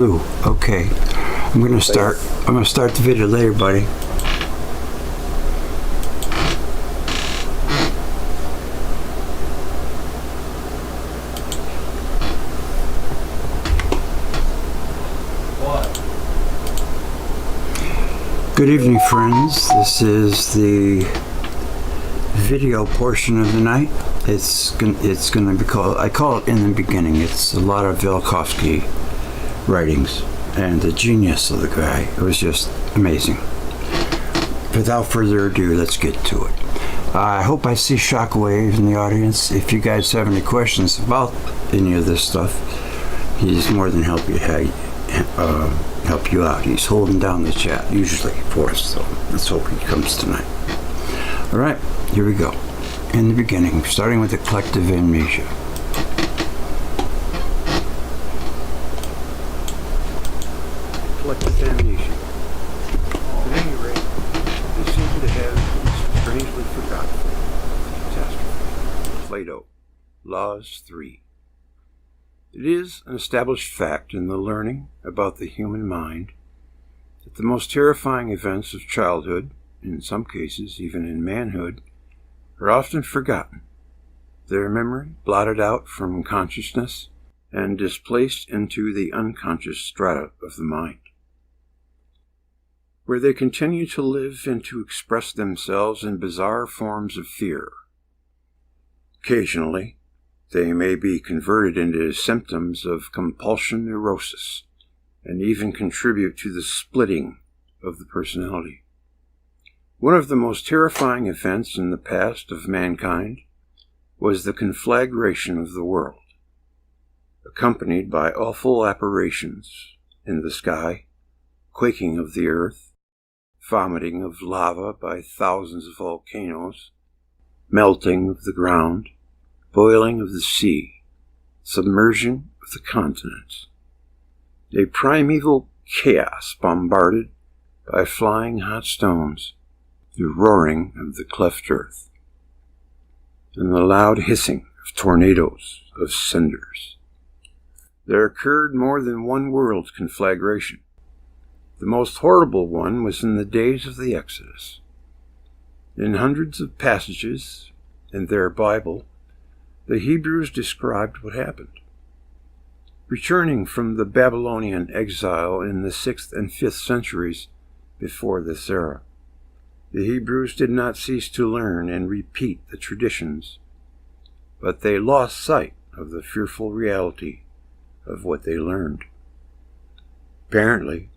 Ooh, okay. I'm gonna start the video later, buddy. Good evening, friends. This is the video portion of the night. It's gonna be called, I call it In the Beginning. It's a lot of Velikovsky writings and the genius of the guy. It was just amazing. Without further ado, let's get to it. I hope I see shockwaves in the audience. If you guys have any questions about any of this stuff, he's more than help you out. He's holding down the chat usually for us, so let's hope he comes tonight. All right, here we go. In the beginning, starting with the collective amnesia. Collective amnesia. At any rate, they seem to have strangely forgotten the catastrophe. Plato, Laws 3. It is an established fact in the learning about the human mind that the most terrifying events of childhood, in some cases even in manhood, are often forgotten, their memory blotted out from consciousness and displaced into the unconscious strata of the mind, where they continue to live and to express themselves in bizarre forms of fear. Occasionally, they may be converted into symptoms of compulsion neurosis and even contribute to the splitting of the personality. One of the most terrifying events in the past of mankind was the conflagration of the world, accompanied by awful apparitions in the sky, quaking of the earth, vomiting of lava by thousands of volcanoes, melting of the ground, boiling of the sea, submersion of the continents, a primeval chaos bombarded by flying hot stones, the roaring of the cleft earth, and the loud hissing of tornadoes of cinders. There occurred more than one world conflagration. The most horrible one was in the days of the Exodus. In hundreds of passages in their Bible, the Hebrews described what happened. Returning from the Babylonian exile in the 6th and 5th centuries before this era, the Hebrews did not cease to learn and repeat the traditions, but they lost sight of the fearful reality of what they learned. Apparently,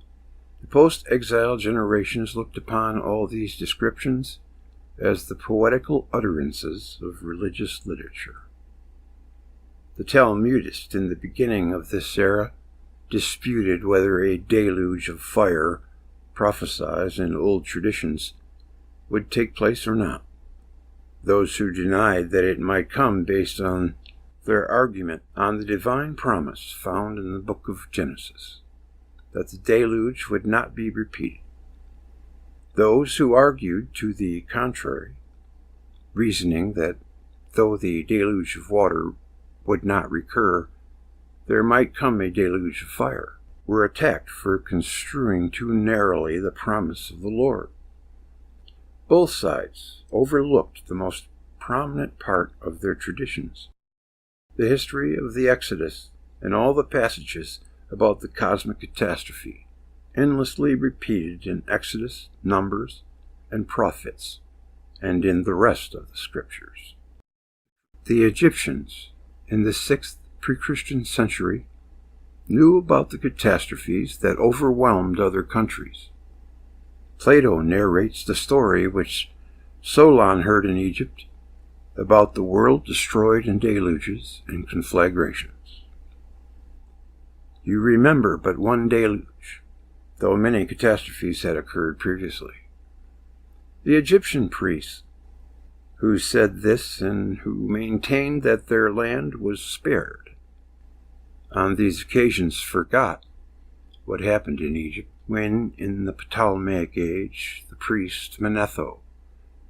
the post-exile generations looked upon all these descriptions as the poetical utterances of religious literature. The Talmudists in the beginning of this era disputed whether a deluge of fire prophesied in old traditions would take place or not. Those who denied that it might come based on their argument on the divine promise found in the book of Genesis, that the deluge would not be repeated. Those who argued to the contrary, reasoning that though the deluge of water would not recur, there might come a deluge of fire, were attacked for construing too narrowly the promise of the Lord. Both sides overlooked the most prominent part of their traditions, the history of the Exodus and all the passages about the cosmic catastrophe, endlessly repeated in Exodus, Numbers, and Prophets, and in the rest of the scriptures. The Egyptians, in the 6th pre-Christian century, knew about the catastrophes that overwhelmed other countries. Plato narrates the story which Solon heard in Egypt about the world destroyed in deluges and conflagrations. You remember but one deluge, though many catastrophes had occurred previously. The Egyptian priests, who said this and who maintained that their land was spared, on these occasions forgot what happened in Egypt when, in the Ptolemaic age, the priest Manetho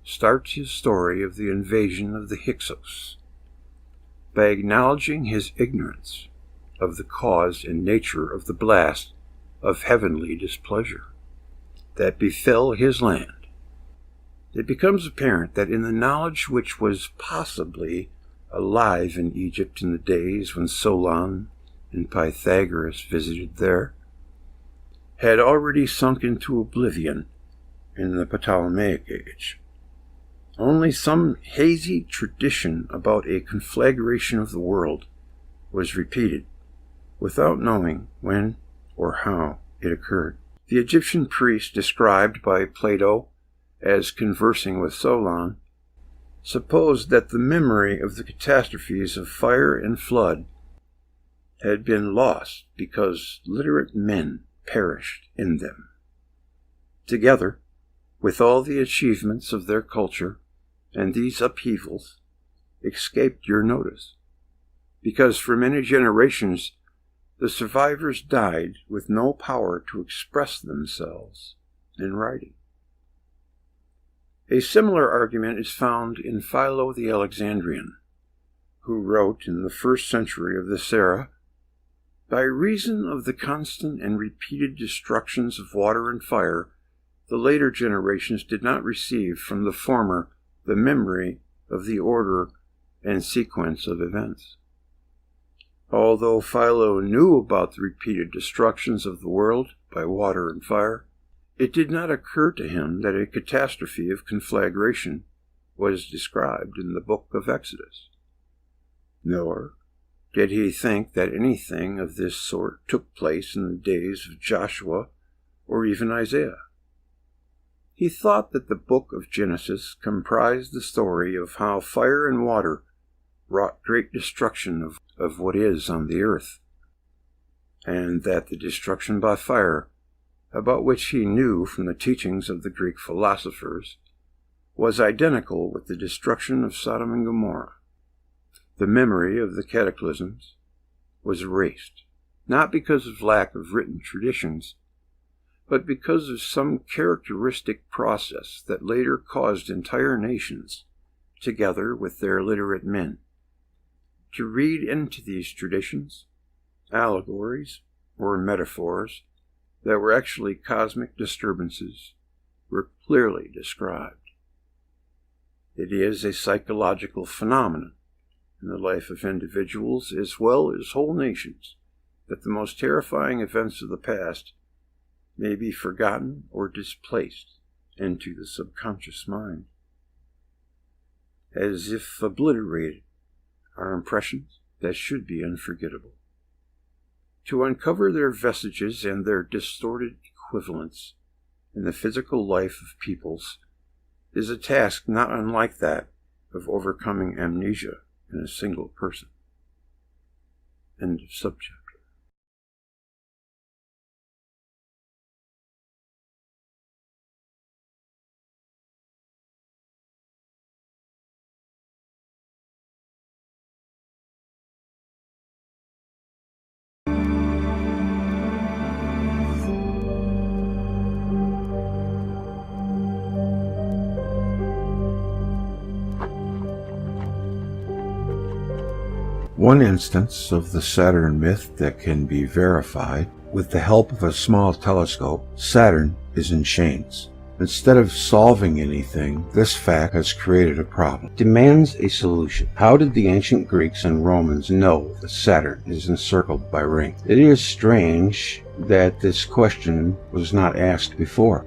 starts his story of the invasion of the Hyksos by acknowledging his ignorance of the cause and nature of the blast of heavenly displeasure that befell his land, it becomes apparent that in the knowledge which was possibly alive in Egypt in the days when Solon and Pythagoras visited there, had already sunk into oblivion in the Ptolemaic age. Only some hazy tradition about a conflagration of the world was repeated, without knowing when or how it occurred. The Egyptian priest described by Plato as conversing with Solon supposed that the memory of the catastrophes of fire and flood had been lost because literate men perished in them. Together with all the achievements of their culture, and these upheavals escaped your notice, because for many generations the survivors died with no power to express themselves in writing. A similar argument is found in Philo the Alexandrian, who wrote in the 1st century of this era, "By reason of the constant and repeated destructions of water and fire, the later generations did not receive from the former the memory of the order and sequence of events." Although Philo knew about the repeated destructions of the world by water and fire, it did not occur to him that a catastrophe of conflagration was described in the book of Exodus. Nor did he think that anything of this sort took place in the days of Joshua or even Isaiah. He thought that the book of Genesis comprised the story of how fire and water wrought great destruction of what is on the earth, and that the destruction by fire, about which he knew from the teachings of the Greek philosophers, was identical with the destruction of Sodom and Gomorrah. The memory of the cataclysms was erased, not because of lack of written traditions, but because of some characteristic process that later caused entire nations, together with their literate men, to read into these traditions allegories or metaphors that were actually cosmic disturbances were clearly described. It is a psychological phenomenon in the life of individuals as well as whole nations that the most terrifying events of the past may be forgotten or displaced into the subconscious mind. As if obliterated are impressions that should be unforgettable. To uncover their vestiges and their distorted equivalents in the physical life of peoples is a task not unlike that of overcoming amnesia in a single person. End of subchapter. One instance of the Saturn myth that can be verified with the help of a small telescope: Saturn is in chains. Instead of solving anything, this fact has created a problem. It demands a solution. How did the ancient Greeks and Romans know that Saturn is encircled by rings? It is strange that this question was not asked before.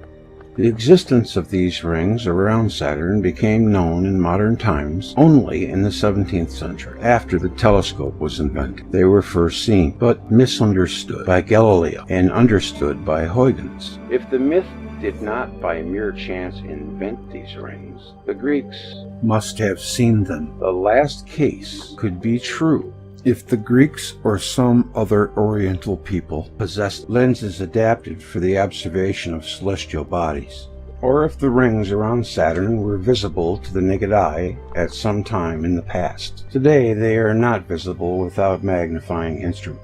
The existence of these rings around Saturn became known in modern times only in the 17th century, after the telescope was invented. They were first seen, but misunderstood by Galileo and understood by Huygens. If the myth did not by mere chance invent these rings, the Greeks must have seen them. The last case could be true if the Greeks or some other Oriental people possessed lenses adapted for the observation of celestial bodies, or if the rings around Saturn were visible to the naked eye at some time in the past. Today they are not visible without magnifying instruments.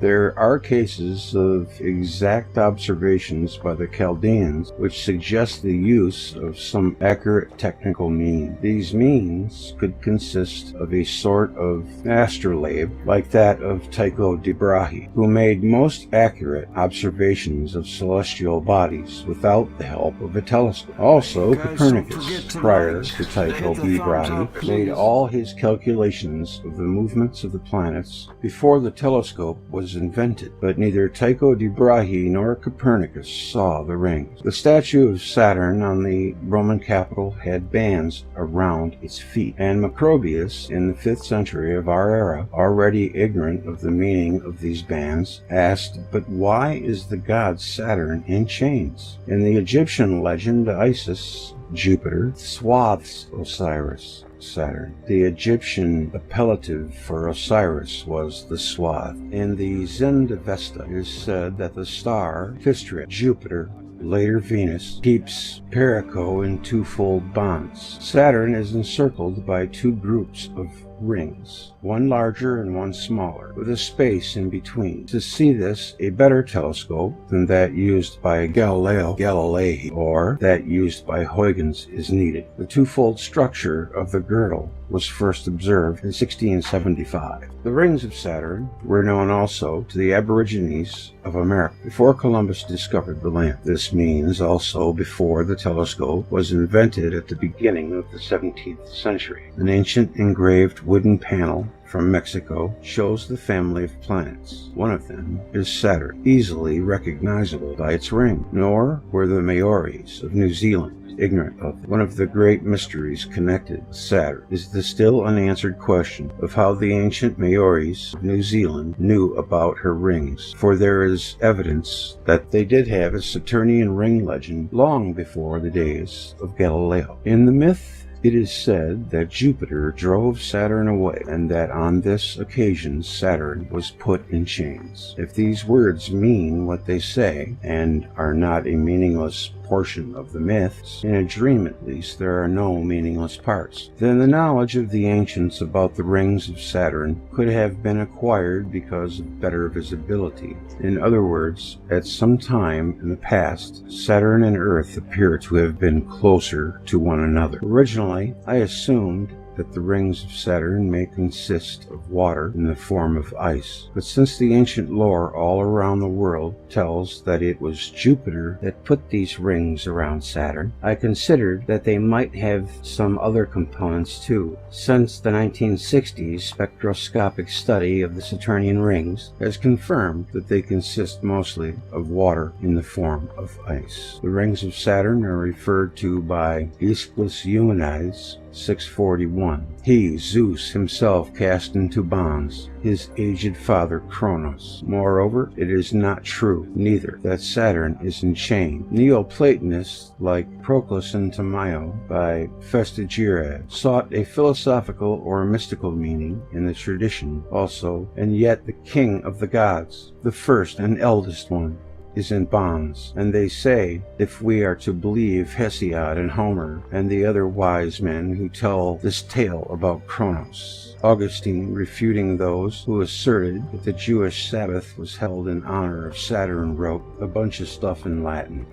There are cases of exact observations by the Chaldeans which suggest the use of some accurate technical mean. These means could consist of a sort of astrolabe like that of Tycho de Brahe, who made most accurate observations of celestial bodies without the help of a telescope. Also, Copernicus, prior to Tycho de Brahe, made all his calculations of the movements of the planets before the telescope was invented, but neither Tycho de Brahe nor Copernicus saw the rings. The statue of Saturn on the Roman Capitol had bands around its feet, and Macrobius, in the 5th century of our era, already ignorant of the meaning of these bands, asked, "But why is the god Saturn in chains?" In the Egyptian legend, Isis, Jupiter, swathes Osiris, Saturn. The Egyptian appellative for Osiris was the swath. In the Zendavesta, it is said that the star Thistria, Jupiter, later Venus, keeps Perico in twofold bonds. Saturn is encircled by two groups of rings, one larger and one smaller, with a space in between. To see this, a better telescope than that used by Galileo Galilei or that used by Huygens is needed. The twofold structure of the girdle was first observed in 1675. The rings of Saturn were known also to the Aborigines of America before Columbus discovered the land. This means also before the telescope was invented at the beginning of the 17th century. An ancient engraved wooden panel from Mexico shows the family of planets. One of them is Saturn, easily recognizable by its ring. Nor were the Maoris of New Zealand ignorant of it. One of the great mysteries connected with Saturn is the still unanswered question of how the ancient Maoris of New Zealand knew about her rings, for there is evidence that they did have a Saturnian ring legend long before the days of Galileo. In the myth, it is said that Jupiter drove Saturn away, and that on this occasion Saturn was put in chains. If these words mean what they say, and are not a meaningless portion of the myths, in a dream at least there are no meaningless parts, then the knowledge of the ancients about the rings of Saturn could have been acquired because of better visibility. In other words, at some time in the past, Saturn and Earth appear to have been closer to one another. Originally, I assumed that the rings of Saturn may consist of water in the form of ice. But since the ancient lore all around the world tells that it was Jupiter that put these rings around Saturn, I considered that they might have some other components too. Since the 1960s spectroscopic study of the Saturnian rings has confirmed that they consist mostly of water in the form of ice. The rings of Saturn are referred to by Aeschylus Eumenides 641. He, Zeus, himself cast into bonds his aged father Kronos. Moreover, it is not true, neither, that Saturn is enchained. Neoplatonists like Proclus and Timaeo by Festagirad sought a philosophical or mystical meaning in the tradition also, and yet the king of the gods, the first and eldest one, is in bonds, and they say, if we are to believe Hesiod and Homer and the other wise men who tell this tale about Kronos. Augustine, refuting those who asserted that the Jewish Sabbath was held in honor of Saturn, wrote a bunch of stuff in Latin.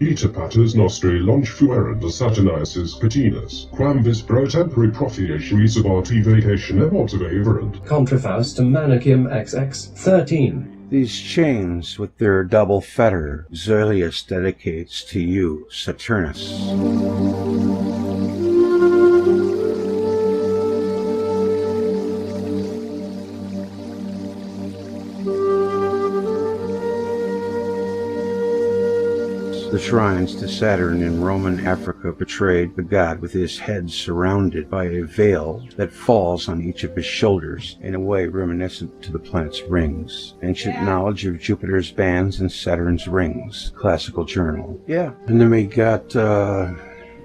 Ita pater nostri longe fuerunt Saturnius Patinus, quam vis pro tempore profiatio isobati vacation emotivaverant. Contrafaust to Manichim XX 13. These chains with their double fetter, Zoelius dedicates to you, Saturnus. The shrines to Saturn in Roman Africa portrayed the god with his head surrounded by a veil that falls on each of his shoulders in a way reminiscent to the planet's rings. Ancient knowledge of Jupiter's bands and Saturn's rings. Classical Journal. Yeah. And then we got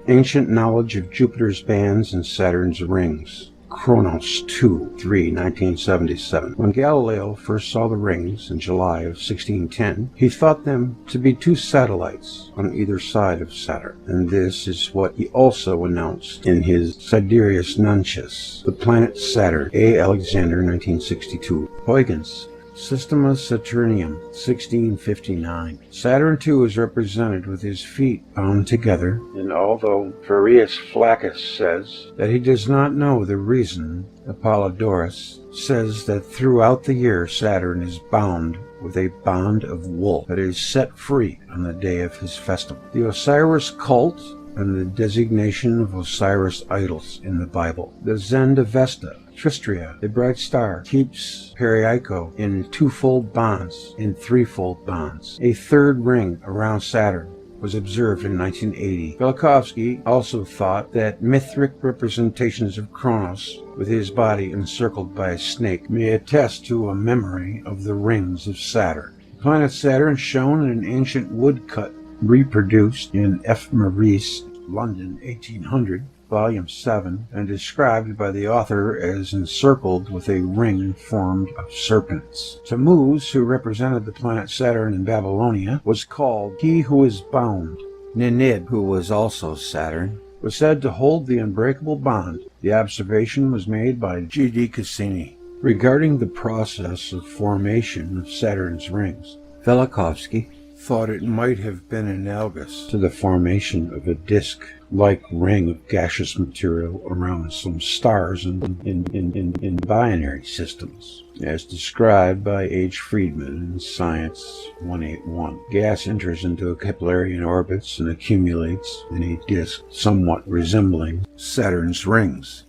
ancient knowledge of Jupiter's bands and Saturn's rings. Kronos 2-3, 1977. When Galileo first saw the rings in July of 1610, he thought them to be two satellites on either side of Saturn, and this is what he also announced in his Sidereus Nuncius, the planet Saturn. A. Alexander, 1962. Huygens Systema Saturnium, 1659. Saturn II is represented with his feet bound together, and although Furius Flaccus says that he does not know the reason, Apollodorus says that throughout the year Saturn is bound with a bond of wool that is set free on the day of his festival. The Osiris cult and the designation of Osiris idols in the Bible. The Zend of Vesta, Tristria, the bright star, keeps Periaiko in twofold bonds, in threefold bonds. A third ring around Saturn was observed in 1980. Velikovsky also thought that mythic representations of Kronos, with his body encircled by a snake, may attest to a memory of the rings of Saturn. The planet Saturn, shown in an ancient woodcut reproduced in F. Maurice, London, 1800, Volume 7, and described by the author as encircled with a ring formed of serpents. Tammuz, who represented the planet Saturn in Babylonia, was called He Who Is Bound. Ninib, who was also Saturn, was said to hold the unbreakable bond. The observation was made by G.D. Cassini. Regarding the process of formation of Saturn's rings, Velikovsky thought it might have been analogous to the formation of a disk-like ring of gaseous material around some stars in binary systems, as described by H. Friedman in Science 181. Gas enters into Keplerian orbits and accumulates in a disk somewhat resembling Saturn's rings.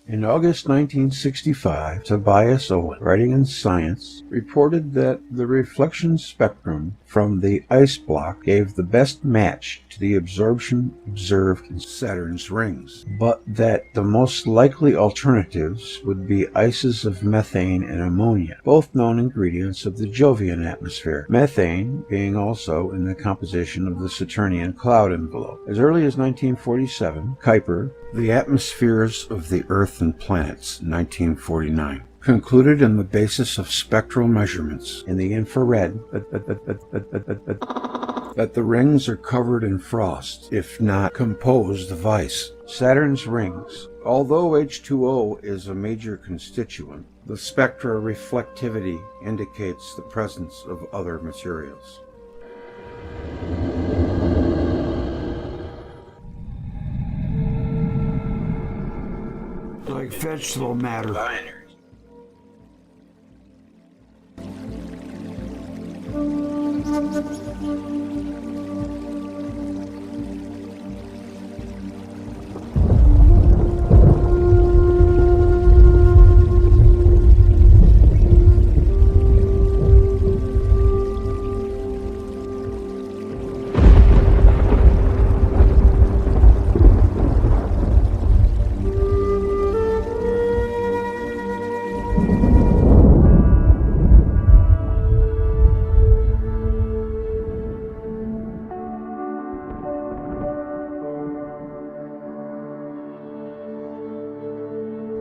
In August 1965, Tobias Owen, writing in Science, reported that the reflection spectrum from the ice block gave the best match to the absorption observed in Saturn's rings, but that the most likely alternatives would be ices of methane and ammonia, both known ingredients of the Jovian atmosphere, methane being also in the composition of the Saturnian cloud envelope. As early as 1947, Kuiper, The Atmospheres of the Earth and Planets, 1949, concluded on the basis of spectral measurements in the infrared that the rings are covered in frost, if not composed of ice. Saturn's rings, although H2O is a major constituent, the spectra reflectivity indicates the presence of other materials. Like vegetable matter.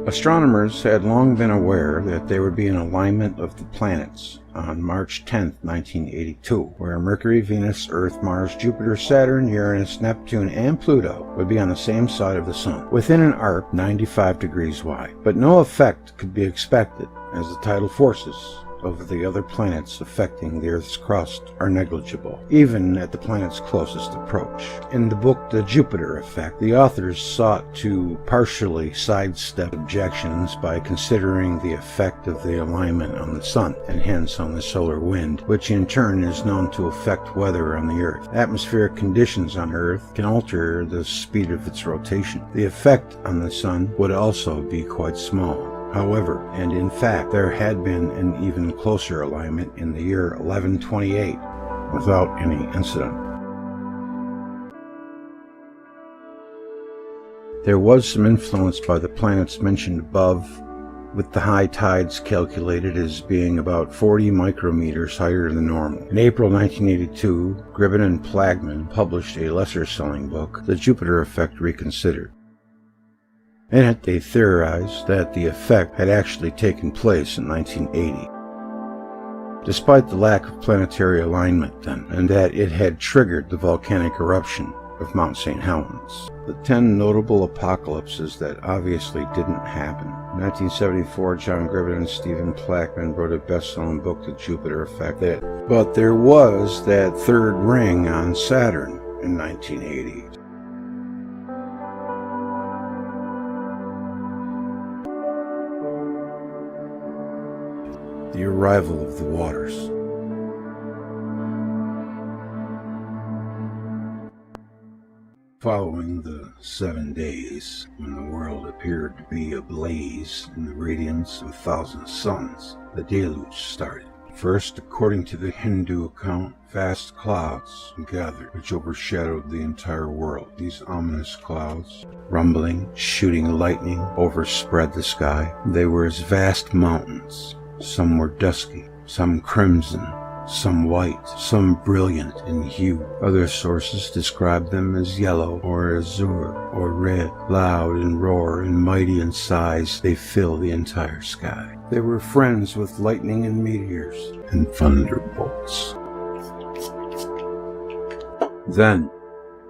Astronomers had long been aware that there would be an alignment of the planets on March 10, 1982, where Mercury, Venus, Earth, Mars, Jupiter, Saturn, Uranus, Neptune, and Pluto would be on the same side of the Sun, within an arc 95 degrees wide. But no effect could be expected, as the tidal forces of the other planets affecting the Earth's crust are negligible, even at the planet's closest approach. In the book The Jupiter Effect, the authors sought to partially sidestep objections by considering the effect of the alignment on the Sun, and hence on the solar wind, which in turn is known to affect weather on the Earth. Atmospheric conditions on Earth can alter the speed of its rotation. The effect on the Sun would also be quite small. However, and in fact, there had been an even closer alignment in the year 1128 without any incident. There was some influence by the planets mentioned above, with the high tides calculated as being about 40 micrometers higher than normal. In April 1982, Gribben and Plagman published a lesser-selling book, The Jupiter Effect Reconsidered. In it, they theorized that the effect had actually taken place in 1980, despite the lack of planetary alignment then, and that it had triggered the volcanic eruption of Mount St. Helens. The 10 notable apocalypses that obviously didn't happen. In 1974, John Gribbin and Stephen Plackman wrote a best-selling book, The Jupiter Effect, but there was that third ring on Saturn in 1980. The arrival of the waters. Following the 7 days, when the world appeared to be ablaze in the radiance of 1,000 suns, the deluge started. First, according to the Hindu account, vast clouds gathered which overshadowed the entire world. These ominous clouds, rumbling, shooting lightning, overspread the sky. They were as vast mountains. Some were dusky, some crimson, some white, some brilliant in hue. Other sources describe them as yellow or azure or red. Loud and roar and mighty in size, they fill the entire sky. They were friends with lightning and meteors and thunderbolts. Then,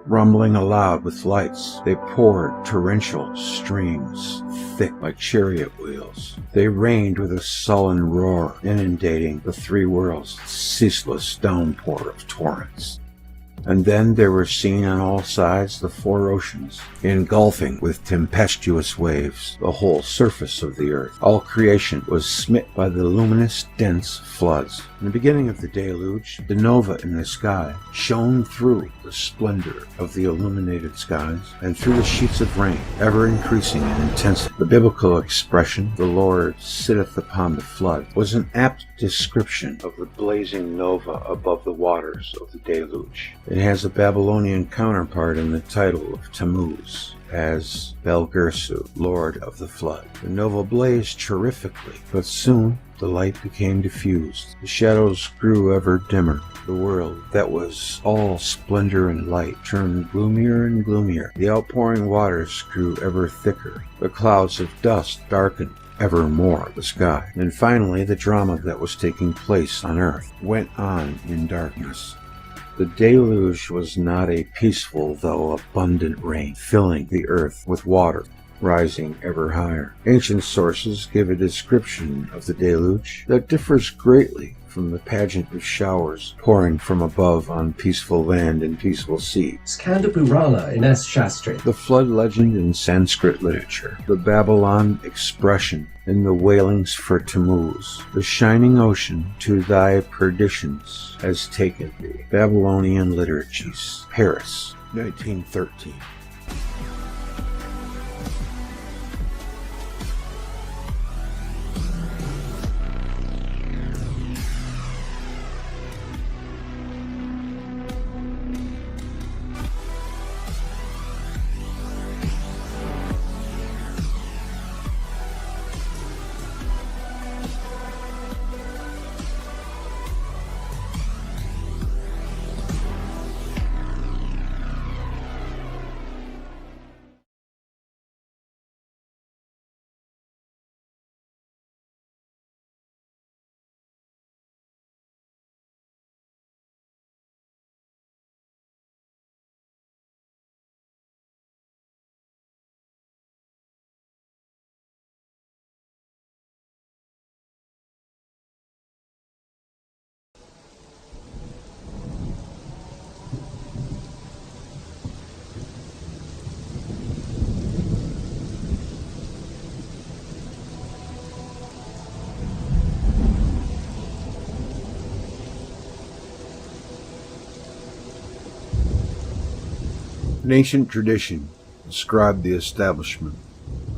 rumbling aloud with lights, they poured torrential streams, thick like chariot wheels. They rained with a sullen roar, inundating the three worlds, ceaseless downpour of torrents. And then there were seen on all sides the four oceans, engulfing with tempestuous waves the whole surface of the earth. All creation was smit by the luminous, dense floods. In the beginning of the deluge, the nova in the sky shone through the splendor of the illuminated skies and through the sheets of rain, ever increasing in intensity. The biblical expression, "the Lord sitteth upon the flood," was an apt description of the blazing nova above the waters of the deluge. It has a Babylonian counterpart in the title of Tammuz, as Bel-Gersu, Lord of the Flood. The nova blazed terrifically, but soon the light became diffused. The shadows grew ever dimmer. The world that was all splendor and light turned gloomier and gloomier. The outpouring waters grew ever thicker. The clouds of dust darkened ever more the sky. And finally, the drama that was taking place on earth went on in darkness. The deluge was not a peaceful, though abundant rain, filling the earth with water, rising ever higher. Ancient sources give a description of the deluge that differs greatly from the pageant of showers pouring from above on peaceful land and peaceful sea. Skanda Purana in S. Shastri. The flood legend in Sanskrit literature, the Babylon expression in the wailings for Tammuz, the shining ocean to thy perditions has taken thee. Babylonian Liturgies, Paris, 1913. An ancient tradition ascribed the establishment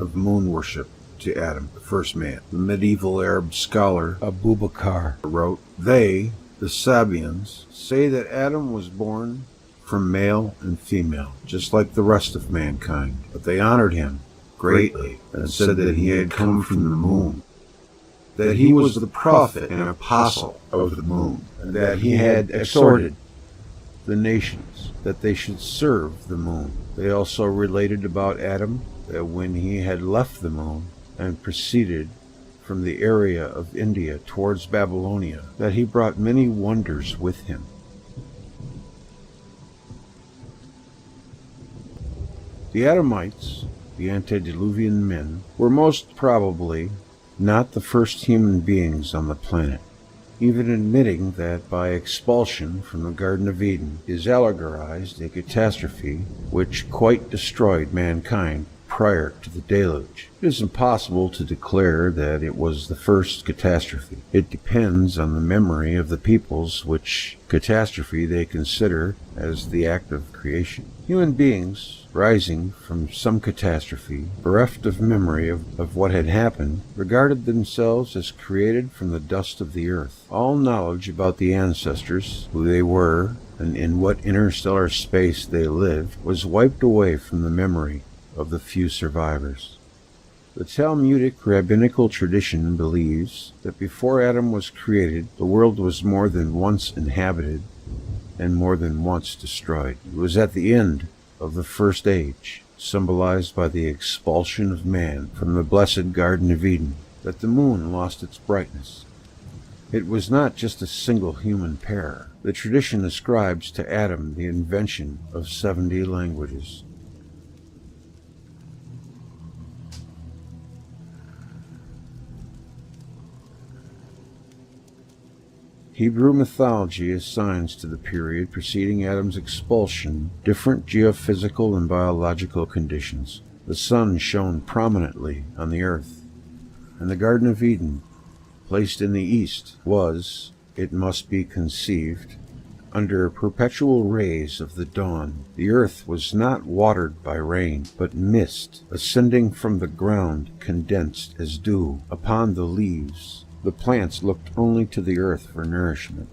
of moon worship to Adam, the first man. The medieval Arab scholar Abu Bakr wrote, "They, the Sabians, say that Adam was born from male and female, just like the rest of mankind, but they honored him greatly and said that he had come from the moon, that he was the prophet and apostle of the moon, and that he had exhorted the nations that they should serve the moon." They also related about Adam that when he had left the moon and proceeded from the area of India towards Babylonia, that he brought many wonders with him. The Adamites, the antediluvian men, were most probably not the first human beings on the planet, even admitting that by expulsion from the Garden of Eden is allegorized a catastrophe which quite destroyed mankind prior to the deluge. It is impossible to declare that it was the first catastrophe. It depends on the memory of the peoples which catastrophe they consider as the act of creation. Human beings, rising from some catastrophe, bereft of memory of what had happened, regarded themselves as created from the dust of the earth. All knowledge about the ancestors, who they were, and in what interstellar space they lived, was wiped away from the memory of the few survivors. The Talmudic rabbinical tradition believes that before Adam was created, the world was more than once inhabited and more than once destroyed. It was at the end of the first age, symbolized by the expulsion of man from the blessed Garden of Eden, that the moon lost its brightness. It was not just a single human pair. The tradition ascribes to Adam the invention of 70 languages. Hebrew mythology assigns to the period preceding Adam's expulsion different geophysical and biological conditions. The sun shone prominently on the earth, and the Garden of Eden, placed in the east, was, it must be conceived, under perpetual rays of the dawn. The earth was not watered by rain, but mist, ascending from the ground, condensed as dew upon the leaves. The plants looked only to the earth for nourishment.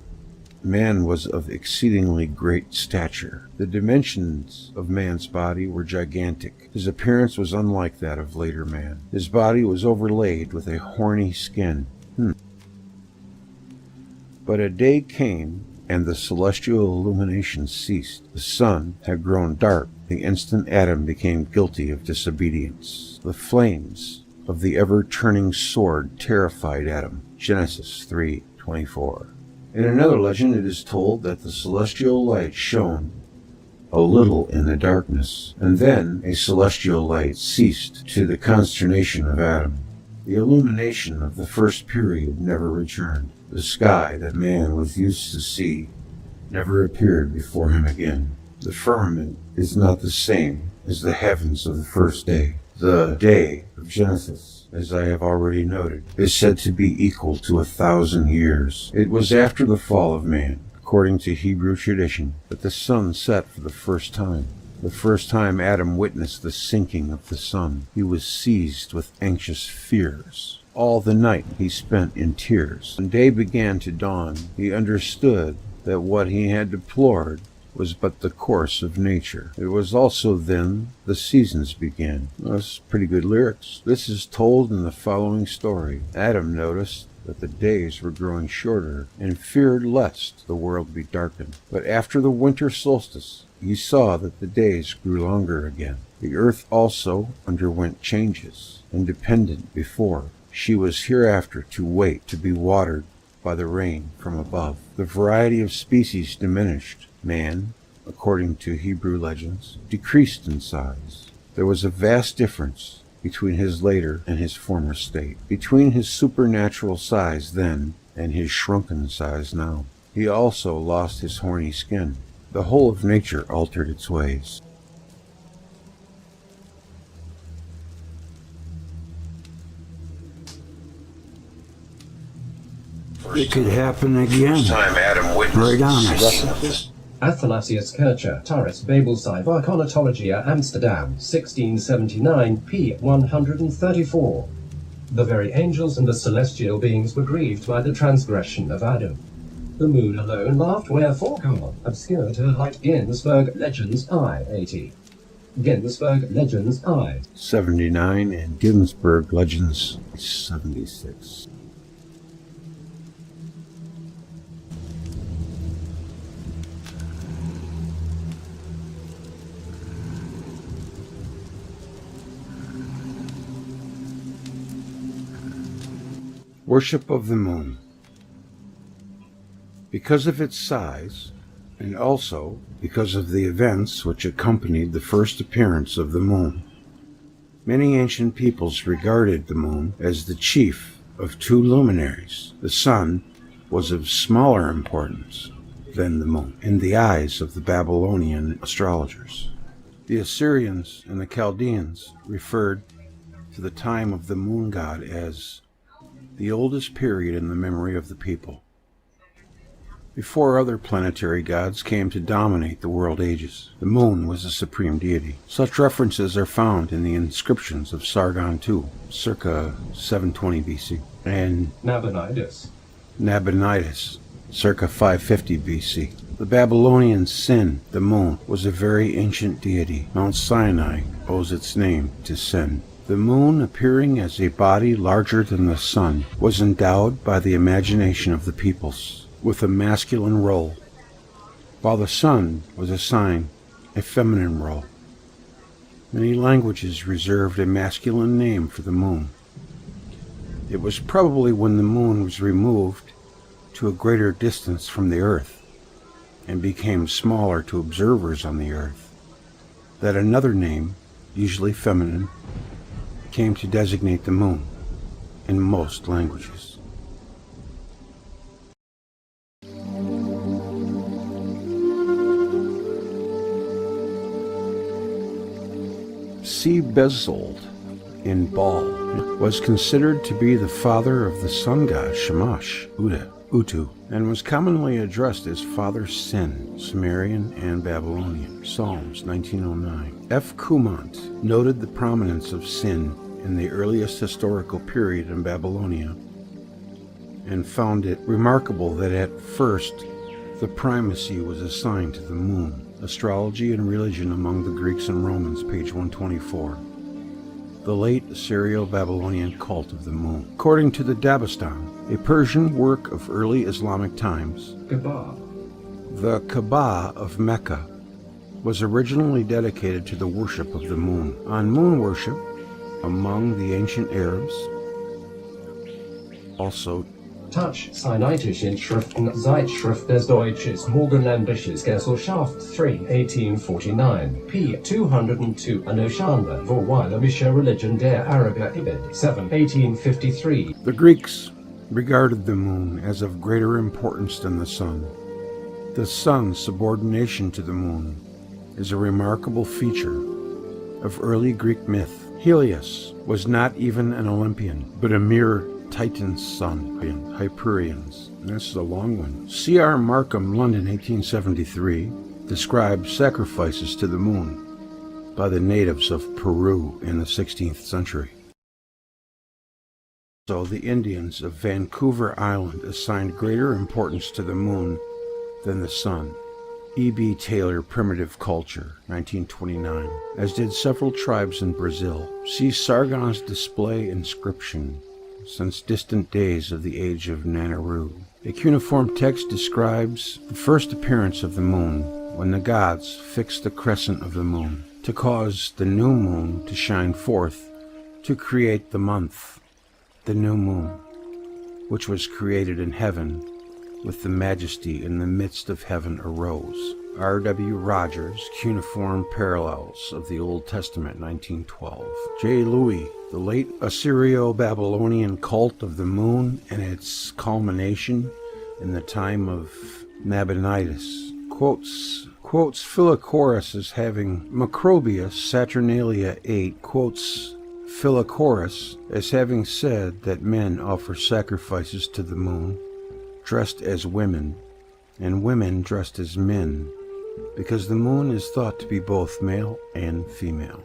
Man was of exceedingly great stature. The dimensions of man's body were gigantic. His appearance was unlike that of later man. His body was overlaid with a horny skin. But a day came, and the celestial illumination ceased. The sun had grown dark the instant Adam became guilty of disobedience. The flames of the ever-turning sword terrified Adam. Genesis 3:24. In another legend it is told that the celestial light shone a little in the darkness, and then a celestial light ceased, to the consternation of Adam. The illumination of the first period never returned. The sky that man was used to see never appeared before him again. The firmament is not the same as the heavens of the first day. The day of Genesis, as I have already noted, is said to be equal to 1,000 years. It was after the fall of man, according to Hebrew tradition, that the sun set for the first time. The first time Adam witnessed the sinking of the sun, he was seized with anxious fears. All the night he spent in tears. When day began to dawn, he understood that what he had deplored was but the course of nature. It was also then the seasons began. That's pretty good lyrics. This is told in the following story. Adam noticed that the days were growing shorter and feared lest the world be darkened. But after the winter solstice, he saw that the days grew longer again. The earth also underwent changes. Independent before, she was hereafter to wait to be watered by the rain from above. The variety of species diminished. Man, according to Hebrew legends, decreased in size. There was a vast difference between his later and his former state, between his supernatural size then and his shrunken size now. He also lost his horny skin. The whole of nature altered its ways. It could happen again. Right on us. Athanasius Kircher, Taurus Babelsai Varkonatologia Amsterdam, 1679, p. 134. The very angels and the celestial beings were grieved by the transgression of Adam. The moon alone laughed, wherefore God obscured her light. Ginsberg Legends I, 80. Ginsberg Legends I. 79 and Ginsberg Legends 76. Worship of the moon. Because of its size, and also because of the events which accompanied the first appearance of the moon. Many ancient peoples regarded the moon as the chief of two luminaries. The sun was of smaller importance than the moon in the eyes of the Babylonian astrologers. The Assyrians and the Chaldeans referred to the time of the moon god as the oldest period in the memory of the people, before other planetary gods came to dominate the world ages. The moon was a supreme deity. Such references are found in the inscriptions of Sargon II, circa 720 BC, and Nabonidus, circa 550 BC. The Babylonian Sin, the moon, was a very ancient deity. Mount Sinai owes its name to Sin. The moon, appearing as a body larger than the sun, was endowed by the imagination of the peoples with a masculine role, while the sun was assigned a feminine role. Many languages reserved a masculine name for the moon. It was probably when the moon was removed to a greater distance from the earth and became smaller to observers on the earth that another name, usually feminine, came to designate the moon in most languages. Bezold in Baal was considered to be the father of the sun god Shamash, Utu, and was commonly addressed as Father Sin, Sumerian and Babylonian. Psalms 1909. F. Kumant noted the prominence of Sin in the earliest historical period in Babylonia and found it remarkable that at first the primacy was assigned to the moon. Astrology and Religion Among the Greeks and Romans, page 124. The late Assyrio-Babylonian cult of the moon. According to the Dabistan, a Persian work of early Islamic times, the Kaaba of Mecca was originally dedicated to the worship of the moon. On moon worship, among the ancient Arabs, also Touch Sinaitische Schriften Zeitschrift des Deutsches Morgenländisches Gesellschaft 3, 1849, p. 202, Anoshanda Vorweilemische Religion der Araber Ibid 7, 1853. The Greeks regarded the moon as of greater importance than the sun. The sun's subordination to the moon is a remarkable feature of early Greek myth. Helios was not even an Olympian, but a mere Titan's son, Hyperions. This is a long one. C.R. Markham, London, 1873, describes sacrifices to the moon by the natives of Peru in the 16th century. So the Indians of Vancouver Island assigned greater importance to the moon than the sun. E.B. Taylor, Primitive Culture, 1929, as did several tribes in Brazil. See Sargon's display inscription, since distant days of the age of Nanaru. A cuneiform text describes the first appearance of the moon when the gods fixed the crescent of the moon to cause the new moon to shine forth to create the month, the new moon, which was created in heaven with the majesty in the midst of heaven arose. R.W. Rogers, Cuneiform Parallels of the Old Testament, 1912. J. Louis, The Late Assyrio-Babylonian Cult of the Moon and Its Culmination in the Time of Nabonidus, quotes Philochorus as having Macrobius Saturnalia 8, quotes Philochorus as having said that men offer sacrifices to the moon dressed as women, and women dressed as men, because the moon is thought to be both male and female.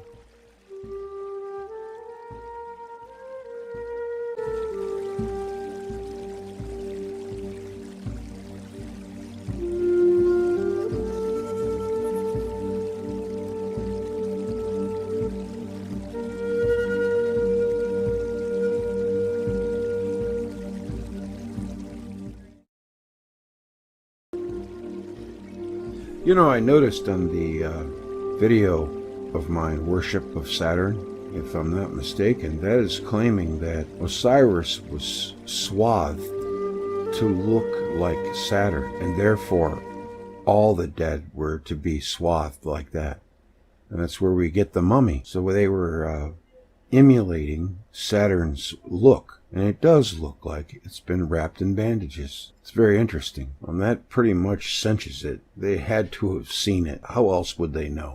You know, I noticed on the video of mine, Worship of Saturn, if I'm not mistaken, that is claiming that Osiris was swathed to look like Saturn, and therefore all the dead were to be swathed like that. And that's where we get the mummy. So they were emulating Saturn's look. And it does look like it's been wrapped in bandages. It's very interesting. And that pretty much cinches it. They had to have seen it. How else would they know?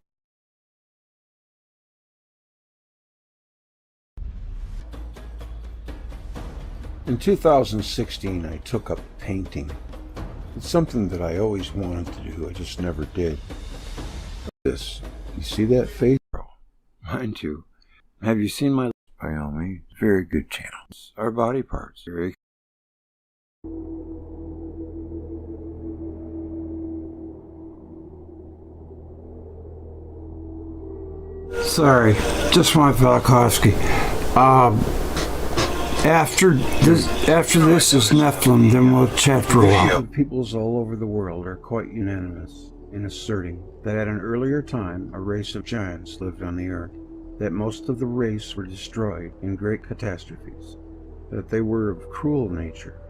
In 2016, I took up painting. It's something that I always wanted to do. I just never did. This. You see that face? Mine too. Have you seen my... By all means, very good channels. Our body parts. Very... Sorry, just my Velikovsky. After this is Nephilim, then we'll chat for a while. Peoples all over the world are quite unanimous in asserting that at an earlier time a race of giants lived on the earth, that most of the race were destroyed in great catastrophes, that they were of cruel nature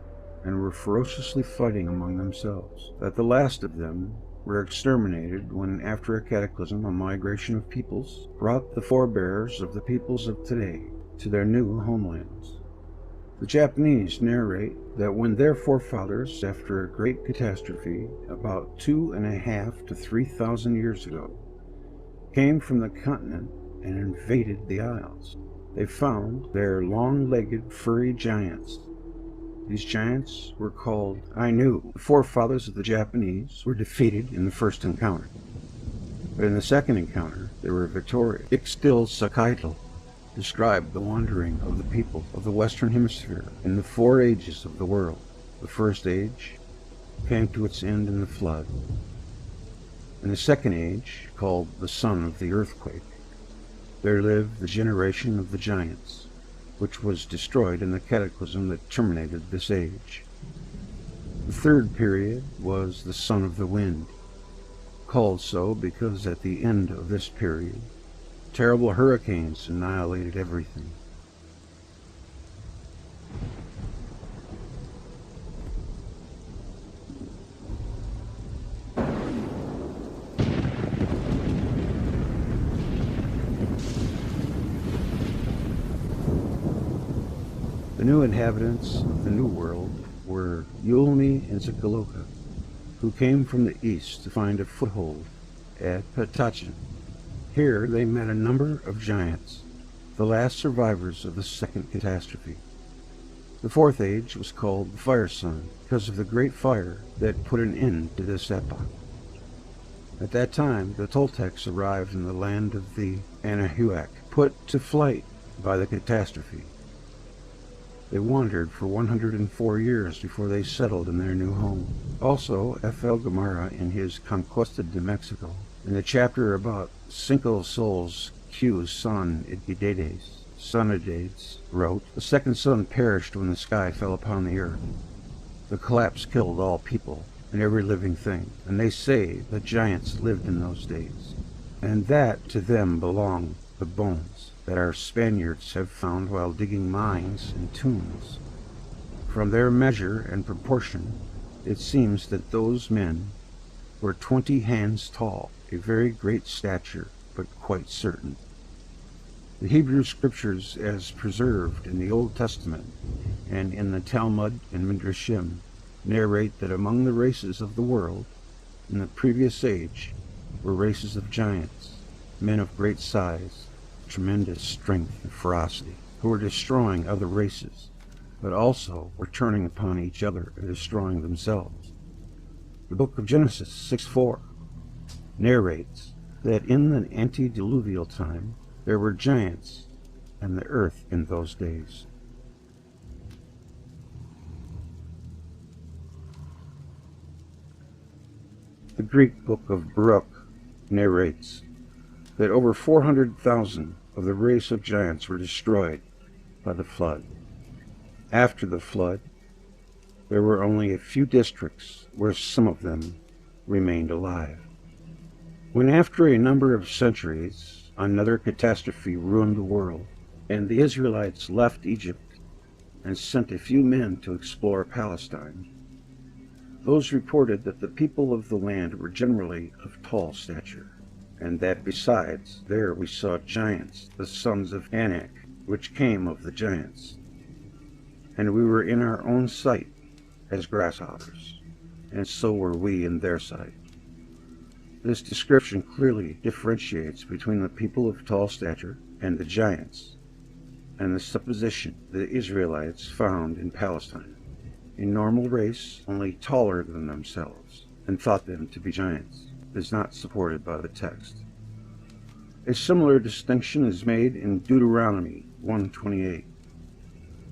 and were ferociously fighting among themselves, that the last of them were exterminated when, after a cataclysm, a migration of peoples brought the forebears of the peoples of today to their new homelands. The Japanese narrate that when their forefathers, after a great catastrophe about 2,500 to 3,000 years ago, came from the continent and invaded the isles, they found their long-legged furry giants. These giants were called Ainu. The forefathers of the Japanese were defeated in the first encounter, but in the second encounter they were victorious. Ixtlilxochtli described the wandering of the people of the Western Hemisphere in the 4 ages of the world. The first age came to its end in the flood. In the second age, called the Son of the Earthquake, there lived the generation of the giants, which was destroyed in the cataclysm that terminated this age. The third period was the Son of the Wind, called so because at the end of this period, terrible hurricanes annihilated everything. The new inhabitants of the New World were Yulmi and Zakaloka, who came from the east to find a foothold at Patachin. Here they met a number of giants, the last survivors of the second catastrophe. The fourth age was called the Fire Sun because of the great fire that put an end to this epoch. At that time, the Toltecs arrived in the land of the Anahuac, put to flight by the catastrophe. They wandered for 104 years before they settled in their new home. Also, F.L. Gamarra, in his Conquista de Mexico, in the chapter about Cinco Sols Q's son Sonidades, wrote, "The second sun perished when the sky fell upon the earth. The collapse killed all people and every living thing, and they say that giants lived in those days, and that to them belong the bones that our Spaniards have found while digging mines and tombs. From their measure and proportion, it seems that those men were 20 hands tall, a very great stature, but quite certain." The Hebrew scriptures, as preserved in the Old Testament and in the Talmud and Midrashim, narrate that among the races of the world in the previous age were races of giants, men of great size, tremendous strength and ferocity, who were destroying other races, but also were turning upon each other and destroying themselves. The book of Genesis 6:4 narrates that in the antediluvial time there were giants on the earth in those days. The Greek book of Baruch narrates that over 400,000 of the race of giants were destroyed by the flood. After the flood, there were only a few districts where some of them remained alive. When after a number of centuries another catastrophe ruined the world, and the Israelites left Egypt and sent a few men to explore Palestine, Those reported that the people of the land were generally of tall stature, and that besides there we saw giants, the sons of Anak, which came of the giants. And we were in our own sight as grasshoppers, and so were we in their sight. This description clearly differentiates between the people of tall stature and the giants, and the supposition the Israelites found in Palestine, a normal race only taller than themselves, and thought them to be giants, is not supported by the text. A similar distinction is made in Deuteronomy 1:28.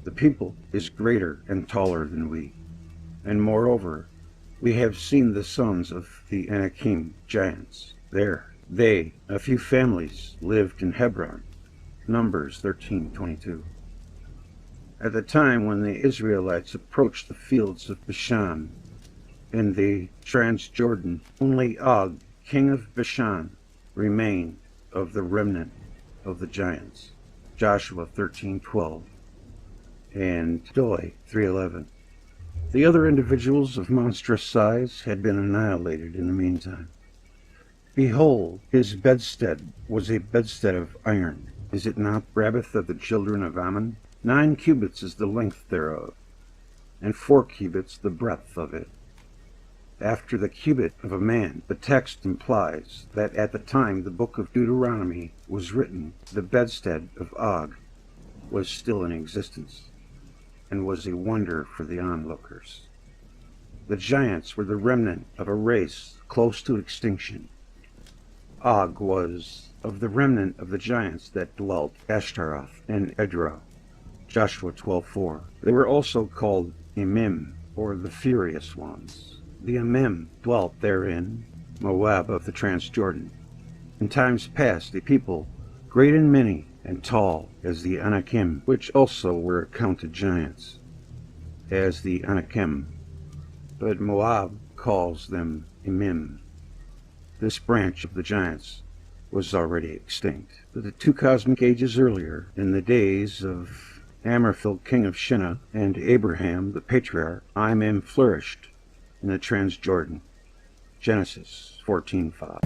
The people is greater and taller than we, and moreover, we have seen the sons of the Anakim, giants. There, they, a few families, lived in Hebron. Numbers 13:22. At the time when the Israelites approached the fields of Bashan in the Transjordan, only Og, king of Bashan, remained of the remnant of the giants. Joshua 13:12 and Doi 3:11. The other individuals of monstrous size had been annihilated in the meantime. Behold, his bedstead was a bedstead of iron. Is it not Rabbith of the children of Ammon? 9 cubits is the length thereof, and 4 cubits the breadth of it. After the cubit of a man, the text implies that at the time the book of Deuteronomy was written, the bedstead of Og was still in existence, and was a wonder for the onlookers. The giants were the remnant of a race close to extinction. Og was of the remnant of the giants that dwelt Ashtaroth and Edrei. Joshua 12:4. They were also called Emim, or the furious ones. The Emim dwelt therein, Moab of the Transjordan. In times past a people, great and many, and tall as the Anakim, which also were accounted giants, as the Anakim, but Moab calls them Emim. This branch of the giants was already extinct. But the 2 cosmic ages earlier, in the days of Amraphel, king of Shinnah, and Abraham, the patriarch, Imim flourished in the Transjordan. Genesis 14:5.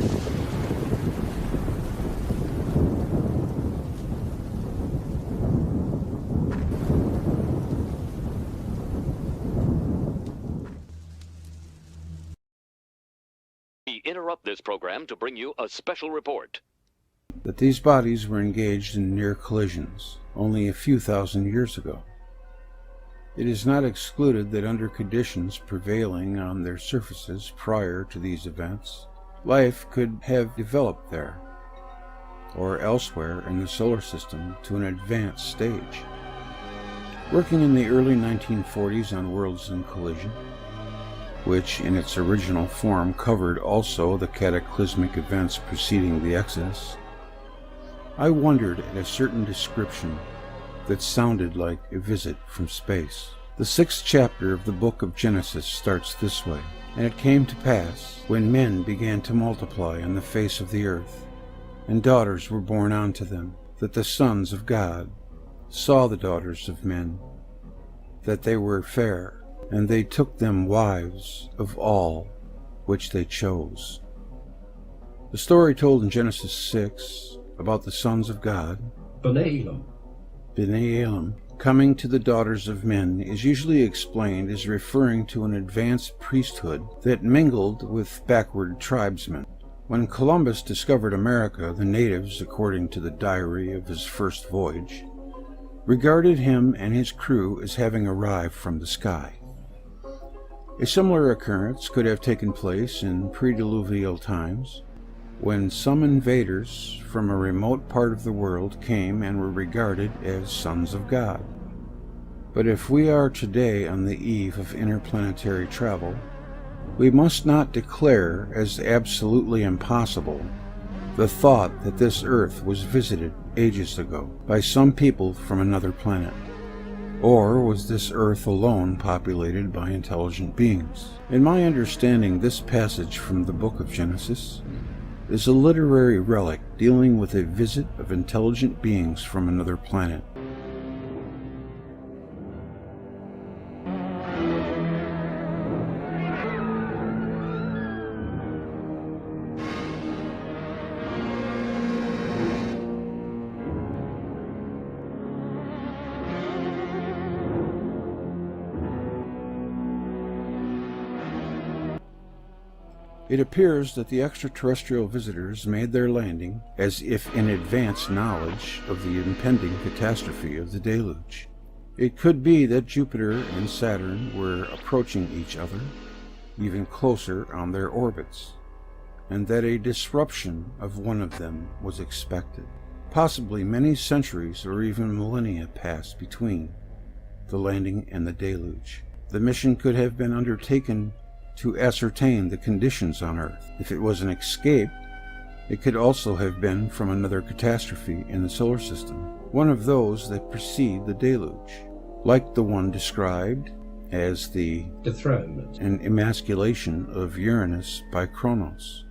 We interrupt this program to bring you a special report. That these bodies were engaged in near collisions only a few thousand years ago. It is not excluded that under conditions prevailing on their surfaces prior to these events, life could have developed there, or elsewhere in the solar system to an advanced stage. Working in the early 1940s on Worlds in Collision, which in its original form covered also the cataclysmic events preceding the Exodus, I wondered at a certain description that sounded like a visit from space. The 6th chapter of the book of Genesis starts this way. And it came to pass, when men began to multiply on the face of the earth, and daughters were born unto them, that the sons of God saw the daughters of men, that they were fair, and they took them wives of all which they chose. The story told in Genesis 6 about the sons of God, B'nai Elam, B'nai Elam, coming to the daughters of men is usually explained as referring to an advanced priesthood that mingled with backward tribesmen. When Columbus discovered America, the natives, according to the diary of his first voyage, regarded him and his crew as having arrived from the sky. A similar occurrence could have taken place in pre-diluvial times, when some invaders from a remote part of the world came and were regarded as sons of God. But if we are today on the eve of interplanetary travel, we must not declare as absolutely impossible the thought that this Earth was visited ages ago by some people from another planet. Or was this Earth alone populated by intelligent beings? In my understanding, this passage from the book of Genesis is a literary relic dealing with a visit of intelligent beings from another planet. It appears that the extraterrestrial visitors made their landing as if in advance knowledge of the impending catastrophe of the deluge. It could be that Jupiter and Saturn were approaching each other, even closer on their orbits, and that a disruption of one of them was expected. Possibly many centuries or even millennia passed between the landing and the deluge. The mission could have been undertaken to ascertain the conditions on Earth. If it was an escape, it could also have been from another catastrophe in the solar system, one of those that precede the deluge, like the one described as the dethronement and emasculation of Uranus by Kronos.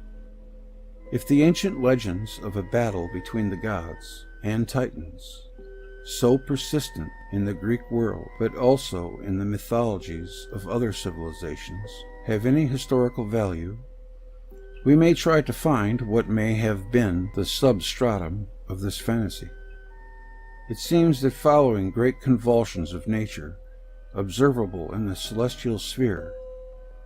If the ancient legends of a battle between the gods and Titans, so persistent in the Greek world, but also in the mythologies of other civilizations, have any historical value, we may try to find what may have been the substratum of this fantasy. It seems that following great convulsions of nature, observable in the celestial sphere,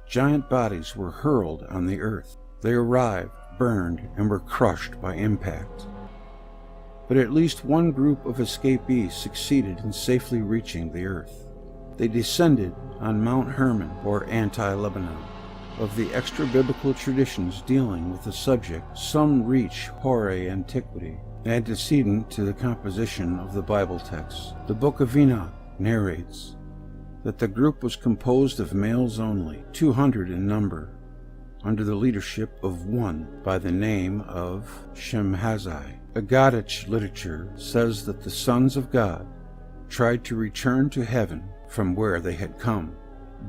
giant bodies were hurled on the earth. They arrived, burned, and were crushed by impact. But at least one group of escapees succeeded in safely reaching the earth. They descended on Mount Hermon, or Anti-Lebanon. Of the extra-biblical traditions dealing with the subject, some reach hoary antiquity, antecedent to the composition of the Bible texts. The Book of Enoch narrates that the group was composed of males only, 200 in number, under the leadership of one by the name of Shemhazai. Aggadic literature says that the sons of God tried to return to heaven from where they had come,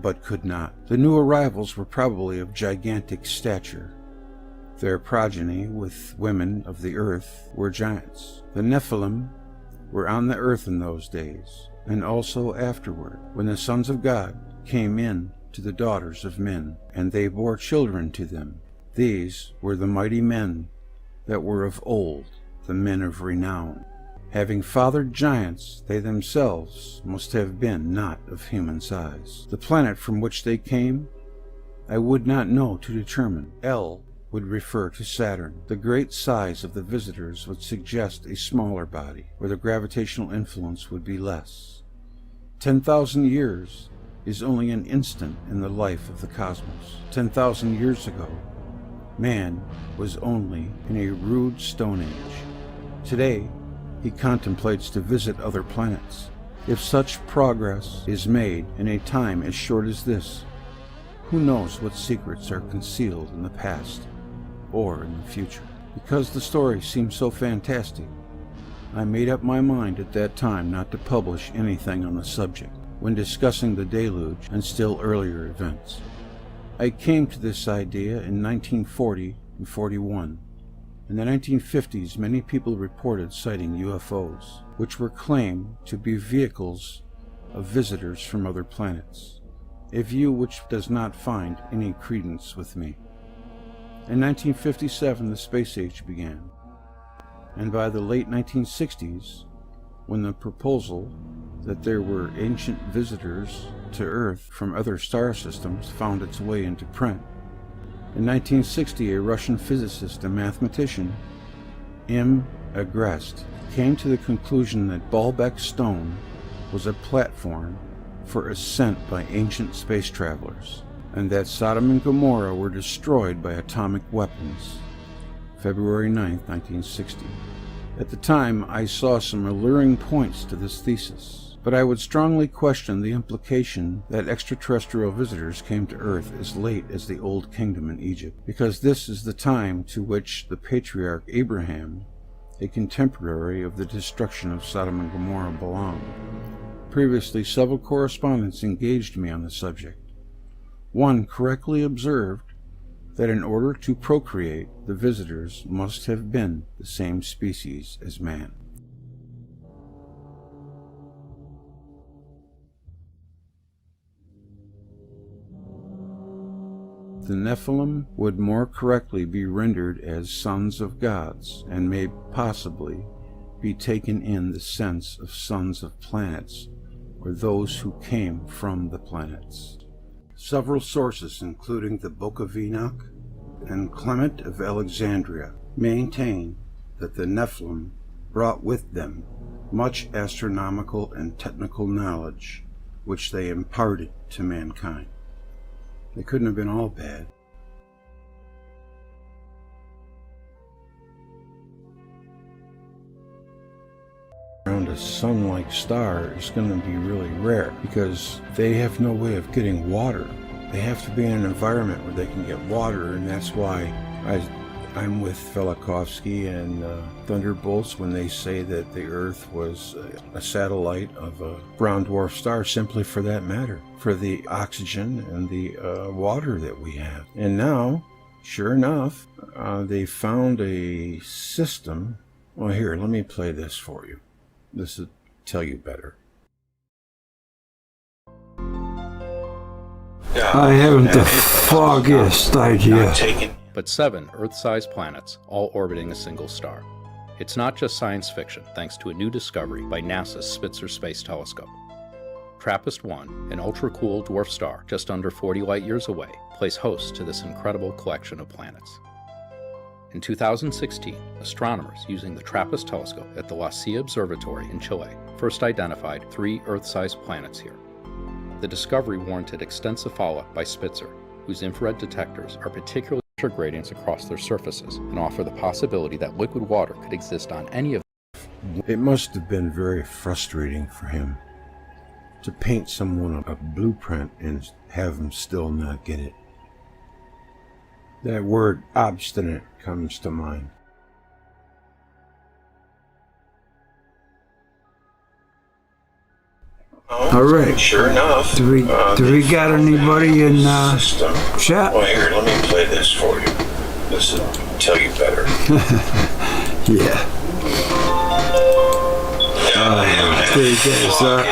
but could not. The new arrivals were probably of gigantic stature. Their progeny with women of the earth were giants. The Nephilim were on the earth in those days, and also afterward, when the sons of God came in to the daughters of men, and they bore children to them. These were the mighty men that were of old, the men of renown. Having fathered giants, they themselves must have been not of human size. The planet from which they came, I would not know to determine. El would refer to Saturn. The great size of the visitors would suggest a smaller body, where the gravitational influence would be less. 10,000 years is only an instant in the life of the cosmos. 10,000 years ago, man was only in a rude Stone Age. Today, he contemplates to visit other planets. If such progress is made in a time as short as this, who knows what secrets are concealed in the past or in the future? Because the story seemed so fantastic, I made up my mind at that time not to publish anything on the subject when discussing the deluge and still earlier events. I came to this idea in 1940 and 41. In the 1950s, many people reported sighting UFOs, which were claimed to be vehicles of visitors from other planets, a view which does not find any credence with me. In 1957, the space age began, and by the late 1960s, when the proposal that there were ancient visitors to Earth from other star systems found its way into print, in 1960, a Russian physicist and mathematician, M. Agrest, came to the conclusion that Baalbek Stone was a platform for ascent by ancient space travelers, and that Sodom and Gomorrah were destroyed by atomic weapons. February 9, 1960. At the time, I saw some alluring points to this thesis, but I would strongly question the implication that extraterrestrial visitors came to Earth as late as the Old Kingdom in Egypt, because this is the time to which the patriarch Abraham, a contemporary of the destruction of Sodom and Gomorrah, belonged. Previously, several correspondents engaged me on the subject. One correctly observed that in order to procreate, the visitors must have been the same species as man. The Nephilim would more correctly be rendered as sons of gods, and may possibly be taken in the sense of sons of planets, or those who came from the planets. Several sources, including the Book of Enoch, and Clement of Alexandria maintain that the Nephilim brought with them much astronomical and technical knowledge which they imparted to mankind. They couldn't have been all bad. Around a sun-like star is going to be really rare because they have no way of getting water. They have to be in an environment where they can get water, and that's why I'm with Velikovsky and Thunderbolts when they say that the Earth was a satellite of a brown dwarf star, simply for that matter, for the oxygen and the water that we have. And now, sure enough, they found a system. Well, here, let me play this for you. This will tell you better. I haven't the foggiest idea. But 7 Earth-sized planets, all orbiting a single star. It's not just science fiction, thanks to a new discovery by NASA's Spitzer Space Telescope. TRAPPIST-1, an ultra-cool dwarf star just under 40 light-years away, plays host to this incredible collection of planets. In 2016, astronomers using the TRAPPIST telescope at the La Silla Observatory in Chile first identified 3 Earth-sized planets here. The discovery warranted extensive follow-up by Spitzer, whose infrared detectors are particularly gradients across their surfaces and offer the possibility that liquid water could exist on any of them. It must have been very frustrating for him to paint someone a blueprint and have them still not get it. That word obstinate comes to mind. All right. Sure enough. Do we got anybody in chat? Well, here, let me play this for you. This will tell you better. Yeah. There you guys are.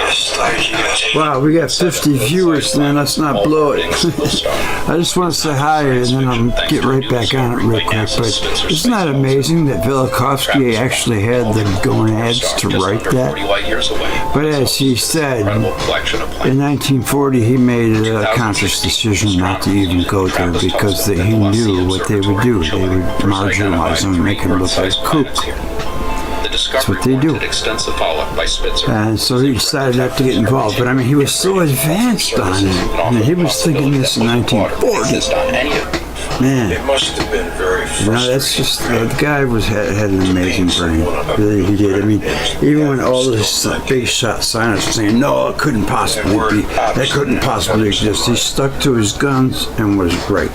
Wow, we got 50 viewers, man. Let's not blow it. I just want to say hi, and then I'll get right back on it real quick. But isn't that amazing that Velikovsky actually had the gonads to write that? But as he said, in 1940, he made a conscious decision not to even go there because he knew what they would do. They would marginalize him and make him look like a kook. That's what they do. And so he decided not to get involved. But I mean, he was so advanced on it. I mean, he was thinking this in 1940. Man, It must have been very frustrating. that's just, the guy had an amazing brain. Really, he did. I mean, even when all this big shot scientists were saying, no, it couldn't possibly be, that couldn't possibly exist, he stuck to his guns and was great.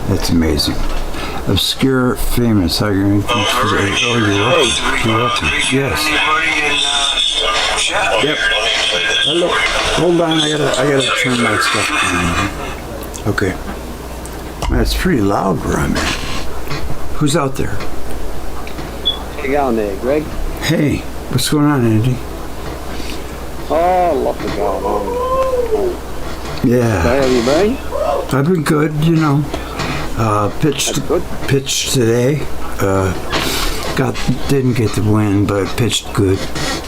That's amazing. Obscure, famous. How you're going to Oh, you're welcome. Yes. Yep. Hello. Hold on, I gotta turn my stuff on. Okay. That's pretty loud where I'm at. Who's out there? How you going there, Greg? Hey, what's going on, Andy? Oh, lots of going on. Yeah. How have you been? I've been good, you know. Pitched today. Didn't get the win, but pitched good.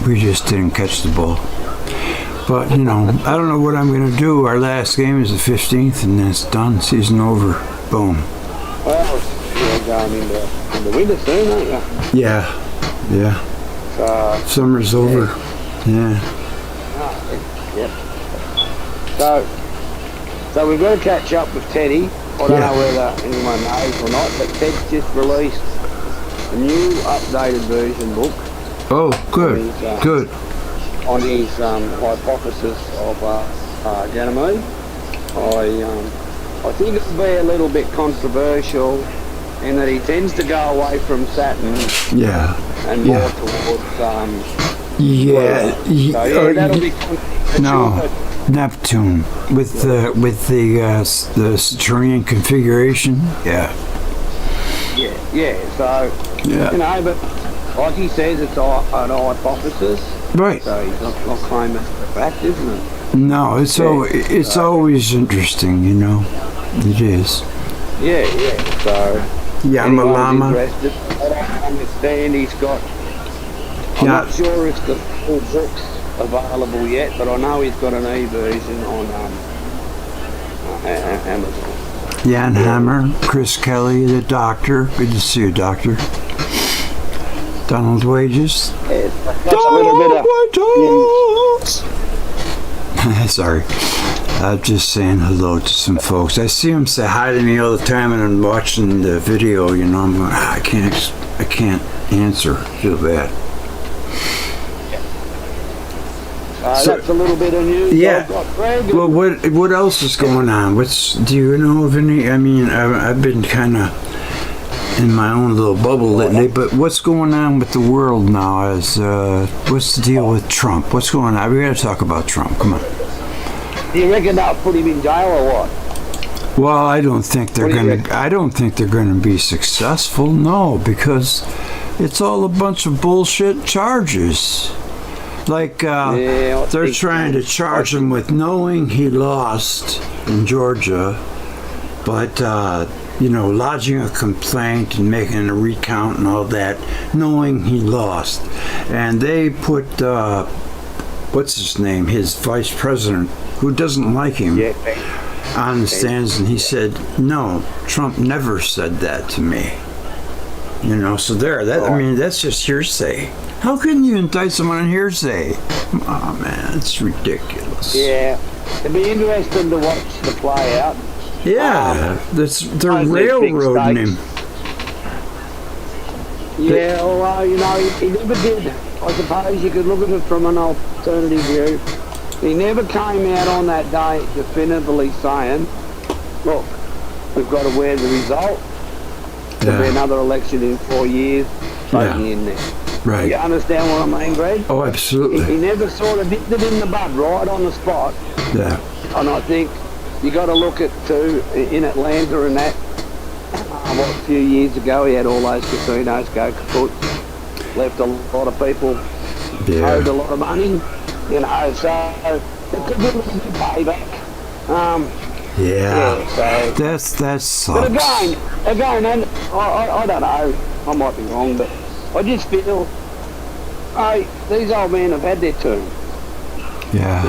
We just didn't catch the ball. But, you know, I don't know what I'm going to do. Our last game is the 15th, and that's done. Season over. Boom. Well, you're going into winter soon, aren't you? Yeah. So, Summer's over. Yeah. Yep. So we've got to catch up with Teddy. I don't know whether anyone knows or not, but Ted's just released a new updated version book. Oh, good. Good. On his hypothesis of Ganymede. I think it'll be a little bit controversial in that he tends to go away from Saturn and more towards that'll be controversial. Neptune with the Saturnian configuration. Yeah. So you know, but like he says, it's an hypothesis. Right. So he's not claiming it's a fact, isn't it? No, it's always interesting, you know. It is. Yeah. So Yamalama. Interested, I don't understand. He's got. I'm not sure if the full book's available yet, but I know he's got an e-version on Amazon. Jan Hammer, Chris Kelly, the doctor. Good to see you, doctor. Donald Wages. That's a little bit of Sorry. I'm just saying hello to some folks. I see them say hi to me all the time, and I'm watching the video. You know, I'm going, I can't answer. Feel bad. So, that's a little bit of news. Yeah. Well, what else is going on? Do you know of any? I mean, I've been kind of in my own little bubble lately, but what's going on with the world now? What's the deal with Trump? What's going on? We got to talk about Trump. Come on. Do you reckon they'll put him in jail or what? Well, I don't think they're going to. I don't think they're going to be successful. No, because it's all a bunch of bullshit charges. Like they're trying to charge him with knowing he lost in Georgia, but lodging a complaint and making a recount and all that, knowing he lost. And they put what's his name, his vice president, who doesn't like him, on the stands, and he said, "No, Trump never said that to me." So I mean, that's just hearsay. How can you indict someone on hearsay? Oh man, it's ridiculous. Yeah, it'd be interesting to watch the play out. Yeah, they're railroading him. Yeah, well, he never did. I suppose you could look at it from an alternative view. He never came out on that day definitively saying, "Look, we've got to wear the result. There'll be another election in 4 years. Voting in there." Right. You understand what I mean, Greg? Oh, absolutely. He never sort of nipped it in the bud right on the spot. Yeah. And I think you got to look at too in Atlanta and that. A few years ago, he had all those casinos go kaput. Left a lot of people owed a lot of money. So it could be a little bit of payback. So that sucks. But again, and I don't know. I might be wrong, but I just feel, these old men have had their turn. Yeah.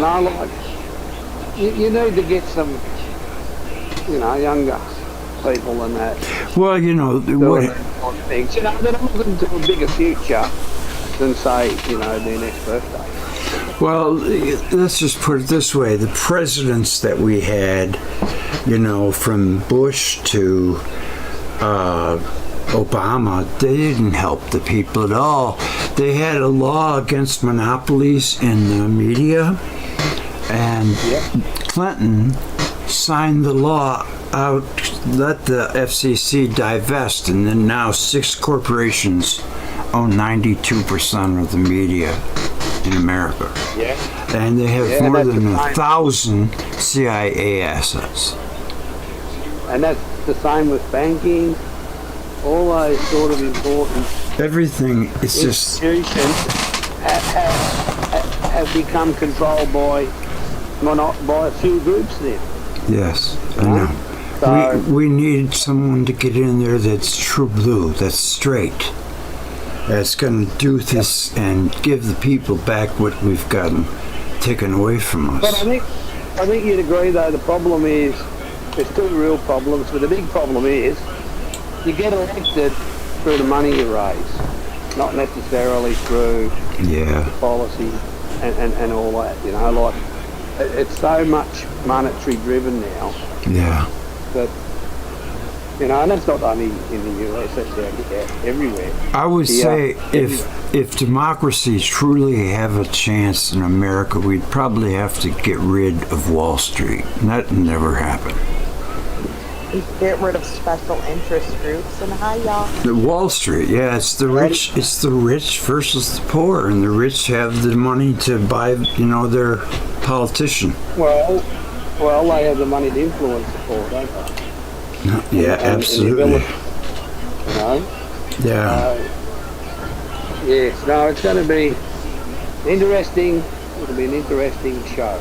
You need to get some, younger people and that. Well, what things, that are looking to a bigger future than say, their next birthday. Well, let's just put it this way: the presidents that we had, from Bush to Obama, they didn't help the people at all. They had a law against monopolies in the media, and Clinton signed the law out, let the FCC divest, and then now 6 corporations own 92% of the media in America. Yeah. And they have more than 1,000 CIA assets. And that's the same with banking. All those sort of important everything is just institutions have become controlled by a few groups then. Yes, I know. So, we need someone to get in there that's true blue, that's straight, that's going to do this and give the people back what we've gotten taken away from us. But I think you'd agree though, the problem is, there's 2 real problems, but the big problem is you get elected through the money you raise, not necessarily through policy and all that, it's so much monetary driven now. Yeah. But, and that's not only in the US, that's everywhere. I would say if democracy truly have a chance in America, we'd probably have to get rid of Wall Street. And that never happened. Get rid of special interest groups and hi y'all. The Wall Street, it's the rich. It's the rich versus the poor, and the rich have the money to buy, their politician. Well, they have the money to influence the poor, don't they? Yeah, absolutely. Yes, no, it's going to be interesting. It'll be an interesting show.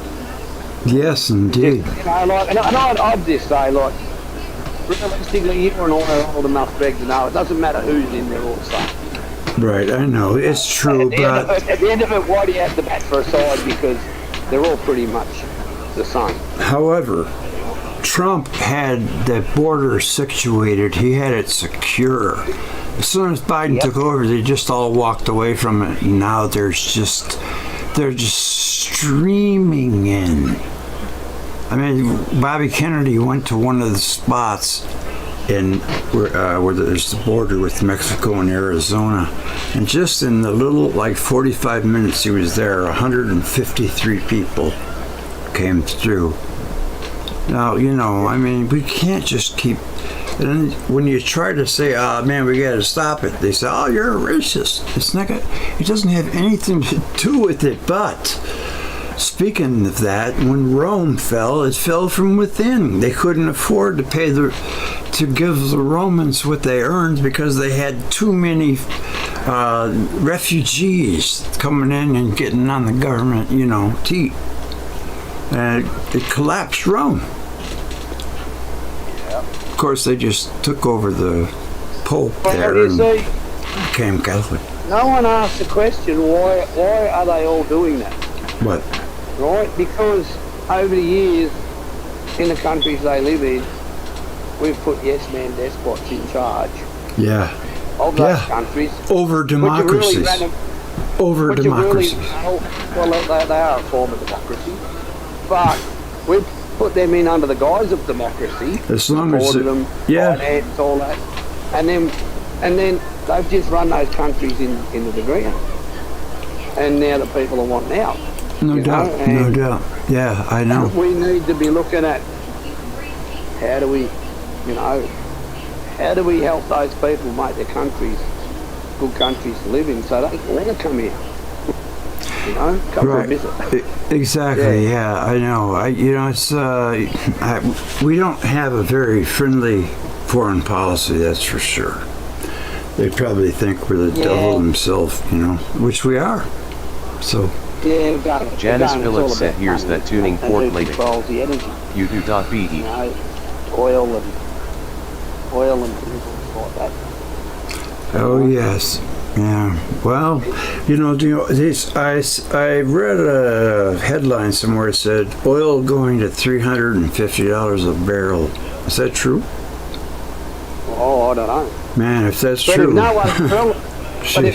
Yes, indeed. I'd just say, realistically, you and I are old enough, Greg, to know it doesn't matter who's in there all the same. Right, I know, it's true, at the end of it, why do you have to bat for a side? Because they're all pretty much the same. However, Trump had the border situated. He had it secure. As soon as Biden took over, they just all walked away from it. And now they're just streaming in. I mean, Bobby Kennedy went to one of the spots where there's the border with Mexico and Arizona, and just in the little, like 45 minutes he was there, 153 people came through. Now, you know, I mean, we can't just keep, and when you try to say, oh man, we got to stop it, they say, oh, you're a racist. It's not it doesn't have anything to do with it. But speaking of that, when Rome fell, it fell from within. They couldn't afford to give the Romans what they earned because they had too many refugees coming in and getting on the government, you know, teat. And it collapsed Rome. Of course, they just took over the Pope there and became Catholic. No one asked the question, why are they all doing that? What? Right? Because over the years, in the countries they live in, we've put yes-man despots in charge. Yeah. Of those countries. Over democracies. Over democracies. Well, they are a form of democracy. But we've put them in under the guise of democracy. As long as them, finance, all that. And then they've just run those countries into the ground. And now the people are wanting out. No doubt. Yeah, I know. We need to be looking at how do we help those people make their countries good countries to live in so they can want to come here. You know, come for a visit. Exactly. Yeah, I know. It's we don't have a very friendly foreign policy. That's for sure. They probably think we're the devil himself. You know, which we are. So. Janice Phillips said, "Here's that tuning fork lady. YouTube.be. Oil and things like that. Oh yes. Yeah. Well, I read a headline somewhere that said oil going to $350 a barrel. Is that true? Oh, I don't know. Man, if that's but true. If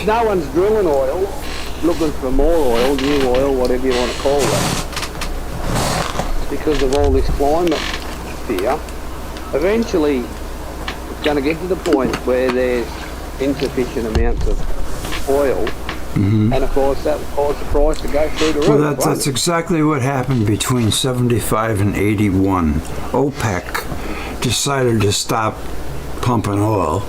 no one's drilling oil, looking for more oil, new oil, whatever you want to call it, because of all this climate fear, eventually it's going to get to the point where there's insufficient amounts of oil, and of course that will cause the price to go through the roof. Well, that's exactly what happened between 75 and 81. OPEC decided to stop pumping oil,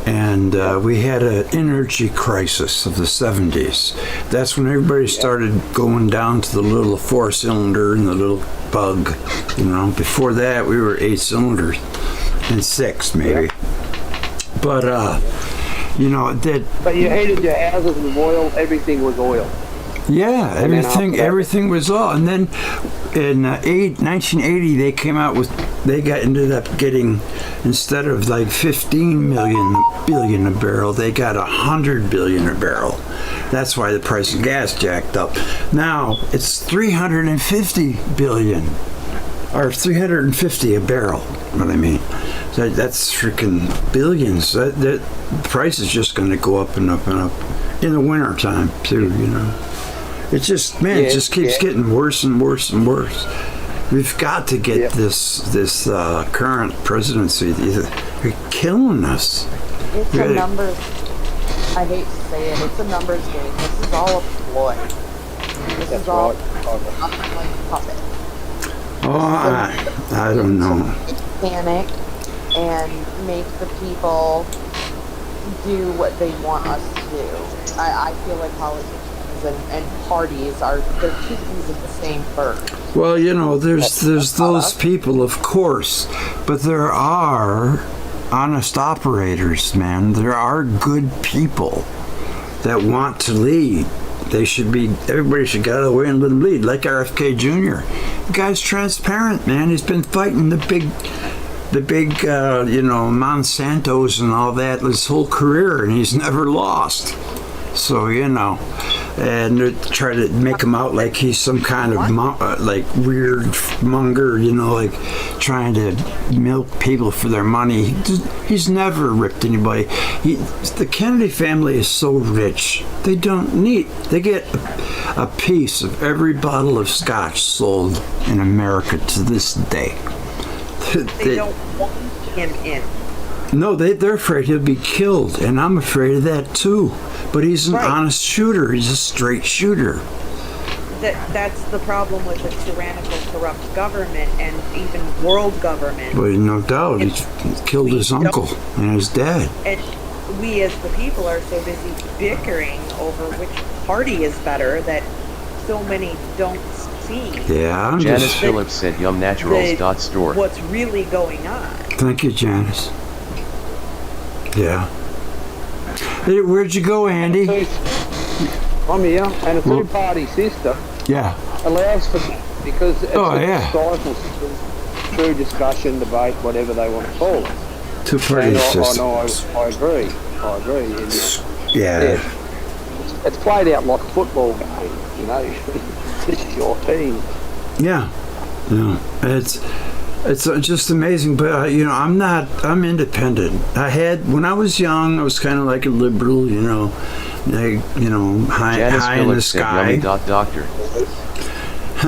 and we had an energy crisis of the 70s. That's when everybody started going down to the little 4-cylinder and the little bug. You know, before that we were 8 cylinders and 6 maybe. But But you heated your houses with oil. Everything was oil. Yeah, everything was oil. And then in 1980, they ended up getting, instead of like 15 billion a barrel, they got 100 billion a barrel. That's why the price of gas jacked up. Now it's 350 billion, or 350 a barrel. What I mean, so that's freaking billions. The price is just going to go up and up and up in the winter time too. You know. It just, it just keeps getting worse and worse and worse. We've got to get this current presidency. They're killing us. It's a numbers. I hate to say it. It's a numbers game. This is all a ploy. This is all like a puppet. Oh, I don't know. Panic and make the people do what they want us to do. I feel like politicians and parties they're two peas of the same bird. Well, there's those people, of course, but there are honest operators, man. There are good people that want to lead. Everybody should get out of the way and let him lead, like RFK Jr. The guy's transparent, man. He's been fighting the big Monsantos and all that his whole career, and he's never lost. So, and they try to make him out like he's some kind of like weird monger, you know, like trying to milk people for their money. He's never ripped anybody. The Kennedy family is so rich, they don't need, they get a piece of every bottle of scotch sold in America to this day. They don't want him in. No, they're afraid he'll be killed, and I'm afraid of that too. But he's an honest shooter. He's a straight shooter. That's the problem with a tyrannical, corrupt government and even world government. But no doubt, he's killed his uncle and his dad. And we as the people are so busy bickering over which party is better that so many don't see. Yeah, Janice Phillips said yumnaturals.store. What's really going on. Thank you, Janice. Yeah. Hey, where'd you go, Andy? I'm here, and a two-party system allows for that because it's stifles through discussion, debate, whatever they want to call it. Two-party system. I agree. Yeah. It's played out like a football game, you know. This is your team. Yeah. It's just amazing, but you know, I'm independent. When I was young, I was kind of like a liberal, you know, high in the sky. Doctor.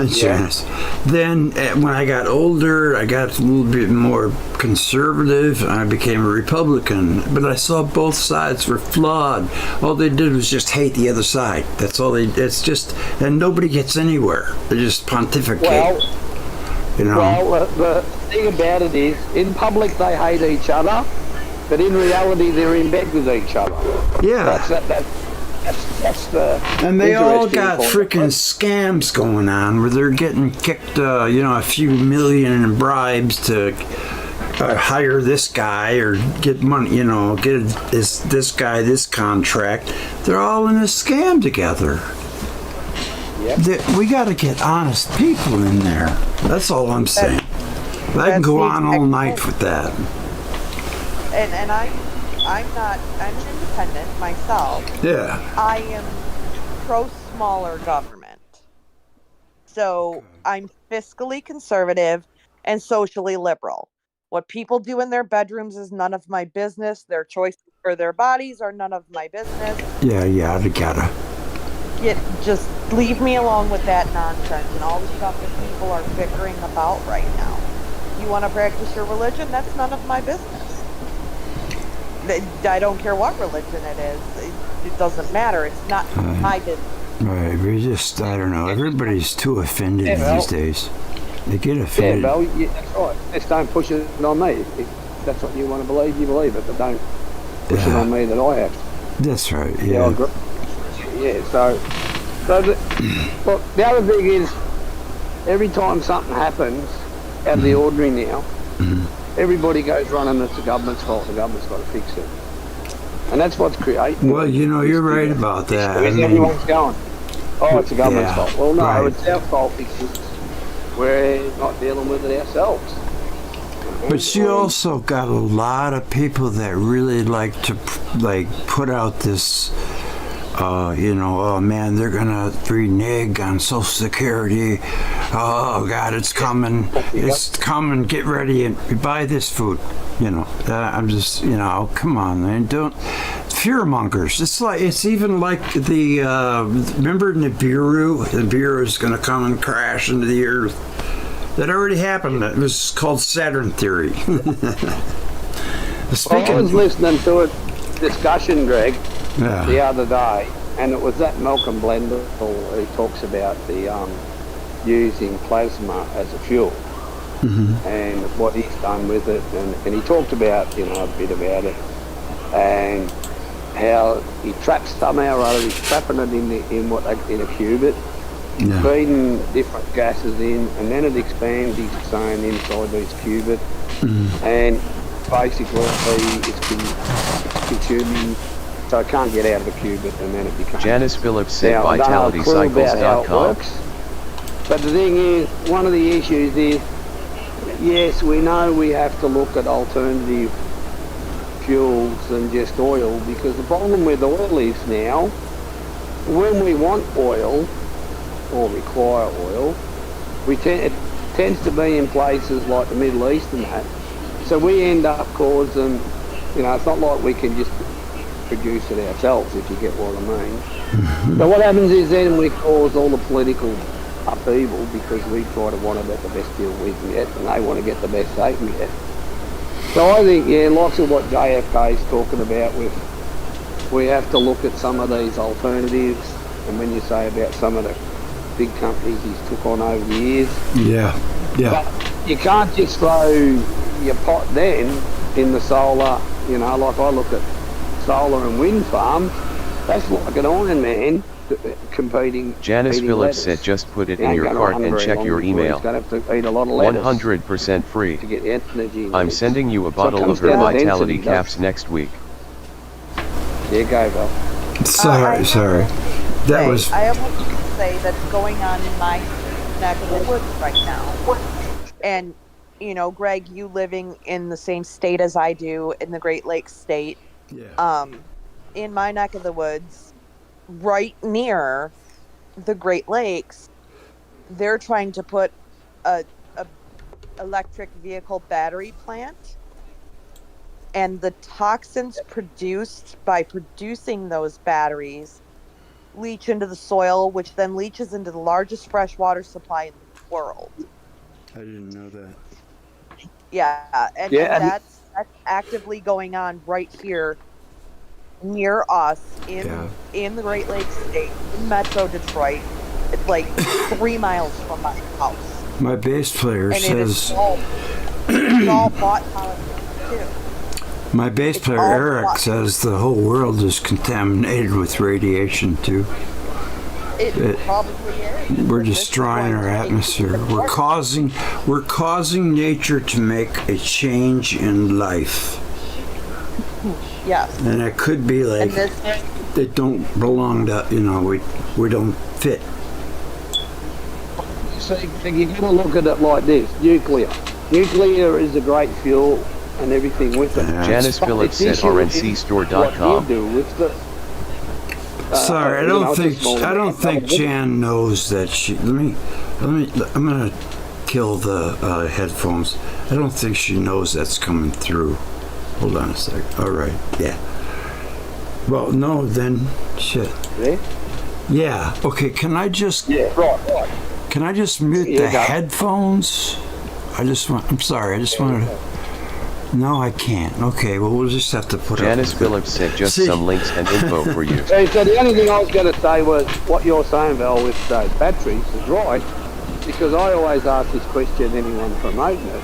Janice. Then when I got older, I got a little bit more conservative. I became a Republican, but I saw both sides were flawed. All they did was just hate the other side. That's all it's just, and nobody gets anywhere. They just pontificate. Well, the thing about it is, in public they hate each other, but in reality they're in bed with each other. Yeah. That's the. And they all got freaking scams going on where they're getting kicked, a few million in bribes to hire this guy or get money, get this guy this contract. They're all in a scam together. We got to get honest people in there. That's all I'm saying. I can go on all night with that. And I'm an independent myself. Yeah. I am pro smaller government. So I'm fiscally conservative and socially liberal. What people do in their bedrooms is none of my business. Their choices for their bodies are none of my business. Yada. Just leave me alone with that nonsense and all the stuff that people are bickering about right now. You want to practice your religion? That's none of my business. I don't care what religion it is. It doesn't matter. It's not my business. Right. I don't know. Everybody's too offended these days. They get offended. Yeah, Val, that's right. Just don't push it on me. If that's what you want to believe, you believe it, but don't push it on me that I have. That's right. Yeah. So look, the other thing is, every time something happens out of the ordinary now, everybody goes running, it's the government's fault, the government's got to fix it. And that's what's created. Well, you're right about that. Where's everyone's going? Oh, it's the government's fault. Well, no, it's our fault because we're not dealing with it ourselves. But you also got a lot of people that really like to put out this oh man, they're gonna renege on Social Security. Oh God, it's coming. It's coming. Get ready and buy this food. I'm just, come on, man. Don't fearmongers. It's even like the remember Nibiru? Nibiru is gonna come and crash into the earth. That already happened. It was called Saturn theory. I was listening to a discussion, Greg, the other day, and it was that Malcolm Blendell who talks about the using plasma as a fuel and what he's done with it, and he talked about a bit about it and how he traps somehow or other. He's trapping it in a cubit, feeding different gases in, and then it expands. He's saying inside these cubits, and basically it's consuming. So it can't get out of the cubit, and then it becomes. Janice Phillips said vitalitycycles.com. But the thing is, one of the issues is, yes, we know we have to look at alternative fuels than just oil, because the problem with oil is now when we want oil or require oil, it tends to be in places like the Middle East and that. So we end up causing, it's not like we can just produce it ourselves, if you get what I mean. So what happens is then we cause all the political upheaval because we try to want to get the best deal we can get and they want to get the best they can get. So I think, lots of what JFK is talking about we have to look at some of these alternatives, and when you say about some of the big companies he's took on over the years. Yeah. But you can't just throw your pot then in the solar, like I look at solar and wind farms, that's like an Iron Man competing. Janice Phillips said just put it in your cart and check your email. 100% free. To get energy. I'm sending you a bottle of her Vitality caps next week. There you go, Bill. Sorry. That was... I have one to say that's going on in my neck of the woods right now. And, Greg, you living in the same state as I do, in the Great Lakes state. Yeah. In my neck of the woods, right near the Great Lakes, they're trying to put a electric vehicle battery plant, and the toxins produced by producing those batteries leach into the soil, which then leaches into the largest freshwater supply in the world. I didn't know that. Yeah, and that's actively going on right here near us in the Great Lakes state, in Metro Detroit. It's like 3 miles from my house. My bass player says... It's all bought politics too. My bass player Eric says the whole world is contaminated with radiation too. It probably is. We're destroying our atmosphere. We're causing nature to make a change in life. Yes. And it could be like they don't belong to, we don't fit. So you've got to look at it like this. Nuclear is a great fuel and everything with it. Janice Phillips said rncstore.com. What you do with the... Sorry, I don't think Jan knows that she... I'm going to kill the headphones. I don't think she knows that's coming through. Hold on a sec. All right, yeah. Well, no, then, shit. Yeah? Yeah, okay, can I just... Yeah, right. Can I just mute the headphones? I'm sorry, I just wanted to... No, I can't. Okay, well, we'll just have to put Janice Phillips said just some links and info for you. So the only thing I was going to say was what you're saying, Val, with those batteries is right, because I always ask this question anyone promoting it.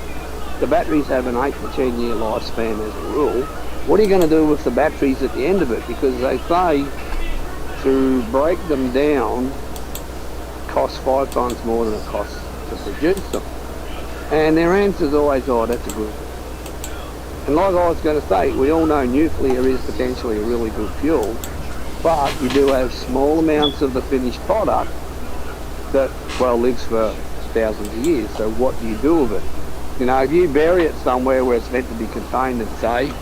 The batteries have an 8 to 10 year lifespan as a rule. What are you going to do with the batteries at the end of it? Because they say to break them down costs 5 times more than it costs to produce them. And their answer is always, that's a good. And like I was going to say, we all know nuclear is potentially a really good fuel, but you do have small amounts of the finished product that, lives for thousands of years. So what do you do with it? If you bury it somewhere where it's meant to be contained and safe,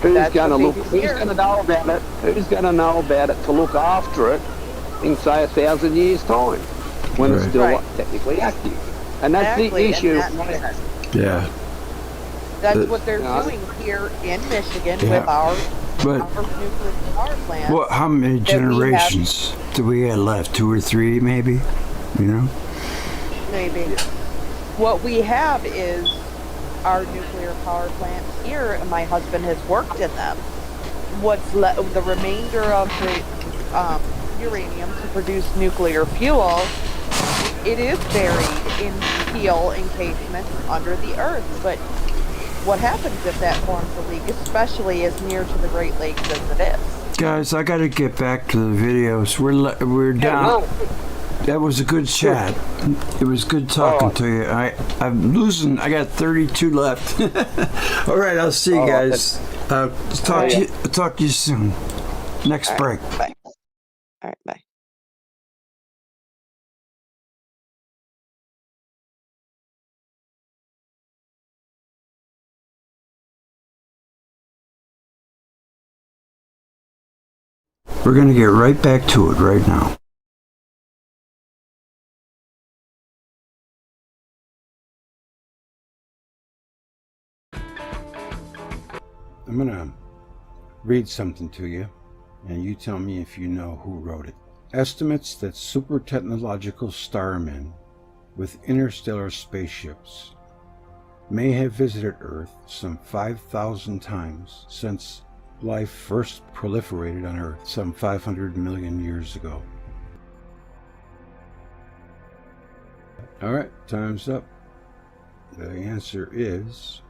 who's going to know about it? Who's going to know about it to look after it in, say, 1,000 years' time when it's still technically active? And that's the issue. Yeah. That's what they're doing here in Michigan with our nuclear power plant. Well, how many generations do we have left? 2 or 3, maybe? Maybe. What we have is our nuclear power plant here, and my husband has worked in them. What's the remainder of the uranium to produce nuclear fuel, it is buried in steel encasement under the earth, but what happens if that forms a leak, especially as near to the Great Lakes as it is? Guys, I got to get back to the videos. We're down. That was a good chat. It was good talking to you. I'm losing. I got 32 left. All right, I'll see you guys. Talk to you soon. Next break. Bye. All right, bye. We're going to get right back to it right now. I'm going to read something to you, and you tell me if you know who wrote it. Estimates that super technological starmen with interstellar spaceships may have visited Earth some 5,000 times since life first proliferated on Earth some 500 million years ago. All right, time's up. The answer is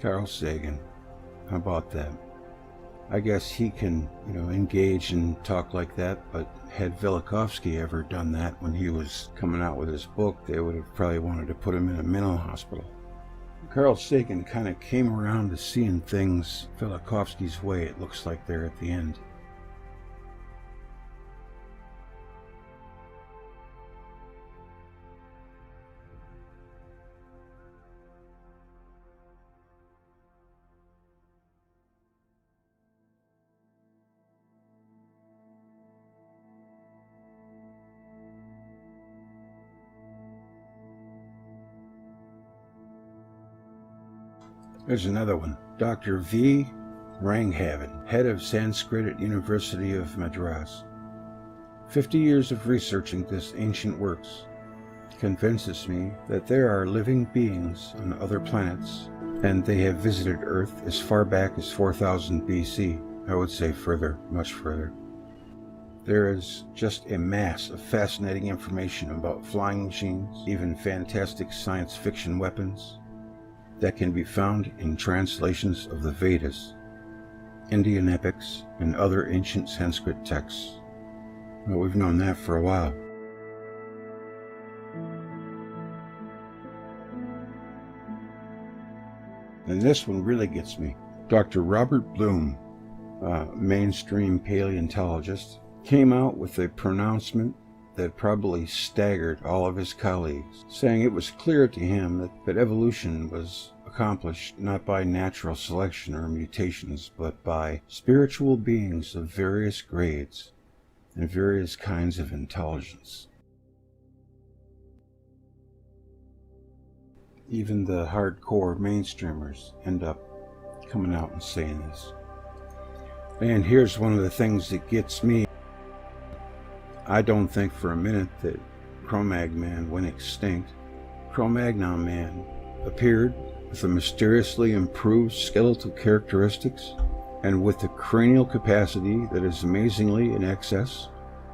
Carl Sagan. How about that? I guess he can, engage and talk like that, but had Velikovsky ever done that when he was coming out with his book, they would have probably wanted to put him in a mental hospital. Carl Sagan kind of came around to seeing things Velikovsky's way, it looks like there at the end. There's another one. Dr. V. Ranghavan, head of Sanskrit at University of Madras. 50 years of researching this ancient works convinces me that there are living beings on other planets, and they have visited Earth as far back as 4000 BC. I would say further, much further. There is just a mass of fascinating information about flying machines, even fantastic science fiction weapons, that can be found in translations of the Vedas, Indian epics, and other ancient Sanskrit texts. Well, we've known that for a while. And this one really gets me. Dr. Robert Bloom, a mainstream paleontologist, came out with a pronouncement that probably staggered all of his colleagues, saying it was clear to him that evolution was accomplished not by natural selection or mutations, but by spiritual beings of various grades and various kinds of intelligence. Even the hardcore mainstreamers end up coming out and saying this. And here's one of the things that gets me. I don't think for a minute that Cro-Magnon went extinct. Cro-Magnon man appeared with a mysteriously improved skeletal characteristics and with a cranial capacity that is amazingly in excess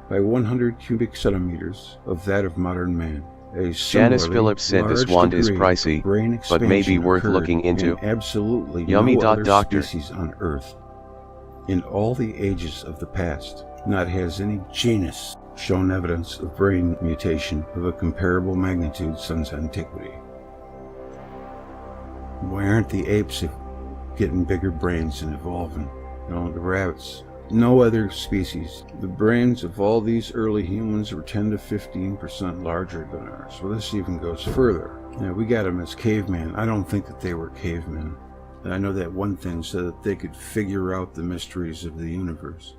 by 100 cubic centimeters of that of modern man. Janice Phillips said this wand is pricey, but may be worth looking into. Absolutely Yummy. no other Doctor. species on Earth in all the ages of the past not has any genus shown evidence of brain mutation of a comparable magnitude since antiquity. Why aren't the apes getting bigger brains and evolving? The rabbits. No other species. The brains of all these early humans were 10 to 15% larger than ours. Well, this even goes further. We got them as cavemen. I don't think that they were cavemen. And I know that one thing so that they could figure out the mysteries of the universe.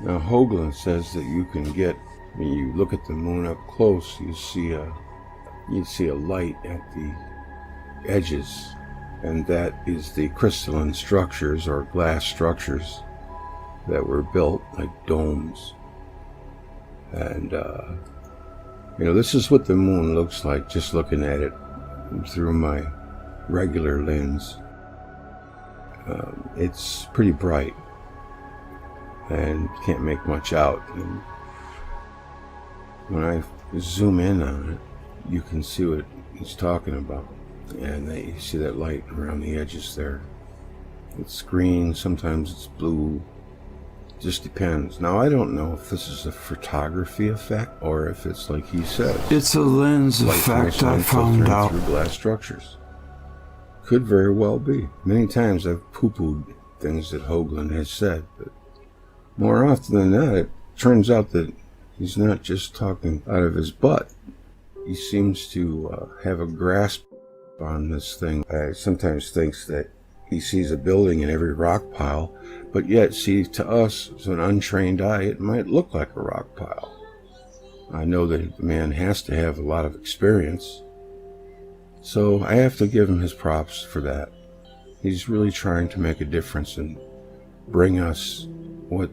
Now, Hoagland says that you can get, when you look at the moon up close, you see a light at the edges, and that is the crystalline structures or glass structures that were built like domes. And this is what the moon looks like just looking at it through my regular lens. It's pretty bright and can't make much out. And when I zoom in on it, you can see what he's talking about, and you see that light around the edges there. It's green, sometimes it's blue, Just depends. Now, I don't know if this is a photography effect or if it's like he says. It's a lens effect, I found out. Through glass structures. Could very well be. Many times I've poo-pooed things that Hoagland has said, but more often than not, it turns out that he's not just talking out of his butt. He seems to have a grasp on this thing. I sometimes thinks that he sees a building in every rock pile, but yet, see, to us, as an untrained eye, it might look like a rock pile. I know that the man has to have a lot of experience, so I have to give him his props for that. He's really trying to make a difference and bring us what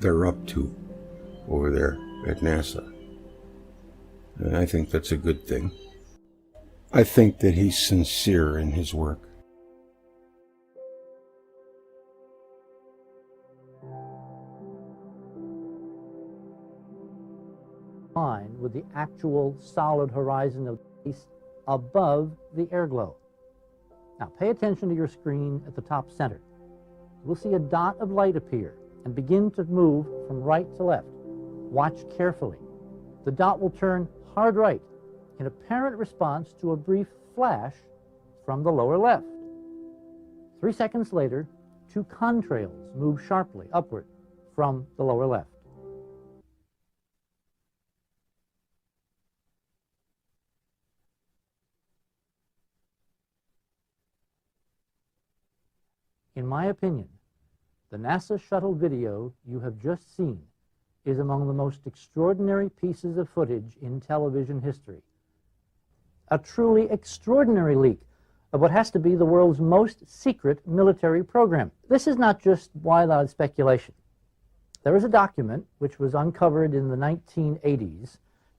they're up to over there at NASA. And I think that's a good thing. I think that he's sincere in his work. Line with the actual solid horizon of space above the air globe. Now pay attention to your screen at the top center. We'll see a dot of light appear and begin to move from right to left. Watch carefully. The dot will turn hard right in apparent response to a brief flash from the lower left. 3 seconds later, two contrails move sharply upward from the lower left. In my opinion, the NASA shuttle video you have just seen is among the most extraordinary pieces of footage in television history. A truly extraordinary leak of what has to be the world's most secret military program. This is not just wild-eyed speculation. There is a document which was uncovered in the 1980s,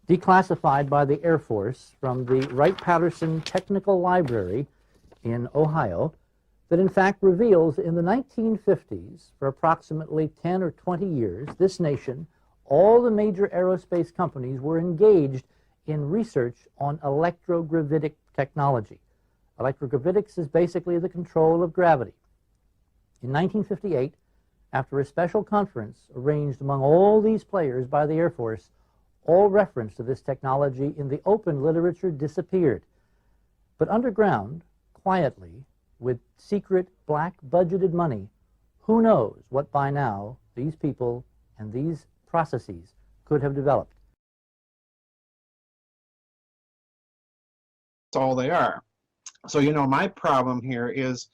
declassified by the Air Force from the Wright-Patterson Technical Library in Ohio, that in fact reveals in the 1950s, for approximately 10 or 20 years, this nation, all the major aerospace companies were engaged in research on electrogravitic technology. Electrogravitics is basically the control of gravity. In 1958, after a special conference arranged among all these players by the Air Force, all reference to this technology in the open literature disappeared. But underground, quietly, with secret black budgeted money, who knows what by now these people and these processes could have developed. That's all they are. So, you know, my problem here is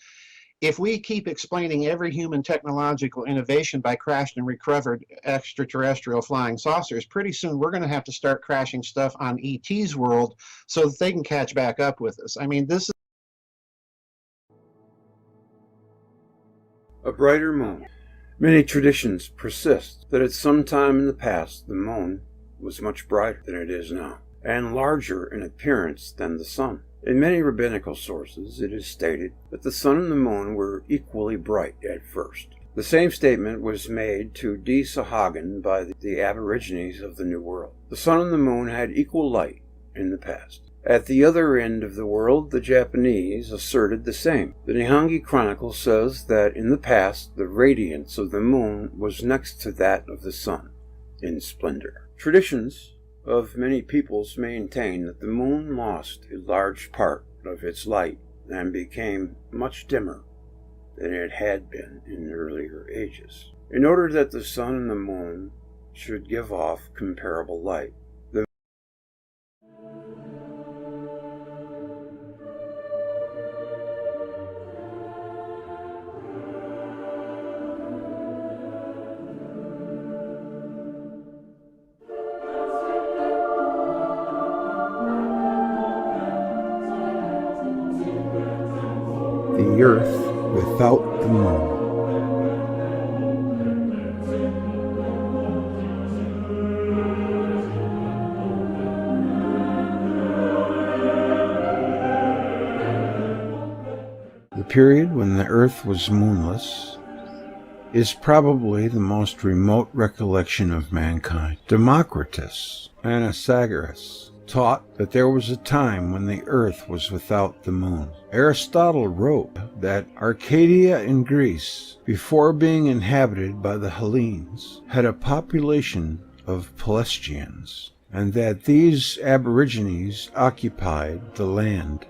if we keep explaining every human technological innovation by crashed and recovered extraterrestrial flying saucers, pretty soon we're going to have to start crashing stuff on ET's world so that they can catch back up with us. I mean, this is A brighter moon. Many traditions persist that at some time in the past the moon was much brighter than it is now, and larger in appearance than the sun. In many rabbinical sources it is stated that the sun and the moon were equally bright at first. The same statement was made to D. Sahagan by the Aborigines of the New World. The sun and the moon had equal light in the past. At the other end of the world, the Japanese asserted the same. The Nihongi Chronicle says that in the past, the radiance of the moon was next to that of the sun in splendor. Traditions of many peoples maintain that the moon lost a large part of its light and became much dimmer than it had been in earlier ages. In order that the sun and the moon should give off comparable light, the earth without the moon. The period when the earth was moonless is probably the most remote recollection of mankind. Democritus, Anaxagoras, taught that there was a time when the earth was without the moon. Aristotle wrote that Arcadia in Greece, before being inhabited by the Hellenes, had a population of Pelasgians, and that these aborigines occupied the land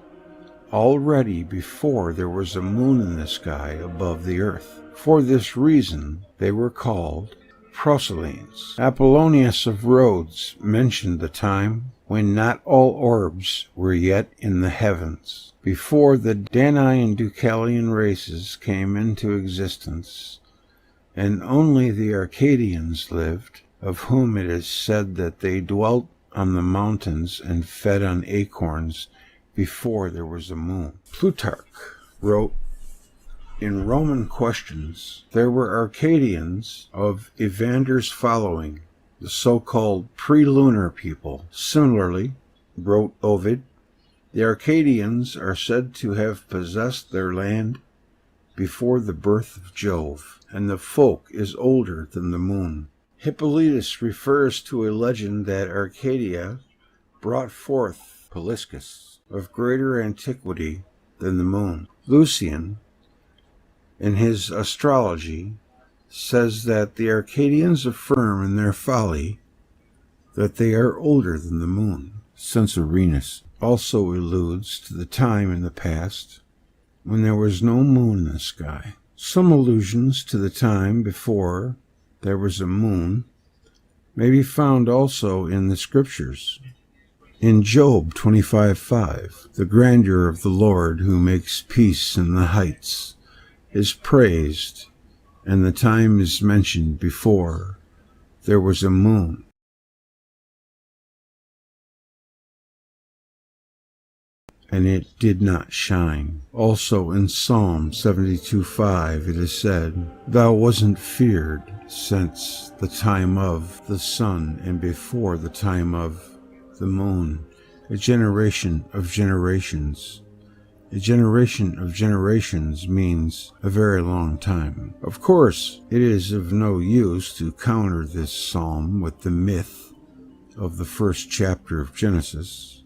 already before there was a moon in the sky above the earth. For this reason, they were called Proselynes. Apollonius of Rhodes mentioned the time when not all orbs were yet in the heavens, before the Danaan Deucalion races came into existence, and only the Arcadians lived, of whom it is said that they dwelt on the mountains and fed on acorns before there was a moon. Plutarch wrote, in Roman Questions, there were Arcadians of Evander's following, the so-called pre-lunar people. Similarly, wrote Ovid, the Arcadians are said to have possessed their land before the birth of Jove, and the folk is older than the moon. Hippolytus refers to a legend that Arcadia brought forth Peliscus, of greater antiquity than the moon. Lucian, in his Astrology, says that the Arcadians affirm in their folly that they are older than the moon. Censorinus also alludes to the time in the past when there was no moon in the sky. Some allusions to the time before there was a moon may be found also in the Scriptures. In Job 25:5, the grandeur of the Lord who makes peace in the heights is praised, and the time is mentioned before there was a moon. And it did not shine. Also in Psalm 72:5 it is said, Thou wasn't feared since the time of the sun and before the time of the moon, a generation of generations. A generation of generations means a very long time. Of course, it is of no use to counter this psalm with the myth of the first chapter of Genesis,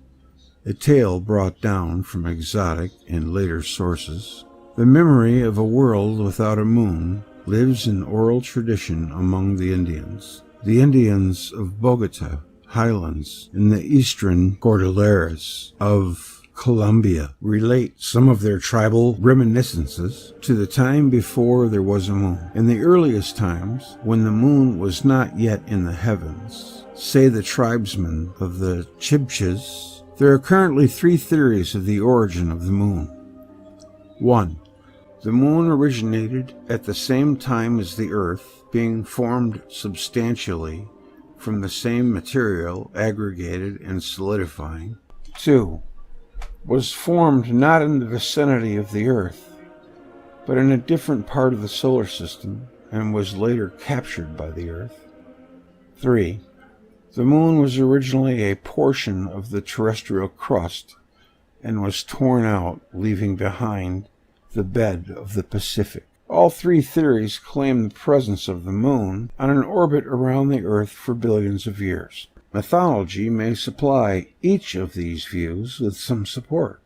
a tale brought down from exotic and later sources. The memory of a world without a moon lives in oral tradition among the Indians. The Indians of Bogota, highlands in the eastern Cordilleras of Colombia relate some of their tribal reminiscences to the time before there was a moon. In the earliest times, when the moon was not yet in the heavens, say the tribesmen of the Chibchas, there are currently 3 theories of the origin of the moon. 1. The moon originated at the same time as the earth, being formed substantially from the same material, aggregated and solidifying. 2. Was formed not in the vicinity of the earth, but in a different part of the solar system, and was later captured by the earth. 3. The moon was originally a portion of the terrestrial crust, and was torn out, leaving behind the bed of the Pacific. All 3 theories claim the presence of the moon on an orbit around the earth for billions of years. Mythology may supply each of these views with some support.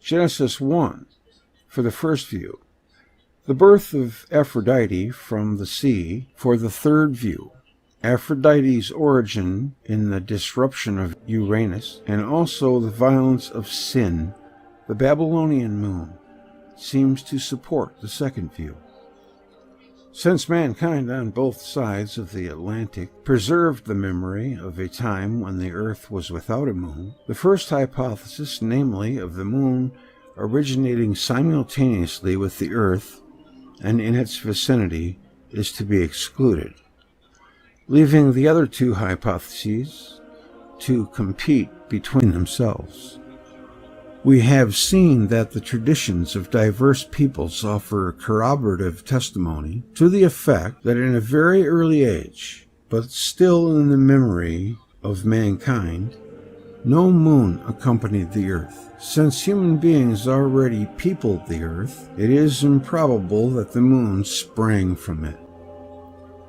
Genesis 1, for the first view. The birth of Aphrodite from the sea, for the third view. Aphrodite's origin in the disruption of Uranus, and also the violence of sin, the Babylonian moon, seems to support the second view. Since mankind on both sides of the Atlantic preserved the memory of a time when the earth was without a moon, the first hypothesis, namely of the moon originating simultaneously with the earth and in its vicinity, is to be excluded, leaving the other 2 hypotheses to compete between themselves. We have seen that the traditions of diverse peoples offer corroborative testimony to the effect that in a very early age, but still in the memory of mankind, no moon accompanied the earth. Since human beings already peopled the earth, it is improbable that the moon sprang from it.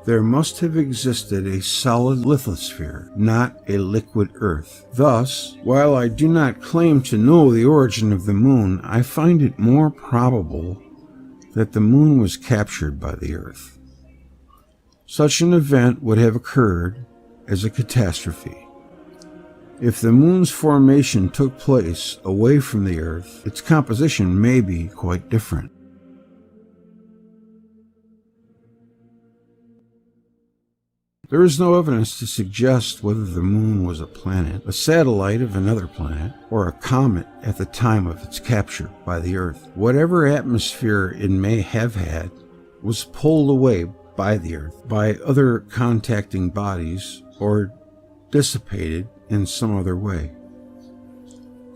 there must have existed a solid lithosphere, not a liquid Earth. Thus, while I do not claim to know the origin of the moon, I find it more probable that the moon was captured by the Earth. Such an event would have occurred as a catastrophe. If the moon's formation took place away from the Earth, its composition may be quite different. There is no evidence to suggest whether the moon was a planet, a satellite of another planet, or a comet at the time of its capture by the Earth. Whatever atmosphere it may have had was pulled away by the Earth, by other contacting bodies, or dissipated in some other way.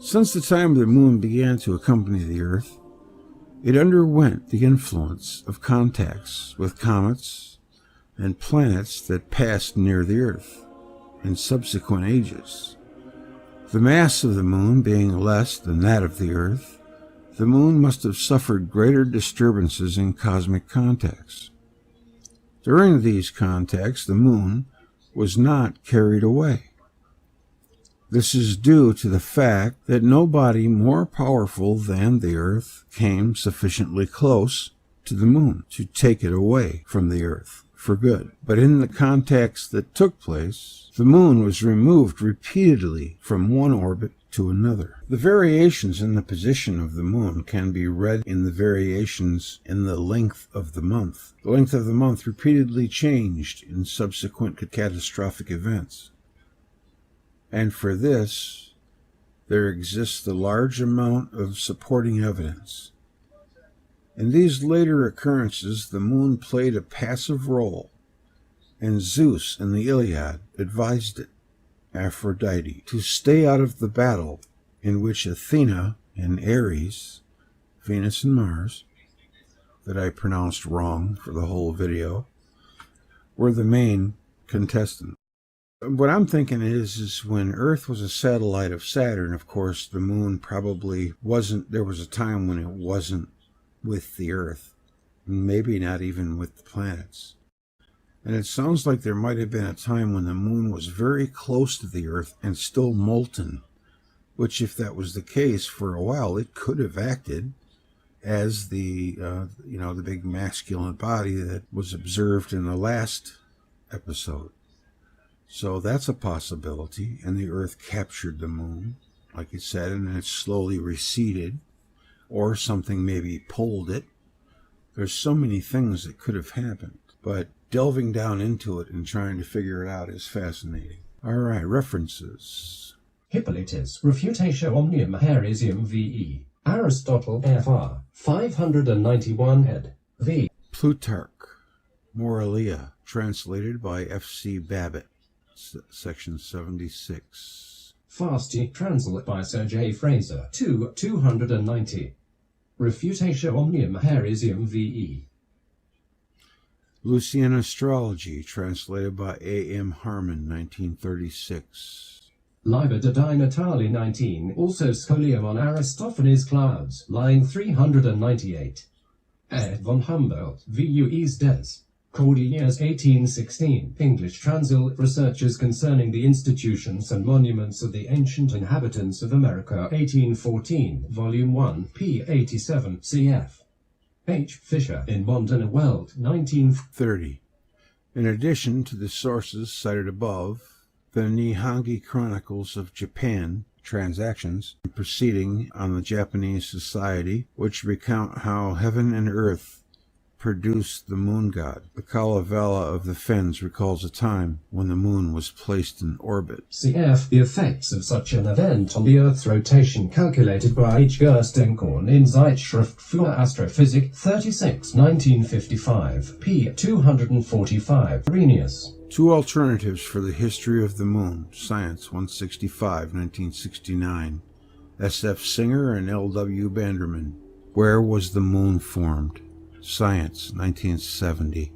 Since the time the moon began to accompany the Earth, it underwent the influence of contacts with comets and planets that passed near the Earth in subsequent ages. The mass of the moon being less than that of the Earth, the moon must have suffered greater disturbances in cosmic contacts. During these contacts, the moon was not carried away. This is due to the fact that no body more powerful than the Earth came sufficiently close to the moon to take it away from the Earth for good. But in the contacts that took place, the moon was removed repeatedly from one orbit to another. The variations in the position of the moon can be read in the variations in the length of the month. The length of the month repeatedly changed in subsequent catastrophic events. And for this, there exists a large amount of supporting evidence. In these later occurrences, the moon played a passive role, and Zeus in the Iliad advised it, Aphrodite, to stay out of the battle in which Athena and Ares, Venus and Mars, that I pronounced wrong for the whole video, were the main contestants. What I'm thinking is when Earth was a satellite of Saturn, of course, the moon probably wasn't, there was a time when it wasn't with the Earth, maybe not even with the planets. And it sounds like there might have been a time when the moon was very close to the Earth and still molten, which if that was the case for a while, it could have acted as the big masculine body that was observed in the last episode. So that's a possibility, and the Earth captured the moon, like it said, and then it slowly receded, or something maybe pulled it. There's so many things that could have happened, but delving down into it and trying to figure it out is fascinating. All right, references. Hippolytus, Refutatio Omnium Heresium VE. Aristotle FR, 591 ed. V. Plutarch, Moralia, translated by F.C. Babbitt, section 76. Fasti, translated by Sir J. Fraser, 290. Refutatio Omnium Heresium VE. Lucian Astrology, translated by A.M. Harmon, 1936. Liber Dei Natali 19, also Scholium on Aristophanes' Clouds, line 398. Ed von Humboldt, VUEs Des. Cordilleras 1816, English translate researches concerning the institutions and monuments of the ancient inhabitants of America 1814, Volume 1, p. 87, cf. H. Fisher in Montana Weld, 1930. In addition to the sources cited above, the Nihongi Chronicles of Japan transactions proceeding on the Japanese society, which recount how heaven and earth produced the moon god. The Kalevala of the Fens recalls a time when the moon was placed in orbit. Cf. The effects of such an event on the Earth's rotation calculated by H. Gerstenkorn in Zeitschrift für Astrophysik 36, 1955, p. 245. Arrhenius. Two alternatives for the history of the moon. Science 165, 1969. S.F. Singer and L.W. Banderman. Where was the moon formed? Science, 1970.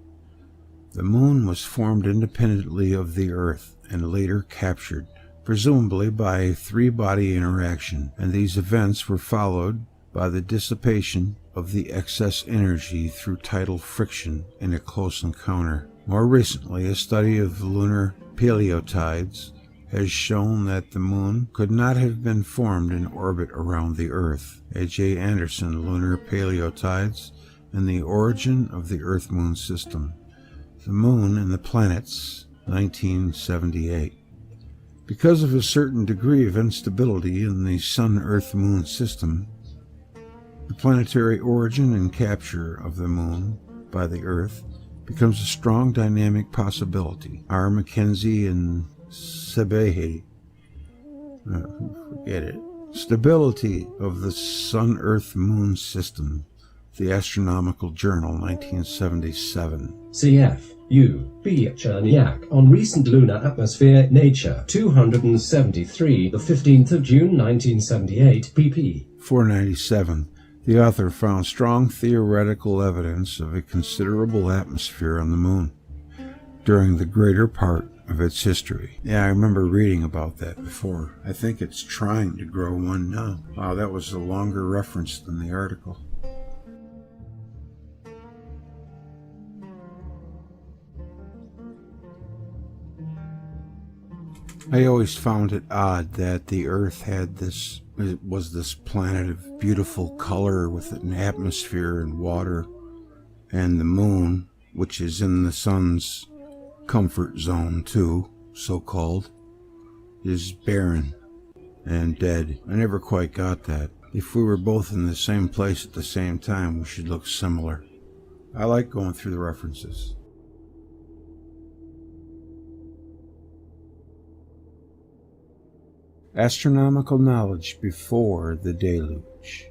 The moon was formed independently of the Earth and later captured, presumably by a three-body interaction, and these events were followed by the dissipation of the excess energy through tidal friction in a close encounter. More recently, a study of the lunar paleotides has shown that the moon could not have been formed in orbit around the Earth. A.J. Anderson, Lunar Paleotides and the Origin of the Earth-Moon System. The Moon and the Planets, 1978. Because of a certain degree of instability in the Sun-Earth-Moon system, the planetary origin and capture of the Moon by the Earth becomes a strong dynamic possibility. R. Mackenzie and Sebehe. Forget it. Stability of the Sun-Earth-Moon system. The Astronomical Journal, 1977. Cf. U. B. Cherniak on recent lunar atmosphere, Nature, 273, the 15th of June, 1978, pp. 497. The author found strong theoretical evidence of a considerable atmosphere on the Moon during the greater part of its history. Yeah, I remember reading about that before. I think it's trying to grow one now. Wow, that was a longer reference than the article. I always found it odd that the Earth had this, it was this planet of beautiful color with an atmosphere and water, and the Moon, which is in the Sun's comfort zone too, so-called, is barren and dead. I never quite got that. If we were both in the same place at the same time, we should look similar. I like going through the references. Astronomical knowledge before the deluge.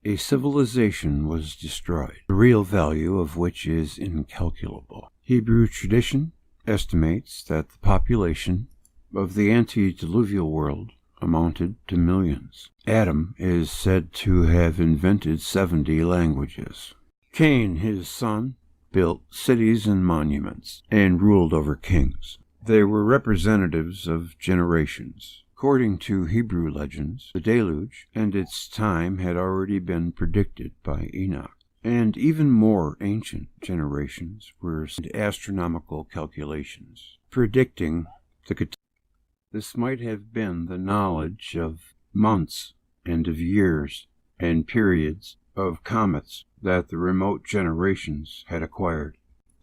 A civilization was destroyed, the real value of which is incalculable. Hebrew tradition estimates that the population of the antediluvial world amounted to millions. Adam is said to have invented 70 languages. Cain, his son, built cities and monuments and ruled over kings. They were representatives of generations. According to Hebrew legends, the deluge and its time had already been predicted by Enoch, and even more ancient generations were astronomical calculations predicting the catastrophe. This might have been the knowledge of months and of years and periods of comets that the remote generations had acquired.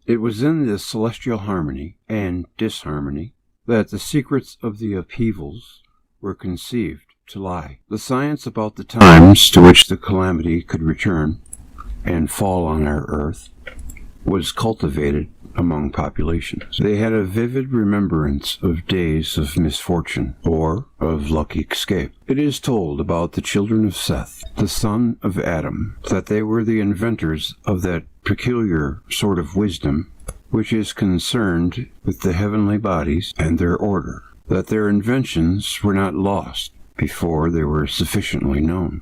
It was in this celestial harmony and disharmony that the secrets of the upheavals were conceived to lie. The science about the times to which the calamity could return and fall on our earth was cultivated among populations. They had a vivid remembrance of days of misfortune or of lucky escape. It is told about the children of Seth, the son of Adam, that they were the inventors of that peculiar sort of wisdom which is concerned with the heavenly bodies and their order, that their inventions were not lost before they were sufficiently known.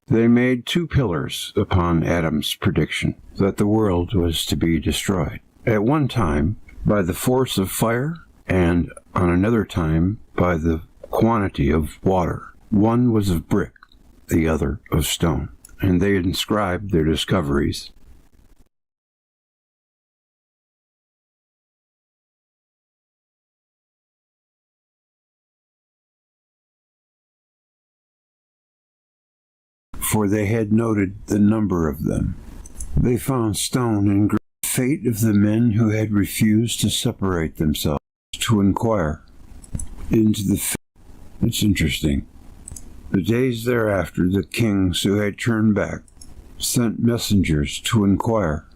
They made 2 pillars upon Adam's prediction that the world was to be destroyed, at one time by the force of fire, and on another time by the quantity of water. One was of brick, the other of stone, and they inscribed their discoveries. For they had noted the number of them. They found stone and great fate of the men who had refused to separate themselves, to inquire into the fate. It's interesting. The days thereafter, the kings who had turned back sent messengers to inquire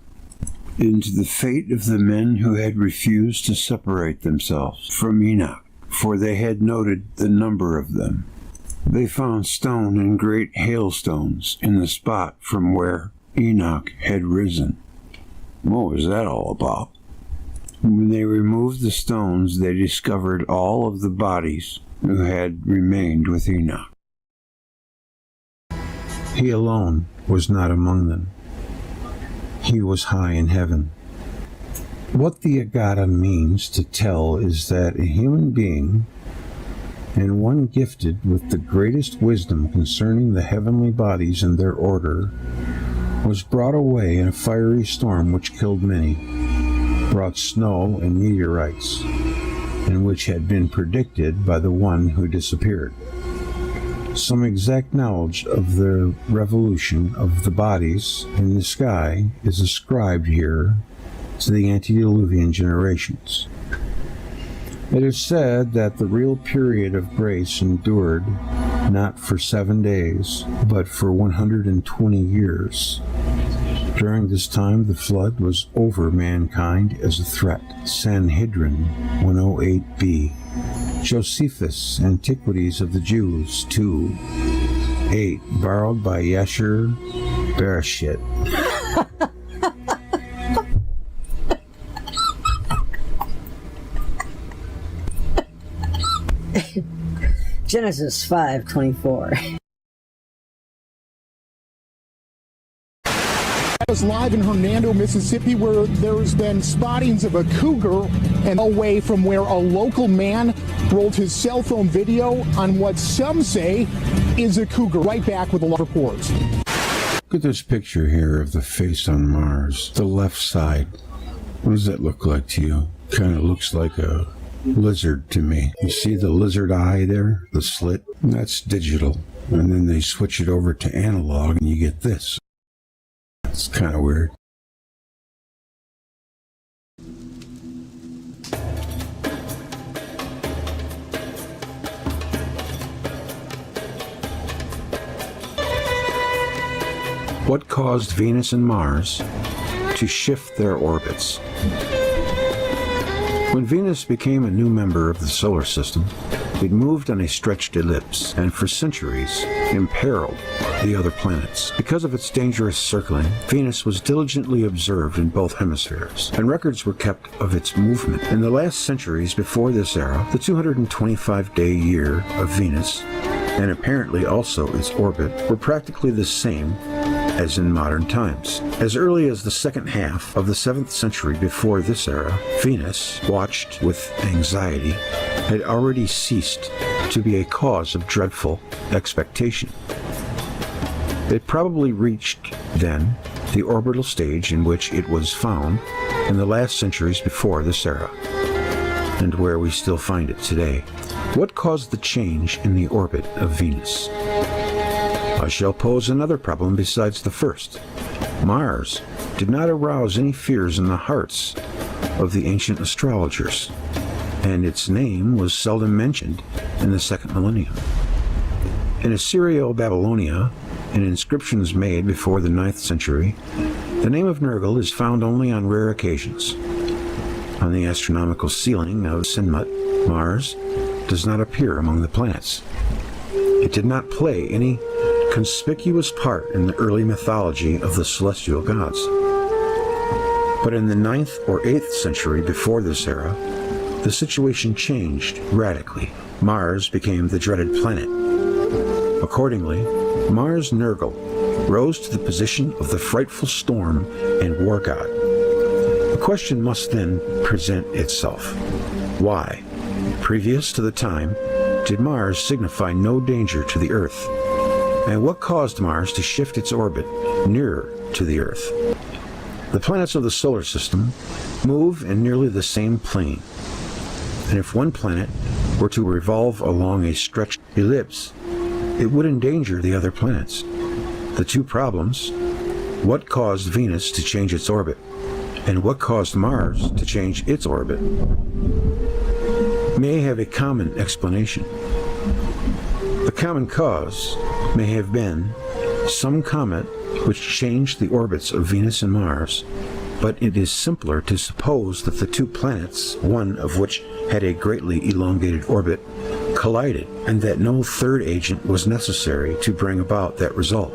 into the fate of the men who had refused to separate themselves from Enoch, for they had noted the number of them. They found stone and great hailstones in the spot from where Enoch had risen. What was that all about? When they removed the stones, they discovered all of the bodies who had remained with Enoch. He alone was not among them. He was high in heaven. What the Agata means to tell is that a human being, and one gifted with the greatest wisdom concerning the heavenly bodies and their order, was brought away in a fiery storm which killed many. brought snow and meteorites, and which had been predicted by the one who disappeared. Some exact knowledge of the revolution of the bodies in the sky is ascribed here to the antediluvian generations. It is said that the real period of grace endured not for 7 days, but for 120 years. During this time, the flood was over mankind as a threat. Sanhedrin 108b. Josephus, Antiquities of the Jews 2:8, borrowed by Yasher Bereshit. Genesis 5:24. Is live in Hernando, Mississippi, where there's been spottings of a cougar and away from where a local man rolled his cell phone video on what some say is a cougar. Right back with a lot of reports. Look at this picture here of the face on Mars, the left side. What does that look like to you? Kind of looks like a lizard to me. You see the lizard eye there, the slit? That's digital. And then they switch it over to analog and you get this. It's kind of weird. What caused Venus and Mars to shift their orbits? When Venus became a new member of the solar system, it moved on a stretched ellipse and for centuries imperiled the other planets. Because of its dangerous circling, Venus was diligently observed in both hemispheres, and records were kept of its movement. In the last centuries before this era, the 225-day year of Venus, and apparently also its orbit, were practically the same as in modern times. As early as the second half of the 7th century before this era, Venus, watched with anxiety, had already ceased to be a cause of dreadful expectation. It probably reached, then, the orbital stage in which it was found in the last centuries before this era, and where we still find it today. What caused the change in the orbit of Venus? I shall pose another problem besides the first. Mars did not arouse any fears in the hearts of the ancient astrologers, and its name was seldom mentioned in the 2nd millennium. In Assyrio-Babylonia, in inscriptions made before the 9th century, the name of Nergal is found only on rare occasions. On the astronomical ceiling of Sinmut, Mars does not appear among the planets. It did not play any conspicuous part in the early mythology of the celestial gods. But in the 9th or 8th century before this era, the situation changed radically. Mars became the dreaded planet. Accordingly, Mars Nergal rose to the position of the frightful storm and war god. The question must then present itself. Why, previous to the time, did Mars signify no danger to the Earth? And what caused Mars to shift its orbit nearer to the Earth? The planets of the solar system move in nearly the same plane. And if one planet were to revolve along a stretched ellipse, it would endanger the other planets. The two problems, what caused Venus to change its orbit, and what caused Mars to change its orbit, may have a common explanation. The common cause may have been some comet which changed the orbits of Venus and Mars, but it is simpler to suppose that the two planets, one of which had a greatly elongated orbit, collided, and that no third agent was necessary to bring about that result.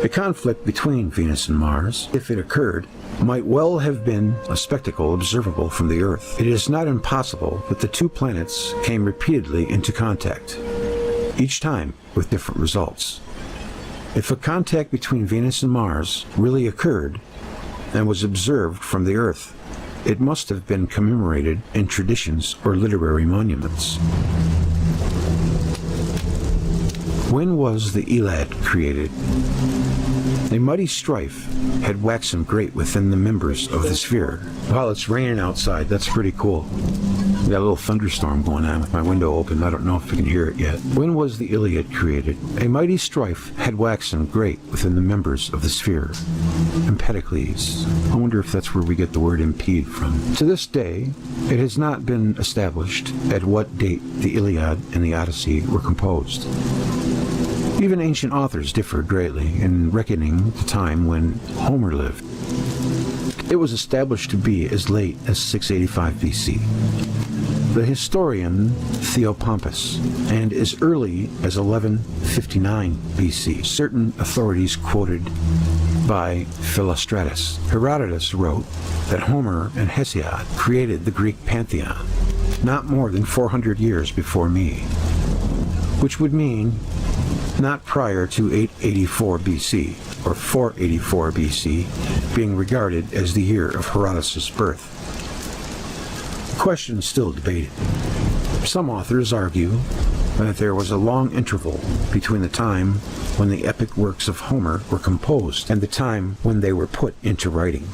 A conflict between Venus and Mars, if it occurred, might well have been a spectacle observable from the Earth. It is not impossible that the two planets came repeatedly into contact, each time with different results. If a contact between Venus and Mars really occurred and was observed from the Earth, it must have been commemorated in traditions or literary monuments. When was the Iliad created? A mighty strife had waxen great within the members of the sphere. While it's raining outside, that's pretty cool. We got a little thunderstorm going on with my window open. I don't know if you can hear it yet. When was the Iliad created? A mighty strife had waxen great within the members of the sphere. Empedocles. I wonder if that's where we get the word impede from. To this day, it has not been established at what date the Iliad and the Odyssey were composed. Even ancient authors differ greatly in reckoning the time when Homer lived. It was established to be as late as 685 BC. The historian Theopompus, and as early as 1159 BC, certain authorities quoted by Philostratus. Herodotus wrote that Homer and Hesiod created the Greek pantheon not more than 400 years before me, which would mean not prior to 884 BC or 484 BC being regarded as the year of Herodotus' birth. The question is still debated. Some authors argue that there was a long interval between the time when the epic works of Homer were composed and the time when they were put into writing.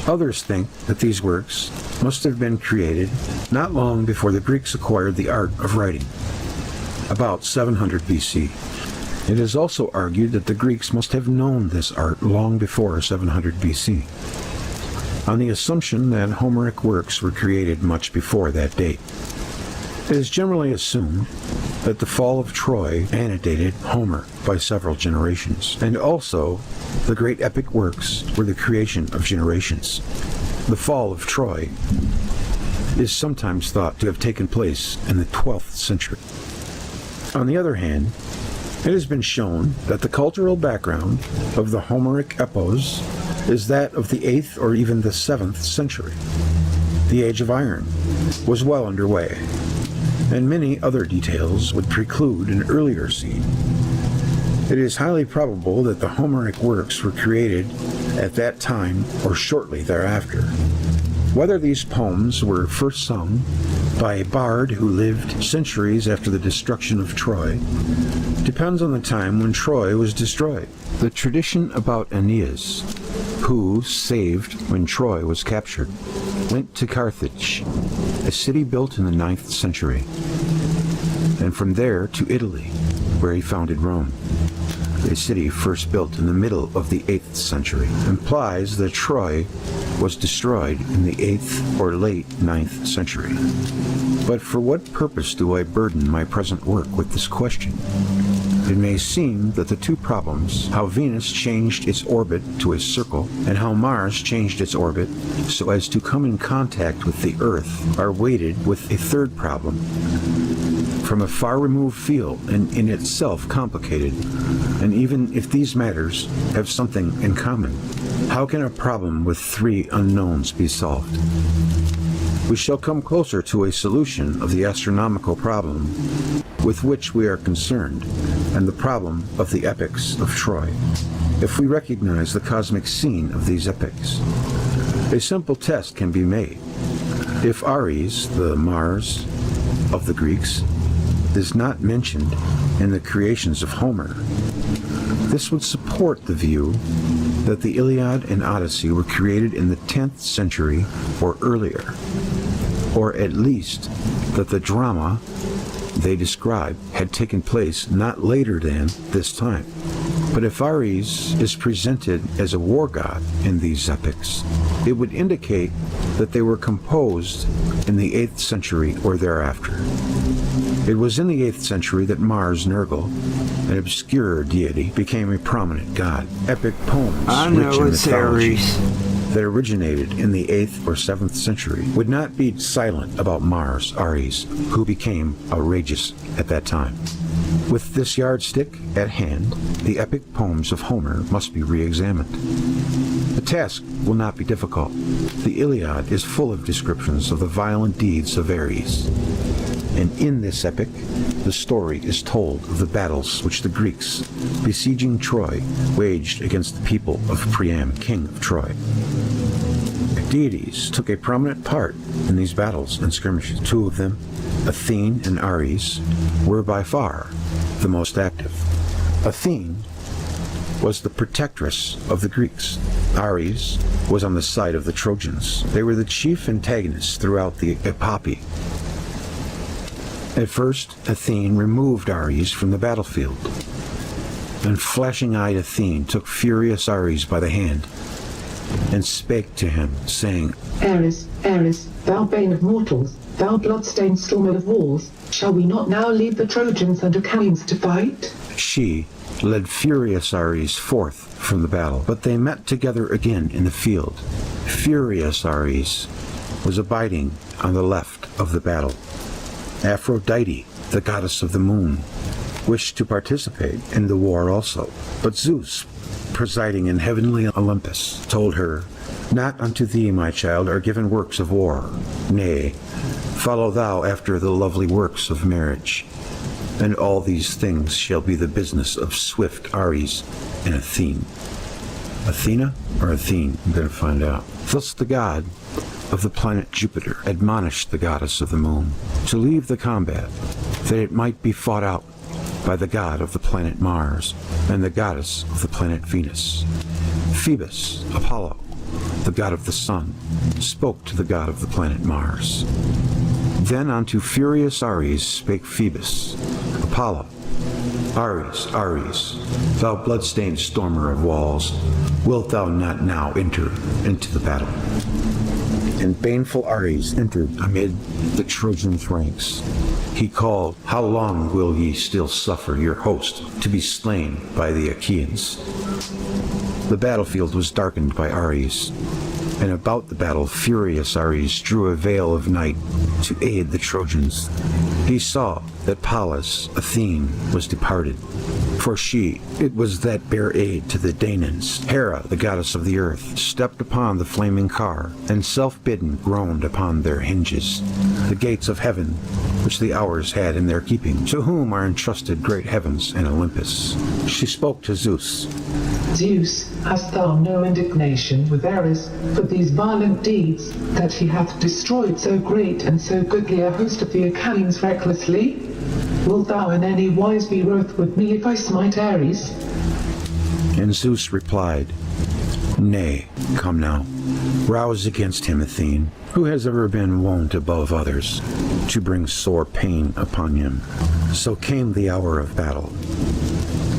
Others think that these works must have been created not long before the Greeks acquired the art of writing, about 700 BC. It is also argued that the Greeks must have known this art long before 700 BC, on the assumption that Homeric works were created much before that date. It is generally assumed that the fall of Troy antedated Homer by several generations, and also the great epic works were the creation of generations. The fall of Troy is sometimes thought to have taken place in the 12th century. On the other hand, it has been shown that the cultural background of the Homeric epos is that of the 8th or even the 7th century. The Age of Iron was well underway, and many other details would preclude an earlier scene. It is highly probable that the Homeric works were created at that time or shortly thereafter. Whether these poems were first sung by a bard who lived centuries after the destruction of Troy depends on the time when Troy was destroyed. The tradition about Aeneas, who, saved when Troy was captured, went to Carthage, a city built in the 9th century, and from there to Italy, where he founded Rome, a city first built in the middle of the 8th century, implies that Troy was destroyed in the 8th or late 9th century. But for what purpose do I burden my present work with this question? It may seem that the two problems, how Venus changed its orbit to a circle and how Mars changed its orbit so as to come in contact with the Earth, are weighted with a third problem from a far-removed field and in itself complicated. And even if these matters have something in common, how can a problem with three unknowns be solved? We shall come closer to a solution of the astronomical problem with which we are concerned, and the problem of the epics of Troy, if we recognize the cosmic scene of these epics. A simple test can be made. If Ares, the Mars of the Greeks, is not mentioned in the creations of Homer, this would support the view that the Iliad and Odyssey were created in the 10th century or earlier, or at least that the drama they describe had taken place not later than this time. But if Ares is presented as a war god in these epics, it would indicate that they were composed in the 8th century or thereafter. It was in the 8th century that Mars Nergal, an obscure deity, became a prominent god. Epic poems rich in mythology that originated in the 8th or 7th century would not be silent about Mars, Ares, who became outrageous at that time. With this yardstick at hand, the epic poems of Homer must be re-examined. The task will not be difficult. The Iliad is full of descriptions of the violent deeds of Ares. And in this epic, the story is told of the battles which the Greeks, besieging Troy, waged against the people of Priam, king of Troy. Deities took a prominent part in these battles and skirmishes. Two of them, Athene and Ares, were by far the most active. Athene was the protectress of the Greeks. Ares was on the side of the Trojans. They were the chief antagonists throughout the epopee. At first, Athene removed Ares from the battlefield. And flashing-eyed Athene took furious Ares by the hand and spake to him, saying, Ares, Ares, thou bane of mortals, thou blood-stained stormer of walls, shall we not now leave the Trojans and Achaeans to fight? She led furious Ares forth from the battle, but they met together again in the field. Furious Ares was abiding on the left of the battle. Aphrodite, the goddess of the moon, wished to participate in the war also, but Zeus, presiding in heavenly Olympus, told her, Not unto thee, my child, are given works of war. Nay, follow thou after the lovely works of marriage. And all these things shall be the business of swift Ares and Athene. Athena or Athene? I'm going to find out. Thus the god of the planet Jupiter admonished the goddess of the moon to leave the combat, that it might be fought out by the god of the planet Mars and the goddess of the planet Venus. Phoebus, Apollo, the god of the sun, spoke to the god of the planet Mars. Then unto furious Ares spake Phoebus, Apollo, Ares, Ares, thou blood-stained stormer of walls, wilt thou not now enter into the battle? And baneful Ares entered amid the Trojans' ranks. He called, How long will ye still suffer your host to be slain by the Achaeans? The battlefield was darkened by Ares, and about the battle furious Ares drew a veil of night to aid the Trojans. He saw that Pallas, Athene, was departed, for she, it was that bare aid to the Danaans. Hera, the goddess of the earth, stepped upon the flaming car, and self-bidden groaned upon their hinges. The gates of heaven, which the hours had in their keeping, to whom are entrusted great heavens and Olympus. She spoke to Zeus. Zeus, hast thou no indignation with Ares for these violent deeds, that he hath destroyed so great and so goodly a host of the Achaeans recklessly? Wilt thou in any wise be wroth with me if I smite Ares? And Zeus replied, Nay, come now, rouse against him, Athene, who has ever been wont above others to bring sore pain upon him. So came the hour of battle.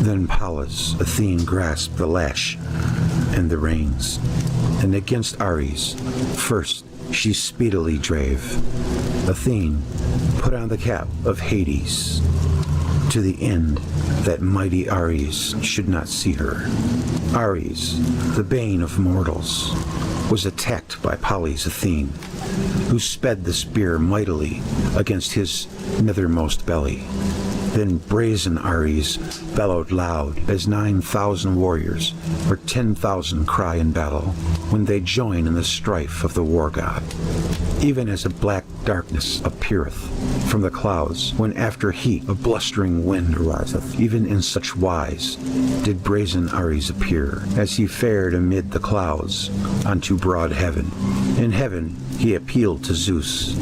Then Pallas, Athene, grasped the lash and the reins, and against Ares first she speedily drave. Athene put on the cap of Hades, to the end that mighty Ares should not see her. Ares, the bane of mortals, was attacked by Pallas Athene, who sped the spear mightily against his nethermost belly. Then brazen Ares bellowed loud as 9,000 warriors or 10,000 cry in battle when they join in the strife of the war god. Even as a black darkness appeareth from the clouds, when after heat a blustering wind ariseth, even in such wise did brazen Ares appear, as he fared amid the clouds unto broad heaven. In heaven he appealed to Zeus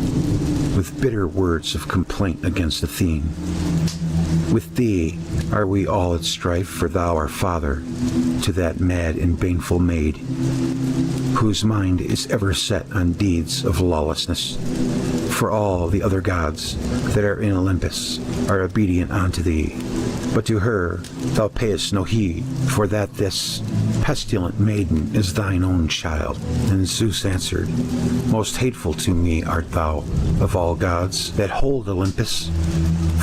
with bitter words of complaint against Athene. With thee are we all at strife, for thou art father to that mad and baneful maid, whose mind is ever set on deeds of lawlessness. For all the other gods that are in Olympus are obedient unto thee, but to her thou payest no heed, for that this pestilent maiden is thine own child. And Zeus answered, Most hateful to me art thou of all gods that hold Olympus.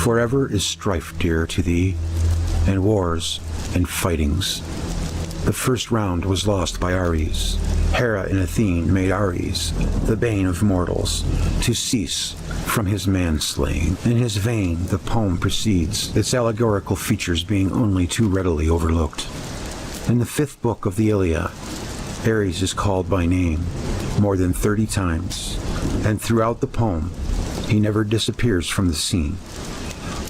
Forever is strife dear to thee, and wars and fightings. The first round was lost by Ares. Hera and Athene made Ares, the bane of mortals, to cease from his manslaying. In his vein the poem proceeds, its allegorical features being only too readily overlooked. In the 5th book of the Iliad, Ares is called by name more than 30 times, and throughout the poem he never disappears from the scene,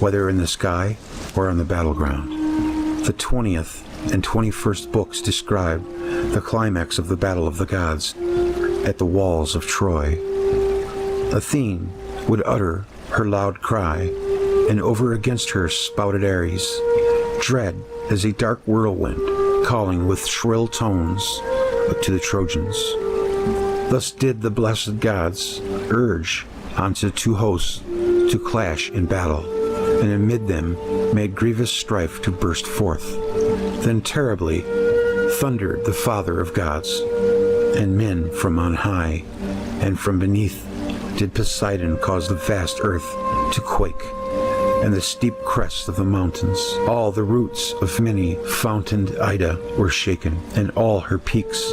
whether in the sky or on the battleground. The 20th and 21st books describe the climax of the battle of the gods at the walls of Troy. Athene would utter her loud cry, and over against her spouted Ares, dread as a dark whirlwind, calling with shrill tones to the Trojans. Thus did the blessed gods urge onto two hosts to clash in battle, and amid them made grievous strife to burst forth. Then terribly thundered the Father of gods, and men from on high, and from beneath did Poseidon cause the vast earth to quake, and the steep crests of the mountains. All the roots of many fountained Ida were shaken, and all her peaks,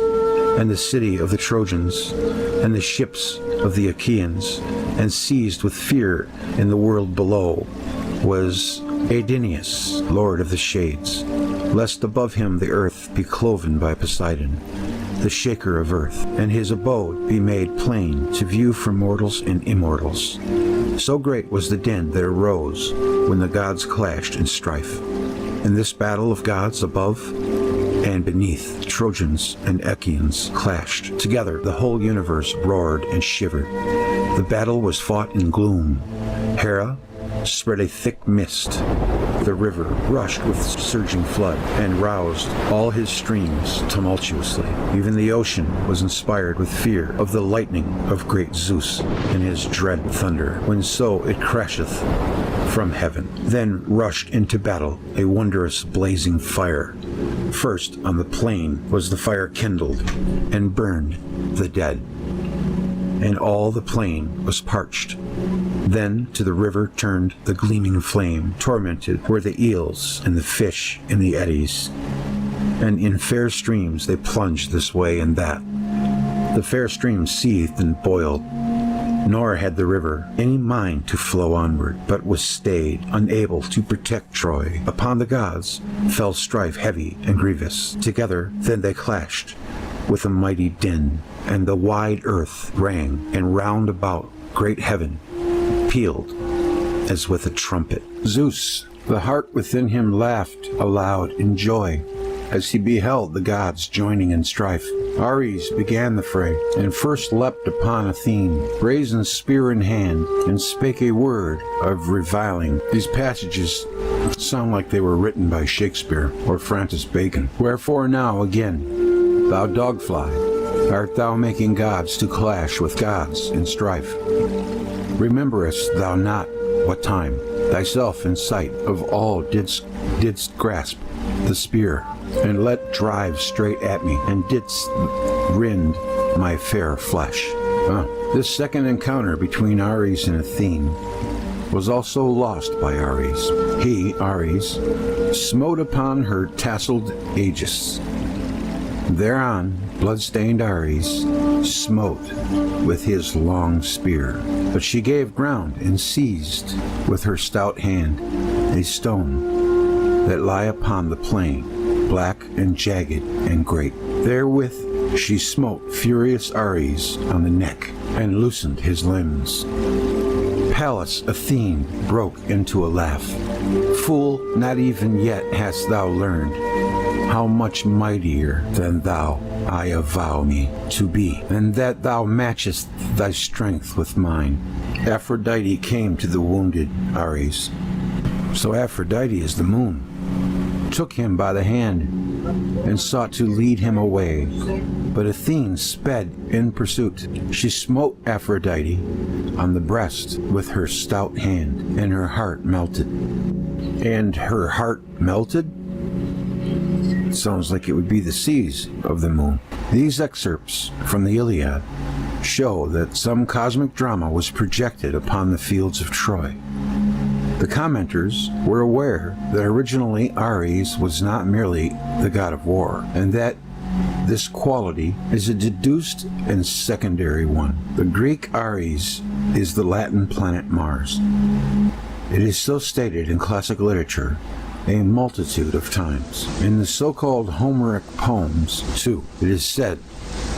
and the city of the Trojans, and the ships of the Achaeans, and seized with fear in the world below was Aeneas, lord of the shades, lest above him the earth be cloven by Poseidon, the shaker of earth, and his abode be made plain to view for mortals and immortals. So great was the din that arose when the gods clashed in strife. In this battle of gods above and beneath, Trojans and Achaeans clashed. Together the whole universe roared and shivered. The battle was fought in gloom. Hera spread a thick mist. The river rushed with surging flood and roused all his streams tumultuously. Even the ocean was inspired with fear of the lightning of great Zeus and his dread thunder, when so it crasheth from heaven. Then rushed into battle a wondrous blazing fire. First on the plain was the fire kindled, and burned the dead, and all the plain was parched. Then to the river turned the gleaming flame. Tormented were the eels and the fish in the eddies, and in fair streams they plunged this way and that. The fair streams seethed and boiled, nor had the river any mind to flow onward, but was stayed, unable to protect Troy. Upon the gods fell strife heavy and grievous. Together then they clashed with a mighty din, and the wide earth rang, and round about great heaven pealed as with a trumpet. Zeus, the heart within him, laughed aloud in joy as he beheld the gods joining in strife. Ares began the fray, and first leapt upon Athene, brazen spear in hand, and spake a word of reviling. These passages sound like they were written by Shakespeare or Francis Bacon. Wherefore now again, thou dogfly, art thou making gods to clash with gods in strife? Rememberest thou not what time thyself in sight of all didst grasp the spear, and let drive straight at me, and didst rend my fair flesh? This second encounter between Ares and Athene was also lost by Ares. He, Ares, smote upon her tasseled aegis. Thereon blood-stained Ares smote with his long spear, but she gave ground and seized with her stout hand a stone that lay upon the plain, black and jagged and great. Therewith she smote furious Ares on the neck and loosened his limbs. Pallas Athene broke into a laugh. Fool, not even yet hast thou learned how much mightier than thou I avow me to be, and that thou matchest thy strength with mine. Aphrodite came to the wounded Ares. So Aphrodite is the moon, took him by the hand and sought to lead him away. But Athene sped in pursuit. She smote Aphrodite on the breast with her stout hand, and her heart melted. And her heart melted? It sounds like it would be the seas of the moon. These excerpts from the Iliad show that some cosmic drama was projected upon the fields of Troy. The commenters were aware that originally Ares was not merely the god of war, and that this quality is a deduced and secondary one. The Greek Ares is the Latin planet Mars. It is so stated in classic literature a multitude of times. In the so-called Homeric poems, too, it is said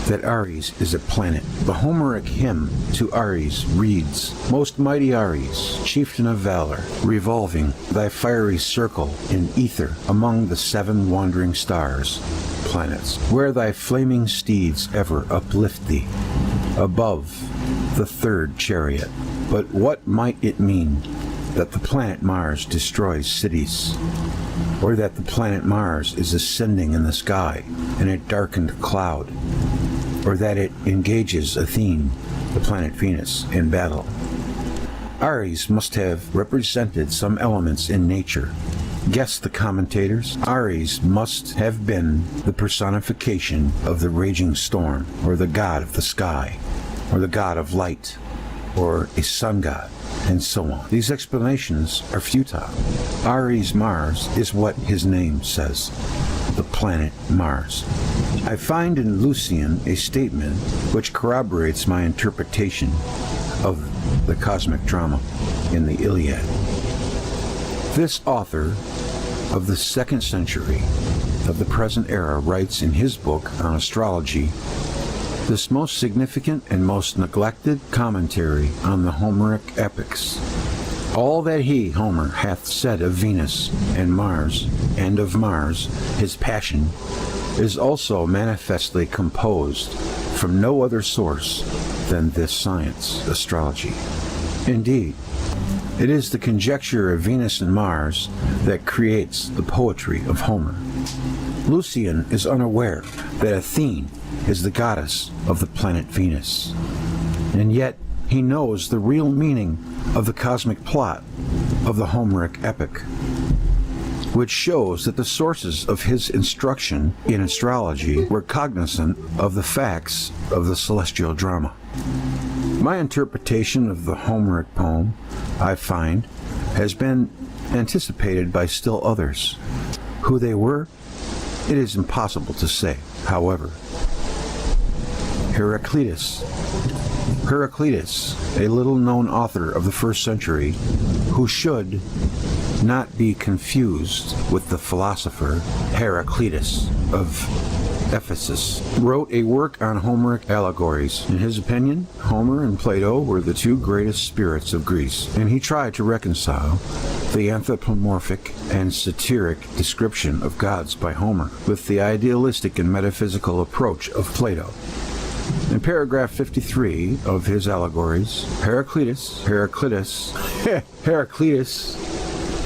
that Ares is a planet. The Homeric hymn to Ares reads, Most mighty Ares, chieftain of valor, revolving thy fiery circle in ether among the 7 wandering stars, planets, where thy flaming steeds ever uplift thee above the 3rd chariot. But what might it mean that the planet Mars destroys cities or that the planet Mars is ascending in the sky in a darkened cloud, or that it engages Athene, the planet Venus, in battle. Ares must have represented some elements in nature. Guess the commentators. Ares must have been the personification of the raging storm, or the god of the sky, or the god of light, or a sun god, and so on. These explanations are futile. Ares Mars is what his name says, the planet Mars. I find in Lucian a statement which corroborates my interpretation of the cosmic drama in the Iliad. This author of the 2nd century of the present era writes in his book on astrology this most significant and most neglected commentary on the Homeric epics. All that he, Homer, hath said of Venus and Mars, and of Mars, his passion, is also manifestly composed from no other source than this science, astrology. Indeed, it is the conjecture of Venus and Mars that creates the poetry of Homer. Lucian is unaware that Athene is the goddess of the planet Venus, and yet he knows the real meaning of the cosmic plot of the Homeric epic, which shows that the sources of his instruction in astrology were cognizant of the facts of the celestial drama. My interpretation of the Homeric poem, I find, has been anticipated by still others. Who they were, it is impossible to say. However, Heraclitus, a little-known author of the 1st century, who should not be confused with the philosopher Heraclitus of Ephesus, wrote a work on Homeric allegories. In his opinion, Homer and Plato were the 2 greatest spirits of Greece, and he tried to reconcile the anthropomorphic and satiric description of gods by Homer with the idealistic and metaphysical approach of Plato. In paragraph 53 of his allegories, Heraclitus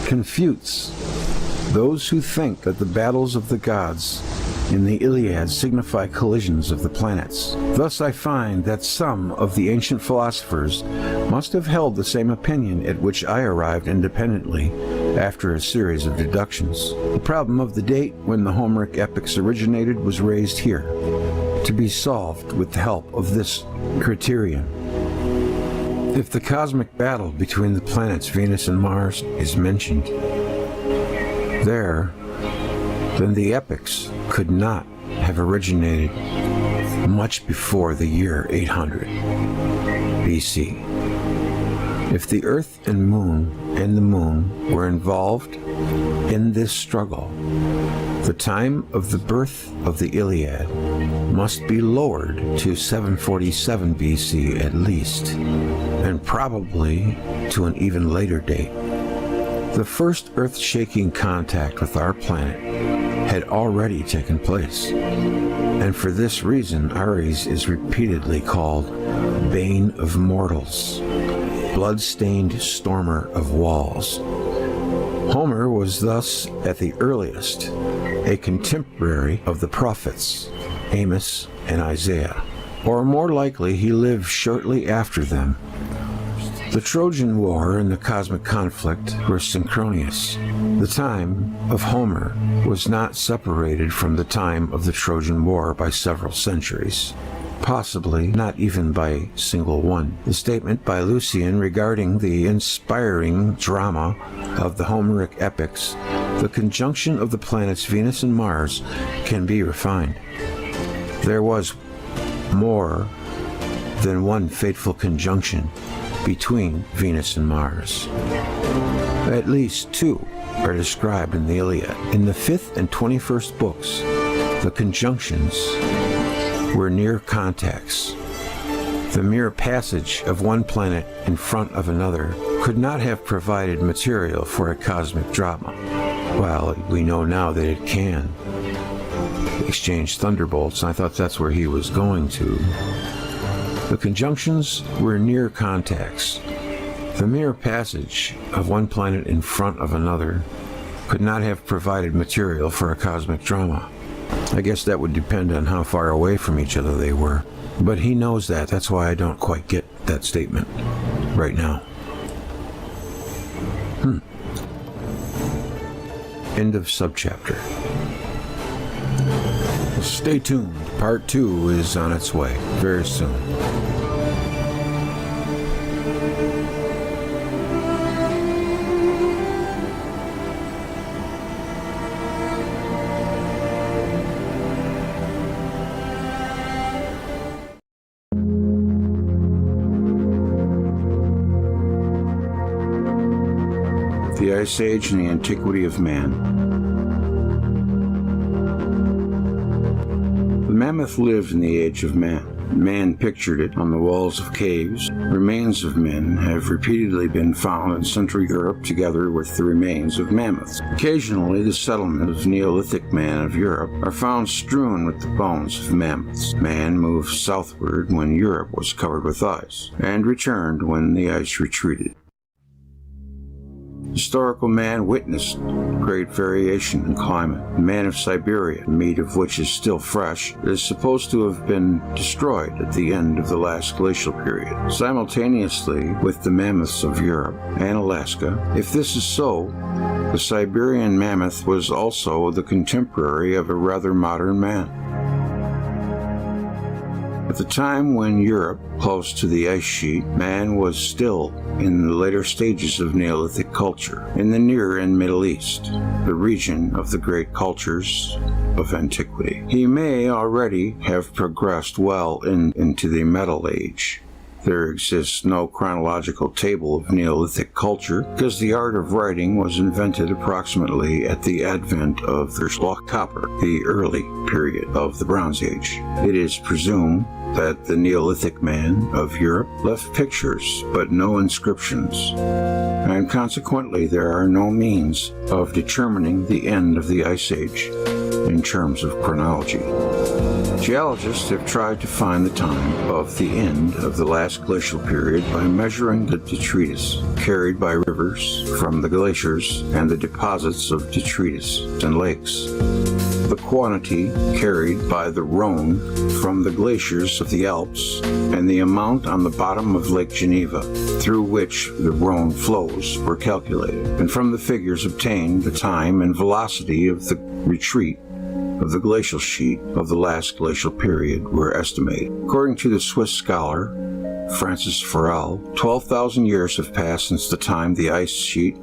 confutes those who think that the battles of the gods in the Iliad signify collisions of the planets. Thus I find that some of the ancient philosophers must have held the same opinion at which I arrived independently after a series of deductions. The problem of the date when the Homeric epics originated was raised here, to be solved with the help of this criterion. If the cosmic battle between the planets Venus and Mars is mentioned there, then the epics could not have originated much before the year 800 BC. If the Earth and the Moon were involved in this struggle, the time of the birth of the Iliad must be lowered to 747 BC at least, and probably to an even later date. The first earth-shaking contact with our planet had already taken place, and for this reason Ares is repeatedly called Bane of Mortals, blood-stained stormer of walls. Homer was thus, at the earliest, a contemporary of the prophets, Amos and Isaiah, or more likely he lived shortly after them. The Trojan War and the cosmic conflict were synchronous. The time of Homer was not separated from the time of the Trojan War by several centuries, possibly not even by a single one. The statement by Lucian regarding the inspiring drama of the Homeric epics, the conjunction of the planets Venus and Mars, can be refined. There was more than one fateful conjunction between Venus and Mars. At least 2 are described in the Iliad. In the 5th and 21st books, the conjunctions were near contacts. The mere passage of one planet in front of another could not have provided material for a cosmic drama. Well, we know now that it can. Exchange thunderbolts, I thought that's where he was going to. The conjunctions were near contacts. The mere passage of one planet in front of another could not have provided material for a cosmic drama. I guess that would depend on how far away from each other they were. But he knows that. That's why I don't quite get that statement right now. End of subchapter. Stay tuned. Part 2 is on its way very soon. The Ice Age and the Antiquity of Man. The mammoth lived in the age of man. Man pictured it on the walls of caves. Remains of men have repeatedly been found in Central Europe together with the remains of mammoths. Occasionally, the settlements of Neolithic man of Europe are found strewn with the bones of mammoths. Man moved southward when Europe was covered with ice, and returned when the ice retreated. Historical man witnessed great variation in climate. The man of Siberia, the meat of which is still fresh, is supposed to have been destroyed at the end of the last glacial period, simultaneously with the mammoths of Europe and Alaska. If this is so, the Siberian mammoth was also the contemporary of a rather modern man. At the time when Europe, close to the ice sheet, man was still in the later stages of Neolithic culture, in the Near and Middle East, the region of the great cultures of antiquity. He may already have progressed well into the Metal Age. There exists no chronological table of Neolithic culture because the art of writing was invented approximately at the advent of the copper, the early period of the Bronze Age. It is presumed that the Neolithic man of Europe left pictures but no inscriptions, and consequently there are no means of determining the end of the Ice Age in terms of chronology. Geologists have tried to find the time of the end of the last glacial period by measuring the detritus carried by rivers from the glaciers and the deposits of detritus in lakes, the quantity carried by the Rhone from the glaciers of the Alps, and the amount on the bottom of Lake Geneva through which the Rhone flows were calculated, and from the figures obtained the time and velocity of the retreat of the glacial sheet of the last glacial period were estimated. According to the Swiss scholar Francis Forel, 12,000 years have passed since the time the ice sheet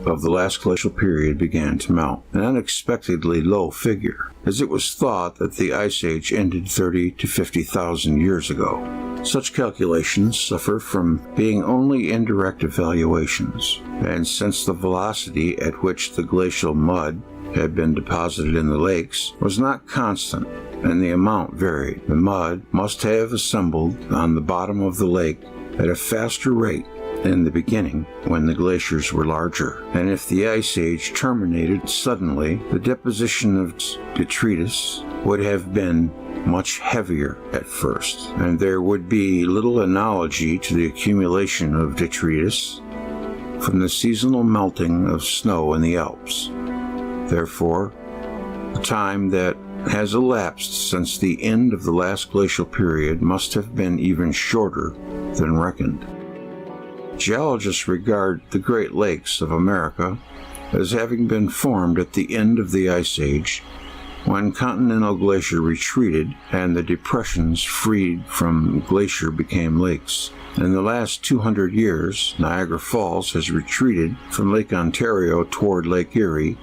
of the last glacial period began to melt, an unexpectedly low figure, as it was thought that the Ice Age ended 30 to 50,000 years ago. Such calculations suffer from being only indirect evaluations, and since the velocity at which the glacial mud had been deposited in the lakes was not constant and the amount varied, the mud must have assembled on the bottom of the lake at a faster rate in the beginning when the glaciers were larger. And if the Ice Age terminated suddenly, the deposition of detritus would have been much heavier at first, and there would be little analogy to the accumulation of detritus from the seasonal melting of snow in the Alps. Therefore, the time that has elapsed since the end of the last glacial period must have been even shorter than reckoned. Geologists regard the Great Lakes of America as having been formed at the end of the Ice Age, when continental glacier retreated and the depressions freed from glacier became lakes. In the last 200 years, Niagara Falls has retreated from Lake Ontario toward Lake Erie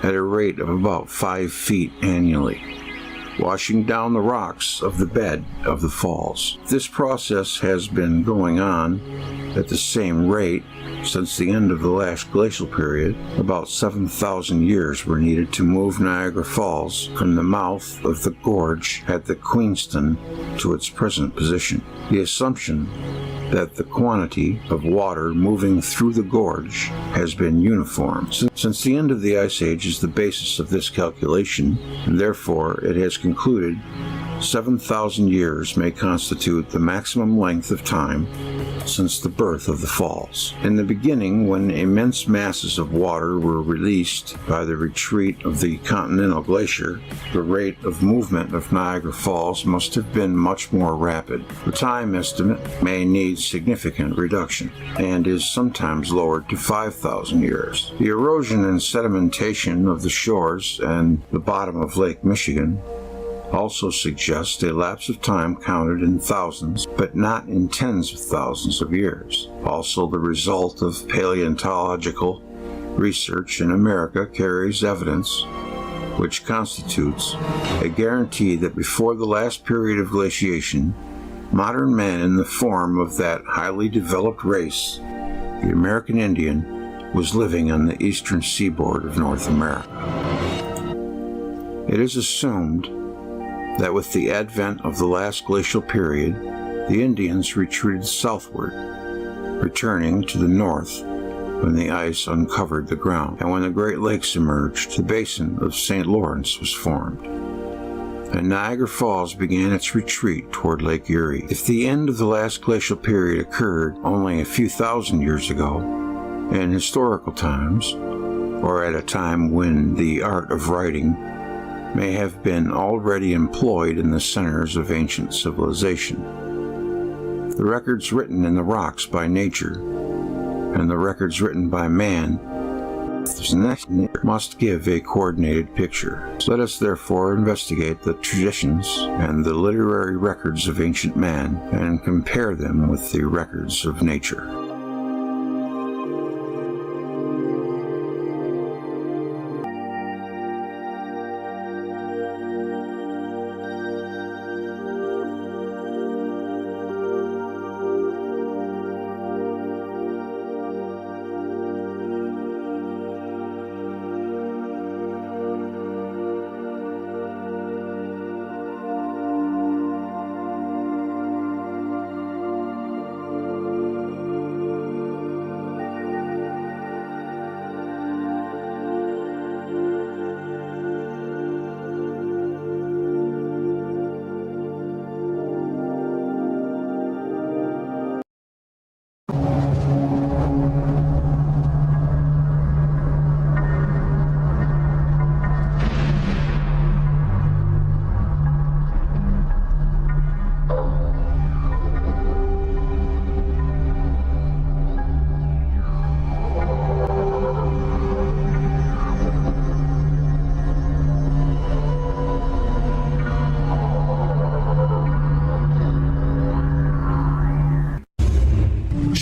at a rate of about 5 feet annually, washing down the rocks of the bed of the falls. This process has been going on at the same rate since the end of the last glacial period. About 7,000 years were needed to move Niagara Falls from the mouth of the gorge at the Queenston to its present position. The assumption that the quantity of water moving through the gorge has been uniform. Since the end of the Ice Age is the basis of this calculation, and therefore it has concluded 7,000 years may constitute the maximum length of time since the birth of the falls. In the beginning, when immense masses of water were released by the retreat of the continental glacier, the rate of movement of Niagara Falls must have been much more rapid. The time estimate may need significant reduction and is sometimes lowered to 5,000 years. The erosion and sedimentation of the shores and the bottom of Lake Michigan also suggests a lapse of time counted in thousands, but not in tens of thousands of years. Also, the result of paleontological research in America carries evidence which constitutes a guarantee that before the last period of glaciation, modern man in the form of that highly developed race, the American Indian, was living on the eastern seaboard of North America. It is assumed that with the advent of the last glacial period, the Indians retreated southward, returning to the north when the ice uncovered the ground, and when the Great Lakes emerged, the basin of St. Lawrence was formed, and Niagara Falls began its retreat toward Lake Erie. If the end of the last glacial period occurred only a few thousand years ago, in historical times, or at a time when the art of writing may have been already employed in the centers of ancient civilization, the records written in the rocks by nature and the records written by man must give a coordinated picture. Let us therefore investigate the traditions and the literary records of ancient man and compare them with the records of nature.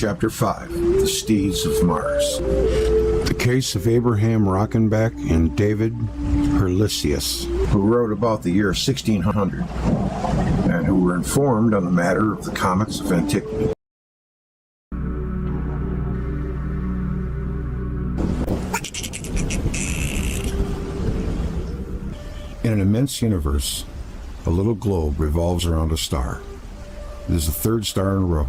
Chapter 5, The Steeds of Mars. The case of Abraham Rockenbach and David Herlisius, who wrote about the year 1600, and who were informed on the matter of the comets of antiquity. In an immense universe, a little globe revolves around a star. It is the third star in a row.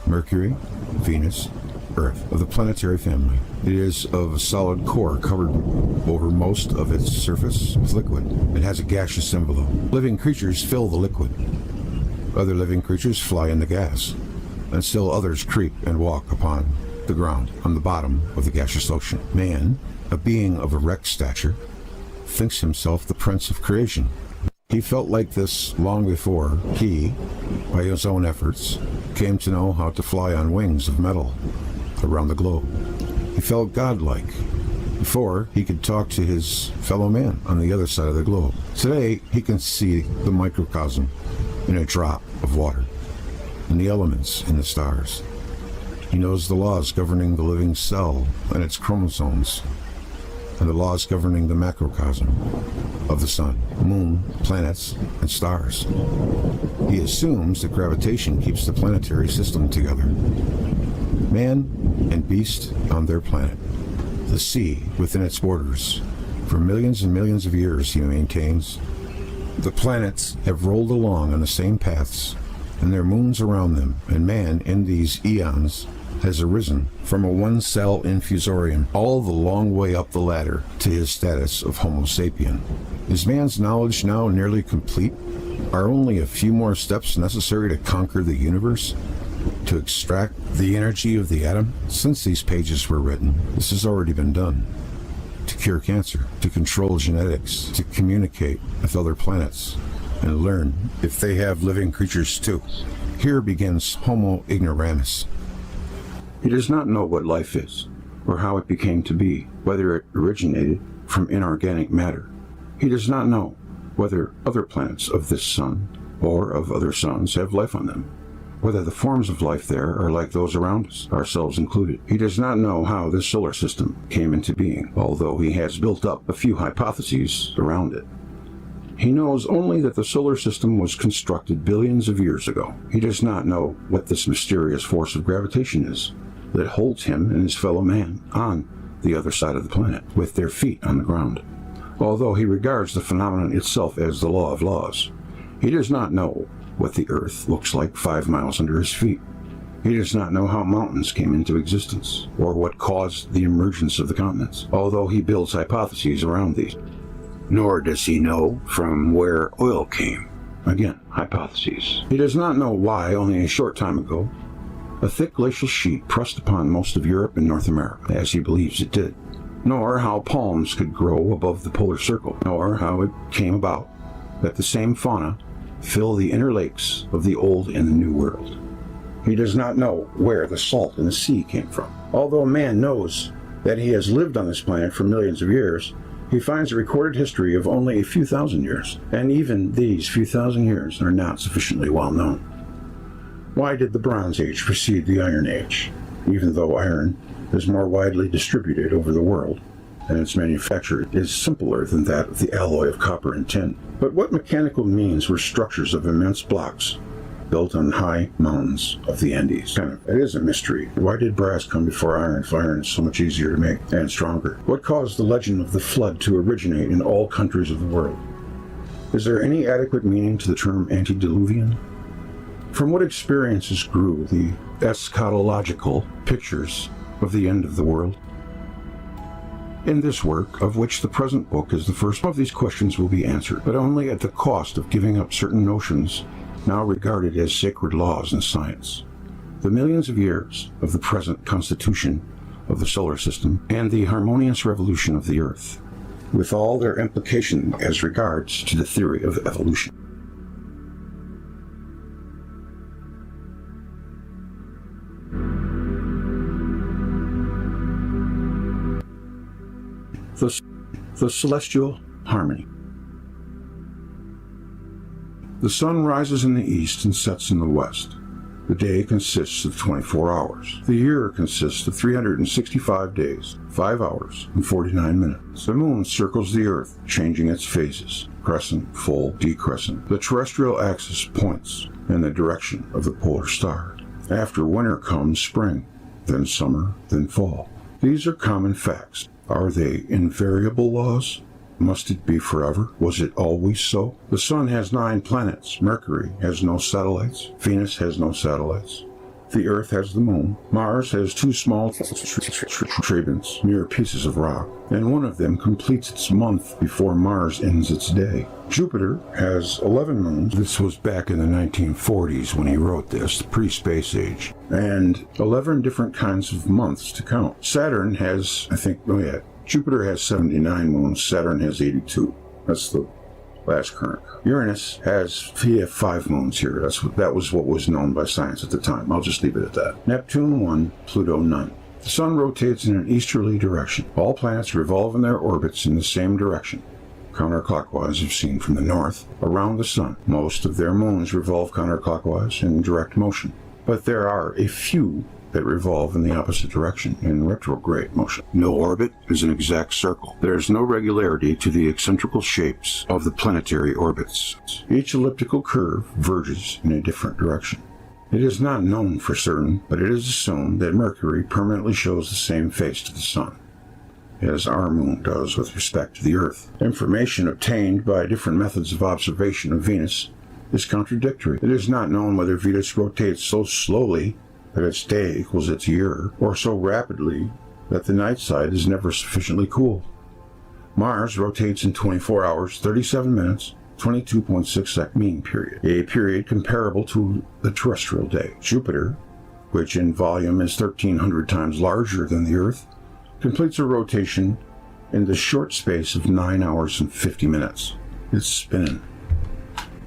Mercury, Venus, Earth, of the planetary family. It is of a solid core covered over most of its surface with liquid. It has a gaseous envelope. Living creatures fill the liquid. Other living creatures fly in the gas, and still others creep and walk upon the ground on the bottom of the gaseous ocean. Man, a being of erect stature, thinks himself the prince of creation. He felt like this long before he, by his own efforts, came to know how to fly on wings of metal around the globe. He felt godlike before he could talk to his fellow man on the other side of the globe. Today, he can see the microcosm in a drop of water and the elements in the stars. He knows the laws governing the living cell and its chromosomes, and the laws governing the macrocosm of the sun, moon, planets, and stars. He assumes that gravitation keeps the planetary system together. Man and beast on their planet, the sea within its borders. For millions and millions of years, he maintains, the planets have rolled along on the same paths, and their moons around them, and man in these eons has arisen from a one-cell infusorium all the long way up the ladder to his status of Homo sapien. Is man's knowledge now nearly complete? Are only a few more steps necessary to conquer the universe? To extract the energy of the atom? Since these pages were written, this has already been done. To cure cancer, to control genetics, to communicate with other planets, and learn if they have living creatures too. Here begins Homo ignoramus. He does not know what life is, or how it became to be, whether it originated from inorganic matter. He does not know whether other planets of this sun or of other suns have life on them, whether the forms of life there are like those around us, ourselves included. He does not know how this solar system came into being, although he has built up a few hypotheses around it. He knows only that the solar system was constructed billions of years ago. He does not know what this mysterious force of gravitation is that holds him and his fellow man on the other side of the planet, with their feet on the ground. Although he regards the phenomenon itself as the law of laws, he does not know what the Earth looks like 5 miles under his feet. He does not know how mountains came into existence, or what caused the emergence of the continents, although he builds hypotheses around these. Nor does he know from where oil came. Again, hypotheses. He does not know why, only a short time ago, a thick glacial sheet pressed upon most of Europe and North America, as he believes it did. Nor how palms could grow above the polar circle, nor how it came about that the same fauna fill the inner lakes of the old and the new world. He does not know where the salt in the sea came from. Although man knows that he has lived on this planet for millions of years, he finds a recorded history of only a few thousand years, and even these few thousand years are not sufficiently well known. Why did the Bronze Age precede the Iron Age, even though iron is more widely distributed over the world, and its manufacture is simpler than that of the alloy of copper and tin? But what mechanical means were structures of immense blocks built on high mountains of the Andes? It is a mystery. Why did brass come before iron if iron is so much easier to make and stronger? What caused the legend of the flood to originate in all countries of the world? Is there any adequate meaning to the term antediluvian? From what experiences grew the eschatological pictures of the end of the world? In this work, of which the present book is the first, of these questions will be answered, but only at the cost of giving up certain notions now regarded as sacred laws in science. The millions of years of the present constitution of the solar system and the harmonious revolution of the Earth, with all their implication as regards to the theory of evolution. The celestial harmony. The sun rises in the east and sets in the west. The day consists of 24 hours. The year consists of 365 days, 5 hours, and 49 minutes. The moon circles the earth, changing its phases, crescent, full, decrescent. The terrestrial axis points in the direction of the polar star. After winter comes spring, then summer, then fall. These are common facts. Are they invariable laws? Must it be forever? Was it always so? The sun has 9 planets. Mercury has no satellites. Venus has no satellites. The Earth has the moon. Mars has 2 small trabants, mere pieces of rock, and one of them completes its month before Mars ends its day. Jupiter has 11 moons. This was back in the 1940s when he wrote this, pre-space age, and 11 different kinds of months to count. Saturn has, Jupiter has 79 moons. Saturn has 82. That's the last current. Uranus has 5 moons here. That was what was known by science at the time. I'll just leave it at that. Neptune 1, Pluto none. The sun rotates in an easterly direction. All planets revolve in their orbits in the same direction, counterclockwise if seen from the north, around the sun. Most of their moons revolve counterclockwise in direct motion, but there are a few that revolve in the opposite direction in retrograde motion. No orbit is an exact circle. There is no regularity to the eccentrical shapes of the planetary orbits. Each elliptical curve verges in a different direction. It is not known for certain, but it is assumed that Mercury permanently shows the same face to the sun as our moon does with respect to the Earth. Information obtained by different methods of observation of Venus is contradictory. It is not known whether Venus rotates so slowly that its day equals its year, or so rapidly that the night side is never sufficiently cool. Mars rotates in 24 hours, 37 minutes, 22.6 mean period, a period comparable to the terrestrial day. Jupiter, which in volume is 1,300 times larger than the Earth, completes a rotation in the short space of 9 hours and 50 minutes. It's spinning.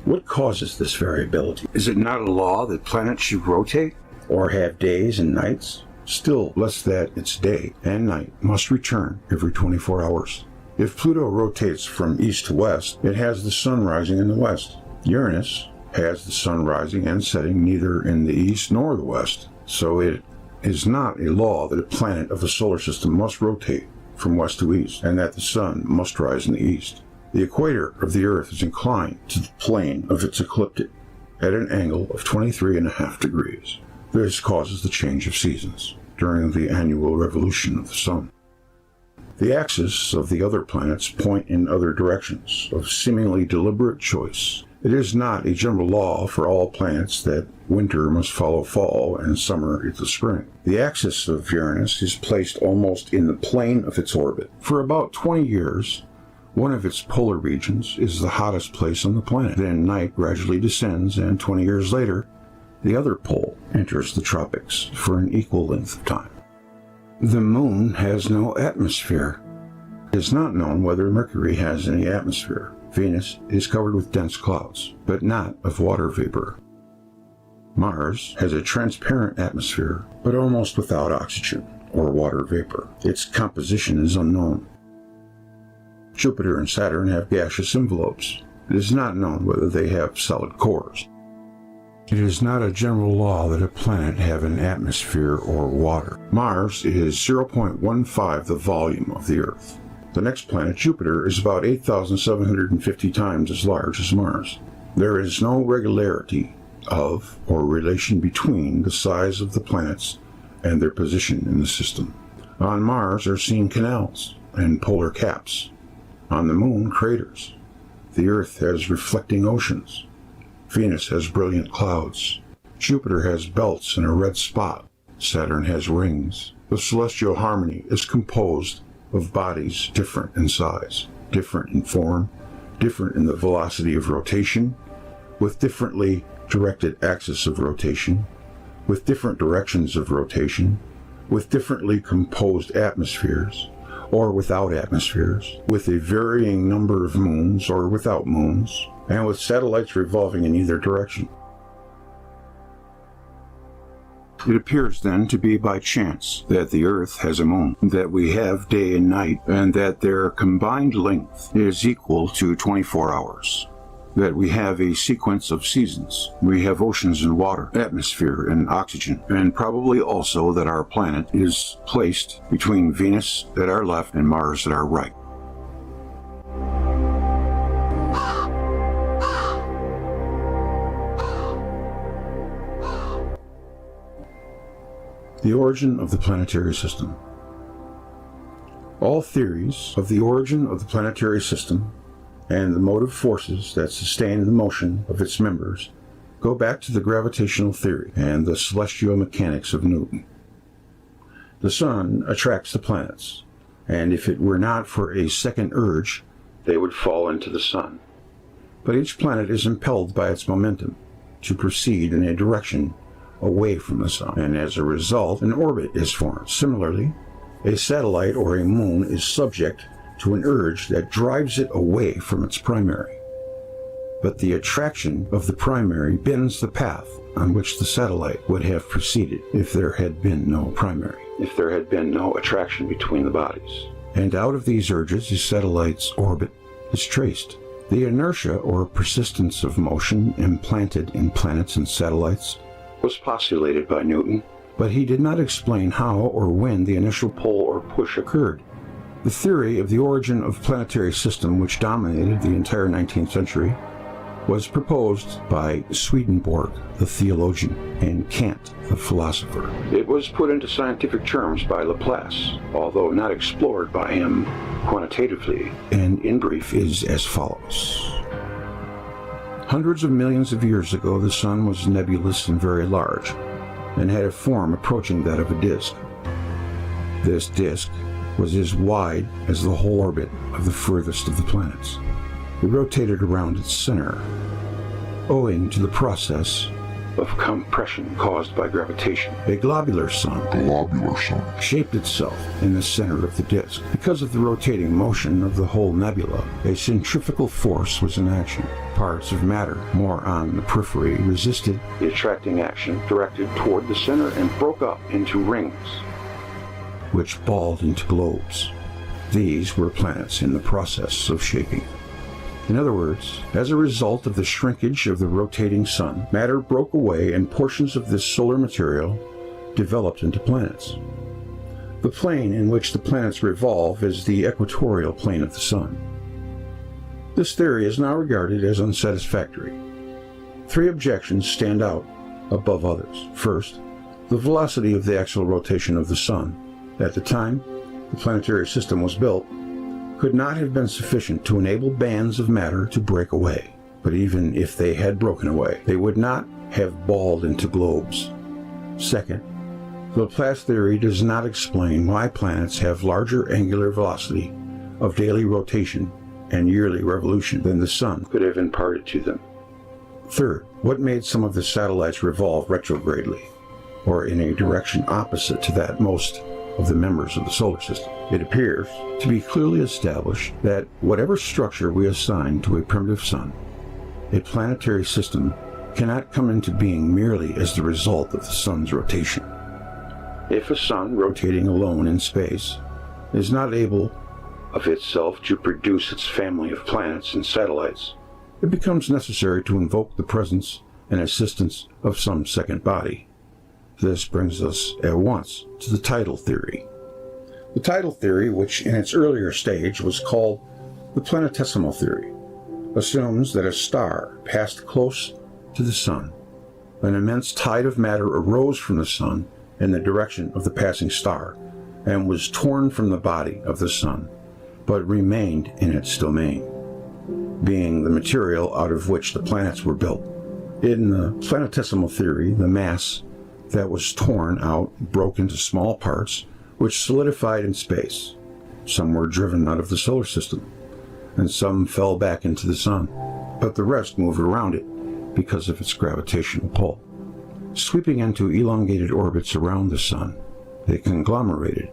What causes this variability? Is it not a law that planets should rotate or have days and nights? Still less that its day and night must return every 24 hours. If Pluto rotates from east to west, it has the sun rising in the west. Uranus has the sun rising and setting neither in the east nor the west, so it is not a law that a planet of the solar system must rotate from west to east, and that the sun must rise in the east. The equator of the Earth is inclined to the plane of its ecliptic at an angle of 23.5 degrees. This causes the change of seasons during the annual revolution of the sun. The axes of the other planets point in other directions of seemingly deliberate choice. It is not a general law for all planets that winter must follow fall and summer is the spring. The axis of Uranus is placed almost in the plane of its orbit. For about 20 years, one of its polar regions is the hottest place on the planet. Then night gradually descends, and 20 years later, the other pole enters the tropics for an equal length of time. The moon has no atmosphere. It is not known whether Mercury has any atmosphere. Venus is covered with dense clouds, but not of water vapor. Mars has a transparent atmosphere, but almost without oxygen or water vapor. Its composition is unknown. Jupiter and Saturn have gaseous envelopes. It is not known whether they have solid cores. It is not a general law that a planet have an atmosphere or water. Mars is 0.15 the volume of the Earth. The next planet, Jupiter, is about 8,750 times as large as Mars. There is no regularity of or relation between the size of the planets and their position in the system. On Mars are seen canals and polar caps. On the Moon, craters. The Earth has reflecting oceans. Venus has brilliant clouds. Jupiter has belts and a red spot. Saturn has rings. The celestial harmony is composed of bodies different in size, different in form, different in the velocity of rotation, with differently directed axis of rotation, with different directions of rotation, with differently composed atmospheres, or without atmospheres, with a varying number of moons or without moons, and with satellites revolving in either direction. It appears then to be by chance that the Earth has a moon, that we have day and night, and that their combined length is equal to 24 hours. That we have a sequence of seasons. We have oceans and water, atmosphere and oxygen, and probably also that our planet is placed between Venus at our left and Mars at our right. The origin of the planetary system. All theories of the origin of the planetary system and the motive forces that sustain the motion of its members go back to the gravitational theory and the celestial mechanics of Newton. The sun attracts the planets, and if it were not for a second urge, they would fall into the sun. But each planet is impelled by its momentum to proceed in a direction away from the sun, and as a result, an orbit is formed. Similarly, a satellite or a moon is subject to an urge that drives it away from its primary. But the attraction of the primary bends the path on which the satellite would have proceeded if there had been no primary, if there had been no attraction between the bodies. And out of these urges, the satellite's orbit is traced. The inertia or persistence of motion implanted in planets and satellites was postulated by Newton, but he did not explain how or when the initial pull or push occurred. The theory of the origin of the planetary system, which dominated the entire 19th century, was proposed by Swedenborg, the theologian, and Kant, the philosopher. It was put into scientific terms by Laplace, although not explored by him quantitatively, and in brief is as follows. Hundreds of millions of years ago, the sun was nebulous and very large, and had a form approaching that of a disk. This disk was as wide as the whole orbit of the furthest of the planets. It rotated around its center, owing to the process of compression caused by gravitation. A globular sun shaped itself in the center of the disk. Because of the rotating motion of the whole nebula, a centrifugal force was in action. Parts of matter, more on the periphery, resisted the attracting action directed toward the center and broke up into rings, which balled into globes. These were planets in the process of shaping. In other words, as a result of the shrinkage of the rotating sun, matter broke away and portions of this solar material developed into planets. The plane in which the planets revolve is the equatorial plane of the sun. This theory is now regarded as unsatisfactory. 3 objections stand out above others. First, the velocity of the axial rotation of the sun. At the time the planetary system was built, could not have been sufficient to enable bands of matter to break away. But even if they had broken away, they would not have balled into globes. Second, the Laplace theory does not explain why planets have larger angular velocity of daily rotation and yearly revolution than the sun could have imparted to them. Third, what made some of the satellites revolve retrogradely, or in a direction opposite to that most of the members of the solar system? It appears to be clearly established that whatever structure we assign to a primitive sun, a planetary system cannot come into being merely as the result of the sun's rotation. If a sun rotating alone in space is not able of itself to produce its family of planets and satellites, it becomes necessary to invoke the presence and assistance of some second body. This brings us at once to the tidal theory. The tidal theory, which in its earlier stage was called the planetesimal theory, assumes that a star passed close to the sun. An immense tide of matter arose from the sun in the direction of the passing star and was torn from the body of the sun, but remained in its domain, being the material out of which the planets were built. In the planetesimal theory, the mass that was torn out broke into small parts which solidified in space. Some were driven out of the solar system, and some fell back into the sun, but the rest moved around it because of its gravitational pull. Sweeping into elongated orbits around the sun, they conglomerated,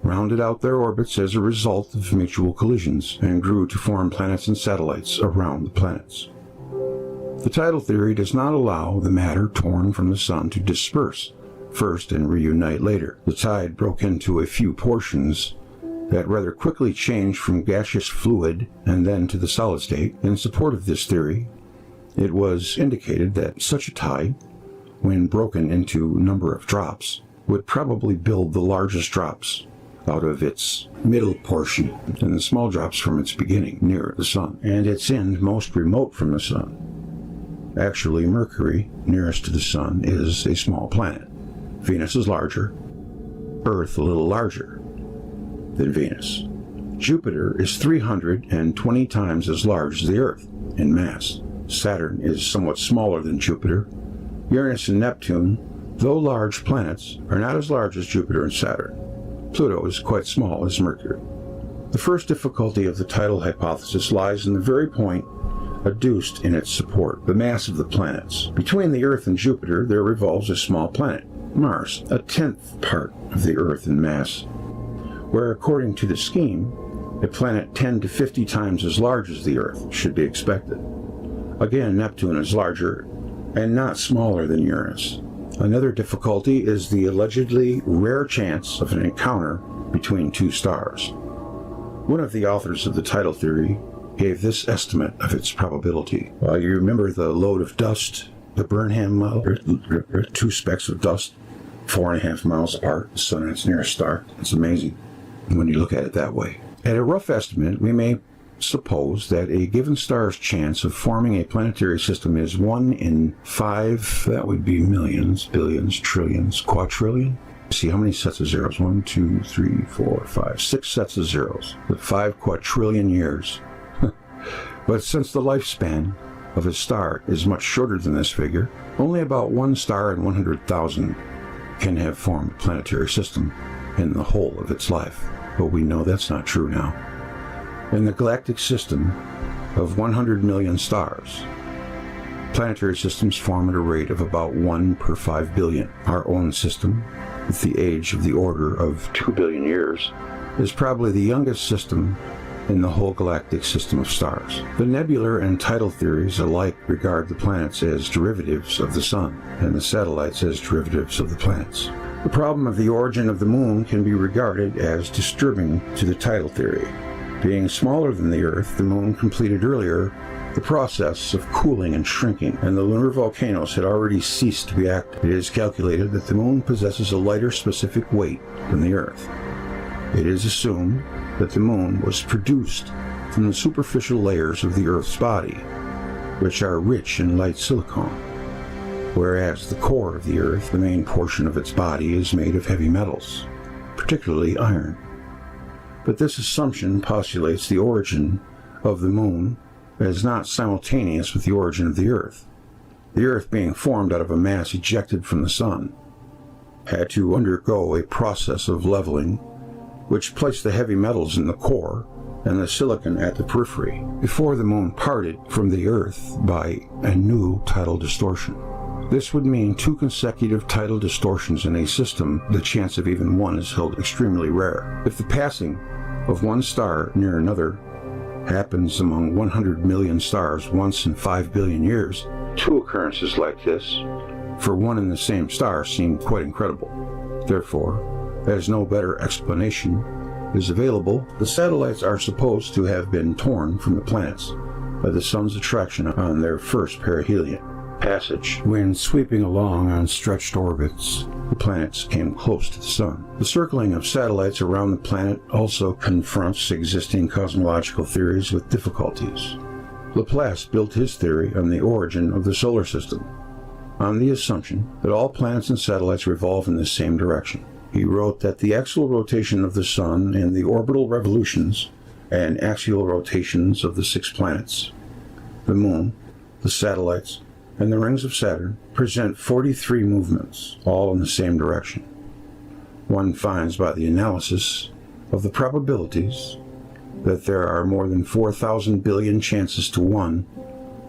rounded out their orbits as a result of mutual collisions, and grew to form planets and satellites around the planets. The tidal theory does not allow the matter torn from the sun to disperse first and reunite later. The tide broke into a few portions that rather quickly changed from gaseous fluid and then to the solid state. In support of this theory, it was indicated that such a tide, when broken into a number of drops, would probably build the largest drops out of its middle portion and the small drops from its beginning near the sun and its end most remote from the sun. Actually, Mercury, nearest to the sun, is a small planet. Venus is larger, Earth a little larger than Venus. Jupiter is 320 times as large as the Earth in mass. Saturn is somewhat smaller than Jupiter. Uranus and Neptune, though large planets, are not as large as Jupiter and Saturn. Pluto is quite small as Mercury. The first difficulty of the tidal hypothesis lies in the very point adduced in its support, the mass of the planets. Between the Earth and Jupiter there revolves a small planet, Mars, a 10th part of the Earth in mass, where according to the scheme, a planet 10 to 50 times as large as the Earth should be expected. Again, Neptune is larger and not smaller than Uranus. Another difficulty is the allegedly rare chance of an encounter between two stars. One of the authors of the tidal theory gave this estimate of its probability. You remember the load of dust, the Burnham model? There are 2 specks of dust 4.5 miles apart, the sun and its nearest star. It's amazing when you look at it that way. At a rough estimate, we may suppose that a given star's chance of forming a planetary system is 1 in 5, that would be millions, billions, trillions, quadrillion. See how many sets of zeros? 1, 2, 3, 4, 5, 6 sets of zeros with 5 quadrillion years. But since the lifespan of a star is much shorter than this figure, only about 1 star in 100,000 can have formed a planetary system in the whole of its life. But we know that's not true now. In the galactic system, of 100 million stars. Planetary systems form at a rate of about 1 per 5 billion. Our own system, with the age of the order of 2 billion years, is probably the youngest system in the whole galactic system of stars. The nebular and tidal theories alike regard the planets as derivatives of the Sun, and the satellites as derivatives of the planets. The problem of the origin of the Moon can be regarded as disturbing to the tidal theory. Being smaller than the Earth, the Moon completed earlier the process of cooling and shrinking, and the lunar volcanoes had already ceased to be active. It is calculated that the Moon possesses a lighter specific weight than the Earth. It is assumed that the Moon was produced from the superficial layers of the Earth's body, which are rich in light silicon, whereas the core of the Earth, the main portion of its body, is made of heavy metals, particularly iron. But this assumption postulates the origin of the Moon as not simultaneous with the origin of the Earth. The Earth, being formed out of a mass ejected from the Sun, had to undergo a process of leveling, which placed the heavy metals in the core and the silicon at the periphery, before the Moon parted from the Earth by a new tidal distortion. This would mean 2 consecutive tidal distortions in a system. The chance of even one is held extremely rare. If the passing of one star near another happens among 100 million stars once in 5 billion years, 2 occurrences like this for one and the same star seem quite incredible. Therefore, as no better explanation is available, the satellites are supposed to have been torn from the planets by the Sun's attraction on their first perihelion passage. When sweeping along on stretched orbits, the planets came close to the Sun. The circling of satellites around the planet also confronts existing cosmological theories with difficulties. Laplace built his theory on the origin of the solar system, on the assumption that all planets and satellites revolve in the same direction. He wrote that the axial rotation of the Sun and the orbital revolutions and axial rotations of the 6 planets, the Moon, the satellites, and the rings of Saturn present 43 movements, all in the same direction. One finds by the analysis of the probabilities that there are more than 4,000 billion chances to 1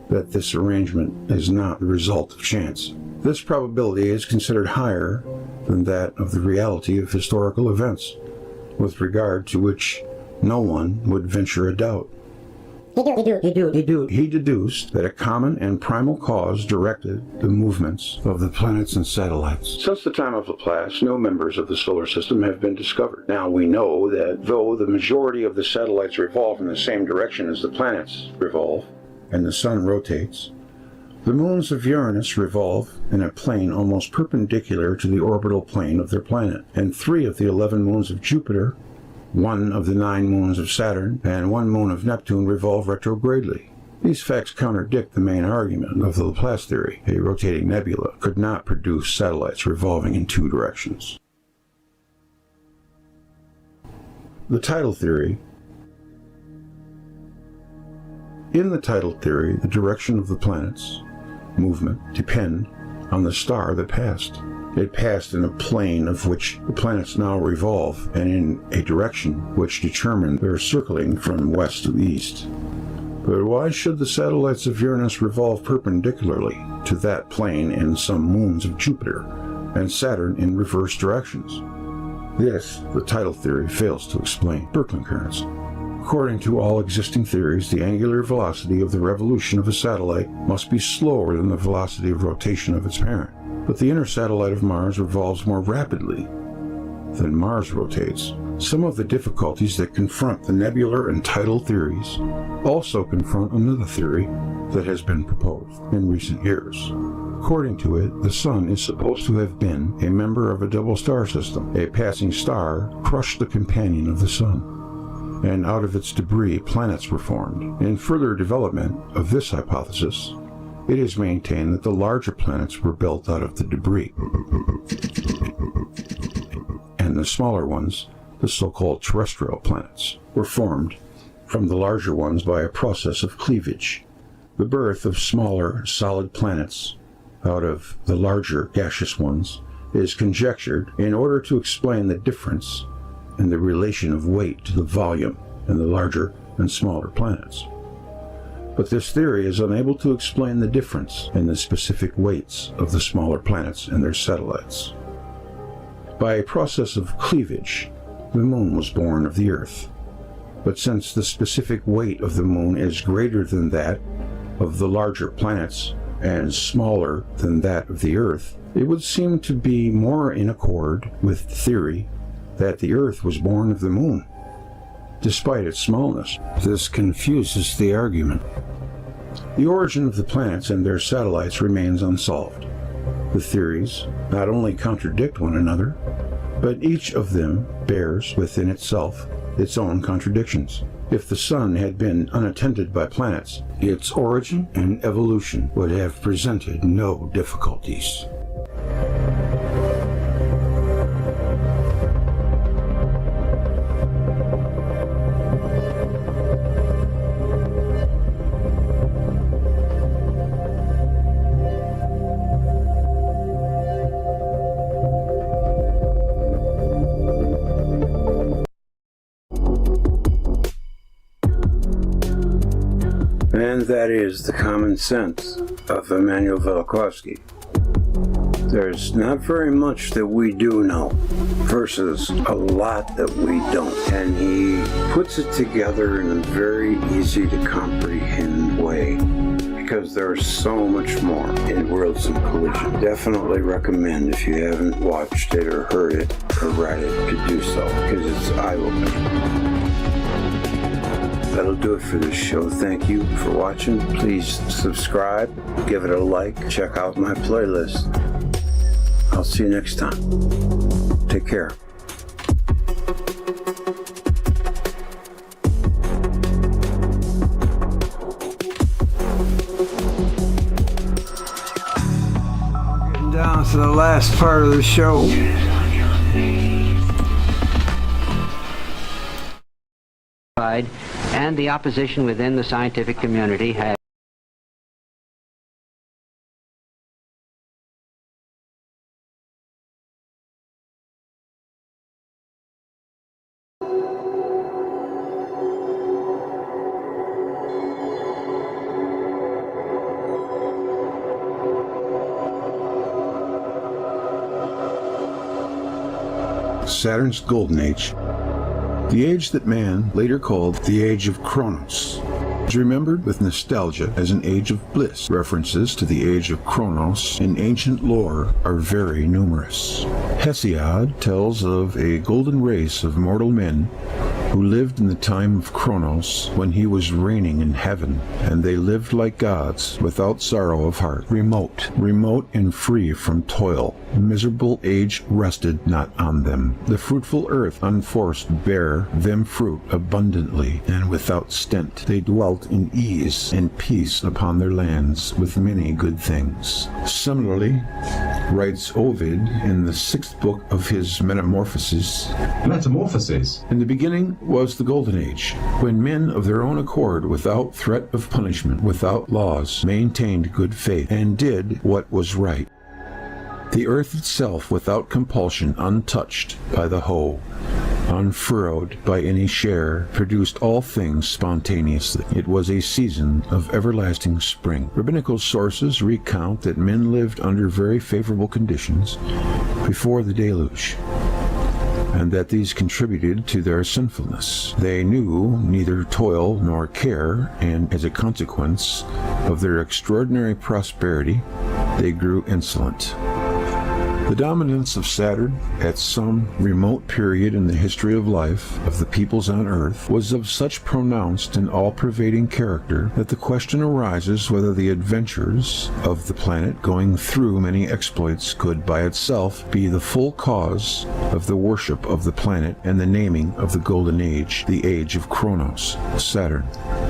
that this arrangement is not the result of chance. This probability is considered higher than that of the reality of historical events, with regard to which no one would venture a doubt. He deduced that a common and primal cause directed the movements of the planets and satellites. Since the time of Laplace, no members of the solar system have been discovered. Now we know that though the majority of the satellites revolve in the same direction as the planets revolve, and the Sun rotates, the moons of Uranus revolve in a plane almost perpendicular to the orbital plane of their planet, and 3 of the 11 moons of Jupiter, 1 of the 9 moons of Saturn, and 1 moon of Neptune revolve retrogradely. These facts contradict the main argument of the Laplace theory. A rotating nebula could not produce satellites revolving in 2 directions. The tidal theory. In the tidal theory, the direction of the planet's movement depend on the star that passed. It passed in a plane of which the planets now revolve, and in a direction which determined their circling from west to east. But why should the satellites of Uranus revolve perpendicularly to that plane and some moons of Jupiter and Saturn in reverse directions? This, the tidal theory fails to explain. Birkeland currents. According to all existing theories, the angular velocity of the revolution of a satellite must be slower than the velocity of rotation of its parent. But the inner satellite of Mars revolves more rapidly than Mars rotates. Some of the difficulties that confront the nebular and tidal theories also confront another theory that has been proposed in recent years. According to it, the Sun is supposed to have been a member of a double star system. A passing star crushed the companion of the Sun, and out of its debris planets were formed. In further development of this hypothesis, it is maintained that the larger planets were built out of the debris, and the smaller ones, the so-called terrestrial planets, were formed from the larger ones by a process of cleavage. The birth of smaller solid planets out of the larger gaseous ones is conjectured in order to explain the difference in the relation of weight to the volume in the larger and smaller planets. But this theory is unable to explain the difference in the specific weights of the smaller planets and their satellites. By a process of cleavage, the Moon was born of the Earth. But since the specific weight of the Moon is greater than that of the larger planets and smaller than that of the Earth, it would seem to be more in accord with the theory that the Earth was born of the Moon, despite its smallness. This confuses the argument. The origin of the planets and their satellites remains unsolved. The theories not only contradict one another, but each of them bears within itself its own contradictions. If the Sun had been unattended by planets, its origin and evolution would have presented no difficulties. And that is the common sense of Immanuel Velikovsky. There's not very much that we do know versus a lot that we don't. And he puts it together in a very easy to comprehend way, because there's so much more in Worlds in Collision. Definitely recommend, if you haven't watched it or heard it or read it, to do so, because it's eye-opening. That'll do it for this show. Thank you for watching. Please subscribe, give it a like, check out my playlist. I'll see you next time. Take care. Getting down to the last part of the show. And the opposition within the scientific community has Saturn's Golden Age, the age that man later called the Age of Kronos, is remembered with nostalgia as an age of bliss. References to the Age of Kronos in ancient lore are very numerous. Hesiod tells of a golden race of mortal men who lived in the time of Kronos when he was reigning in heaven, and they lived like gods without sorrow of heart, remote and free from toil. Miserable age rested not on them. The fruitful earth unforced bare them fruit abundantly and without stint. They dwelt in ease and peace upon their lands with many good things. Similarly, writes Ovid in the 6th book of his Metamorphoses, in the beginning was the Golden Age, when men of their own accord, without threat of punishment, without laws, maintained good faith, and did what was right. The earth itself, without compulsion, untouched by the hoe, unfurrowed by any share, produced all things spontaneously. It was a season of everlasting spring. Rabbinical sources recount that men lived under very favorable conditions before the deluge, and that these contributed to their sinfulness. They knew neither toil nor care, and as a consequence of their extraordinary prosperity, they grew insolent. The dominance of Saturn at some remote period in the history of life of the peoples on Earth was of such pronounced and all-pervading character that the question arises whether the adventures of the planet going through many exploits could by itself be the full cause of the worship of the planet and the naming of the Golden Age, the Age of Kronos, Saturn.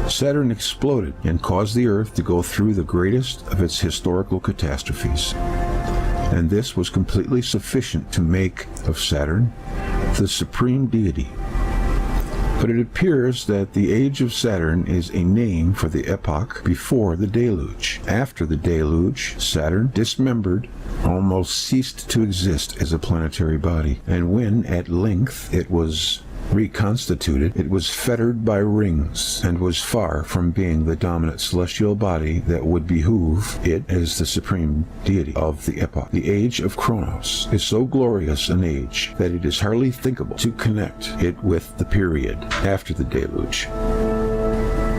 Saturn exploded and caused the Earth to go through the greatest of its historical catastrophes. And this was completely sufficient to make of Saturn the supreme deity. But it appears that the age of Saturn is a name for the epoch before the deluge. After the deluge, Saturn, dismembered, almost ceased to exist as a planetary body, and when at length it was reconstituted, it was fettered by rings, and was far from being the dominant celestial body that would behoove it as the supreme deity of the epoch. The age of Kronos is so glorious an age that it is hardly thinkable to connect it with the period after the deluge.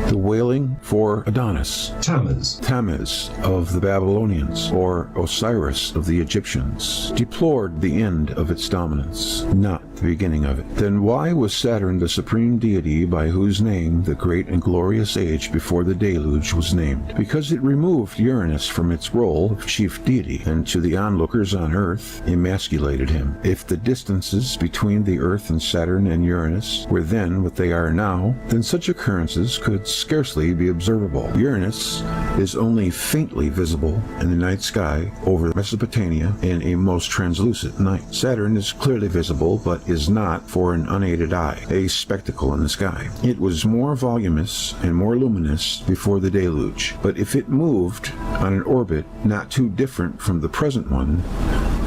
The wailing for Adonis, Tammuz of the Babylonians, or Osiris of the Egyptians, deplored the end of its dominance, not the beginning of it. Then why was Saturn the supreme deity by whose name the great and glorious age before the deluge was named? Because it removed Uranus from its role of chief deity, and to the onlookers on Earth emasculated him. If the distances between the Earth and Saturn and Uranus were then what they are now, then such occurrences could scarcely be observable. Uranus is only faintly visible in the night sky over Mesopotamia in a most translucent night. Saturn is clearly visible, but is not, for an unaided eye, a spectacle in the sky. It was more voluminous and more luminous before the deluge, but if it moved on an orbit not too different from the present one,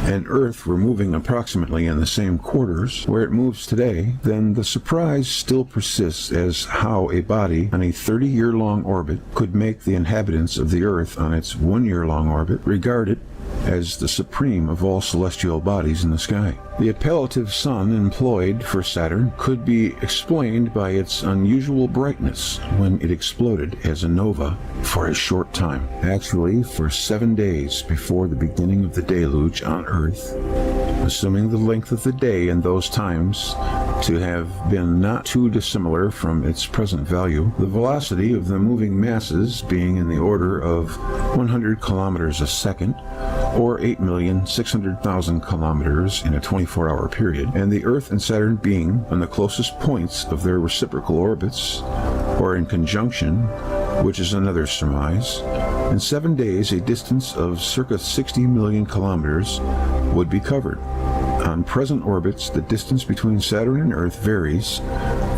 and Earth were moving approximately in the same quarters where it moves today, then the surprise still persists as how a body on a 30-year-long orbit could make the inhabitants of the Earth on its 1-year-long orbit regard it as the supreme of all celestial bodies in the sky. The appellative sun employed for Saturn could be explained by its unusual brightness when it exploded as a nova for a short time, actually for 7 days before the beginning of the deluge on Earth, assuming the length of the day in those times to have been not too dissimilar from its present value, the velocity of the moving masses being in the order of 100 kilometers a second, or 8,600,000 kilometers in a 24-hour period, and the Earth and Saturn being on the closest points of their reciprocal orbits, or in conjunction, which is another surmise. In 7 days, a distance of circa 60 million kilometers would be covered. On present orbits, the distance between Saturn and Earth varies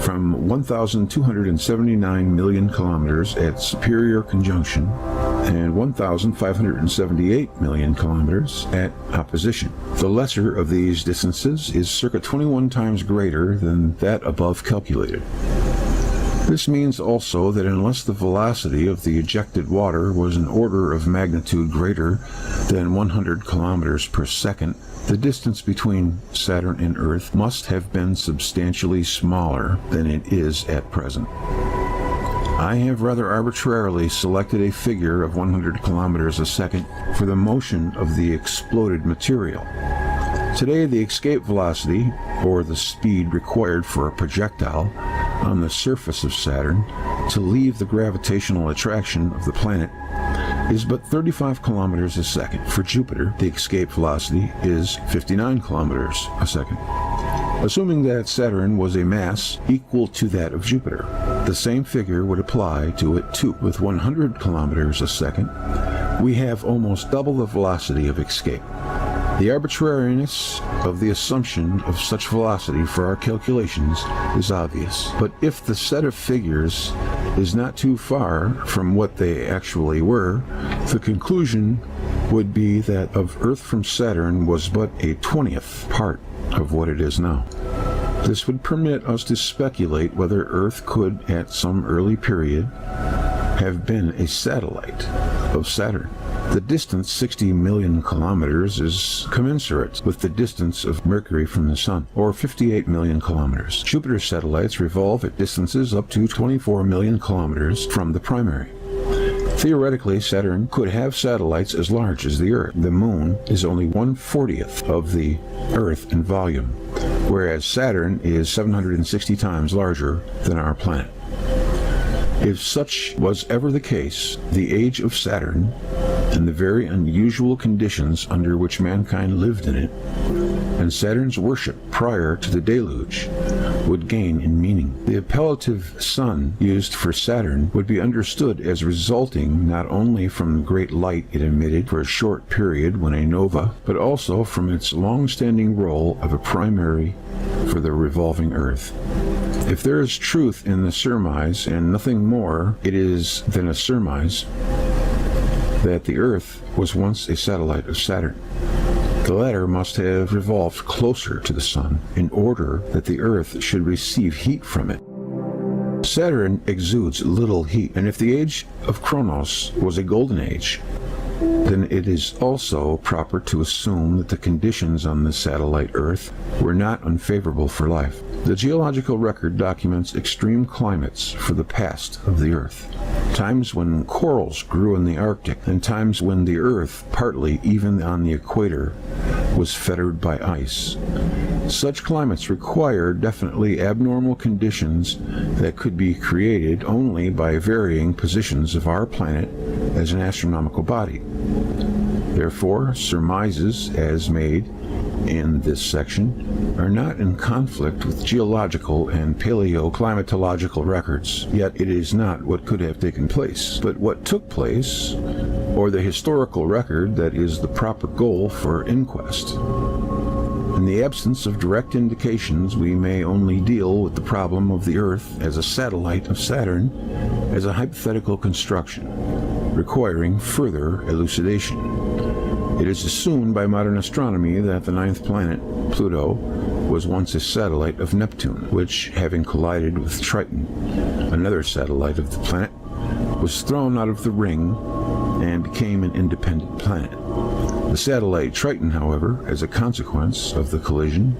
from 1,279 million kilometers at superior conjunction and 1,578 million kilometers at opposition. The lesser of these distances is circa 21 times greater than that above calculated. This means also that unless the velocity of the ejected water was an order of magnitude greater than 100 kilometers per second, the distance between Saturn and Earth must have been substantially smaller than it is at present. I have rather arbitrarily selected a figure of 100 kilometers a second for the motion of the exploded material. Today, the escape velocity, or the speed required for a projectile on the surface of Saturn to leave the gravitational attraction of the planet, is but 35 kilometers a second. For Jupiter, the escape velocity is 59 kilometers a second. Assuming that Saturn was a mass equal to that of Jupiter, the same figure would apply to it too. With 100 kilometers a second, we have almost double the velocity of escape. The arbitrariness of the assumption of such velocity for our calculations is obvious, but if the set of figures is not too far from what they actually were, the conclusion would be that of Earth from Saturn was but a 20th part of what it is now. This would permit us to speculate whether Earth could, at some early period, have been a satellite of Saturn. The distance, 60 million kilometers, is commensurate with the distance of Mercury from the Sun, or 58 million kilometers. Jupiter's satellites revolve at distances up to 24 million kilometers from the primary. Theoretically, Saturn could have satellites as large as the Earth. The Moon is only 1/40th of the Earth in volume, whereas Saturn is 760 times larger than our planet. If such was ever the case, the age of Saturn and the very unusual conditions under which mankind lived in it, and Saturn's worship prior to the deluge, would gain in meaning. The appellative sun used for Saturn would be understood as resulting not only from the great light it emitted for a short period when a nova, but also from its long-standing role of a primary for the revolving Earth. If there is truth in the surmise, and nothing more it is than a surmise, that the Earth was once a satellite of Saturn, The latter must have revolved closer to the Sun in order that the Earth should receive heat from it. Saturn exudes little heat, and if the age of Kronos was a golden age, then it is also proper to assume that the conditions on the satellite Earth were not unfavorable for life. The geological record documents extreme climates for the past of the Earth. Times when corals grew in the Arctic, and times when the Earth, partly even on the equator, was fettered by ice. Such climates require definitely abnormal conditions that could be created only by varying positions of our planet as an astronomical body. Therefore, surmises as made in this section are not in conflict with geological and paleoclimatological records, yet it is not what could have taken place, but what took place, or the historical record that is the proper goal for inquest. In the absence of direct indications, we may only deal with the problem of the Earth as a satellite of Saturn as a hypothetical construction, requiring further elucidation. It is assumed by modern astronomy that the ninth planet, Pluto, was once a satellite of Neptune, which, having collided with Triton, another satellite of the planet, was thrown out of the ring and became an independent planet. The satellite Triton, however, as a consequence of the collision,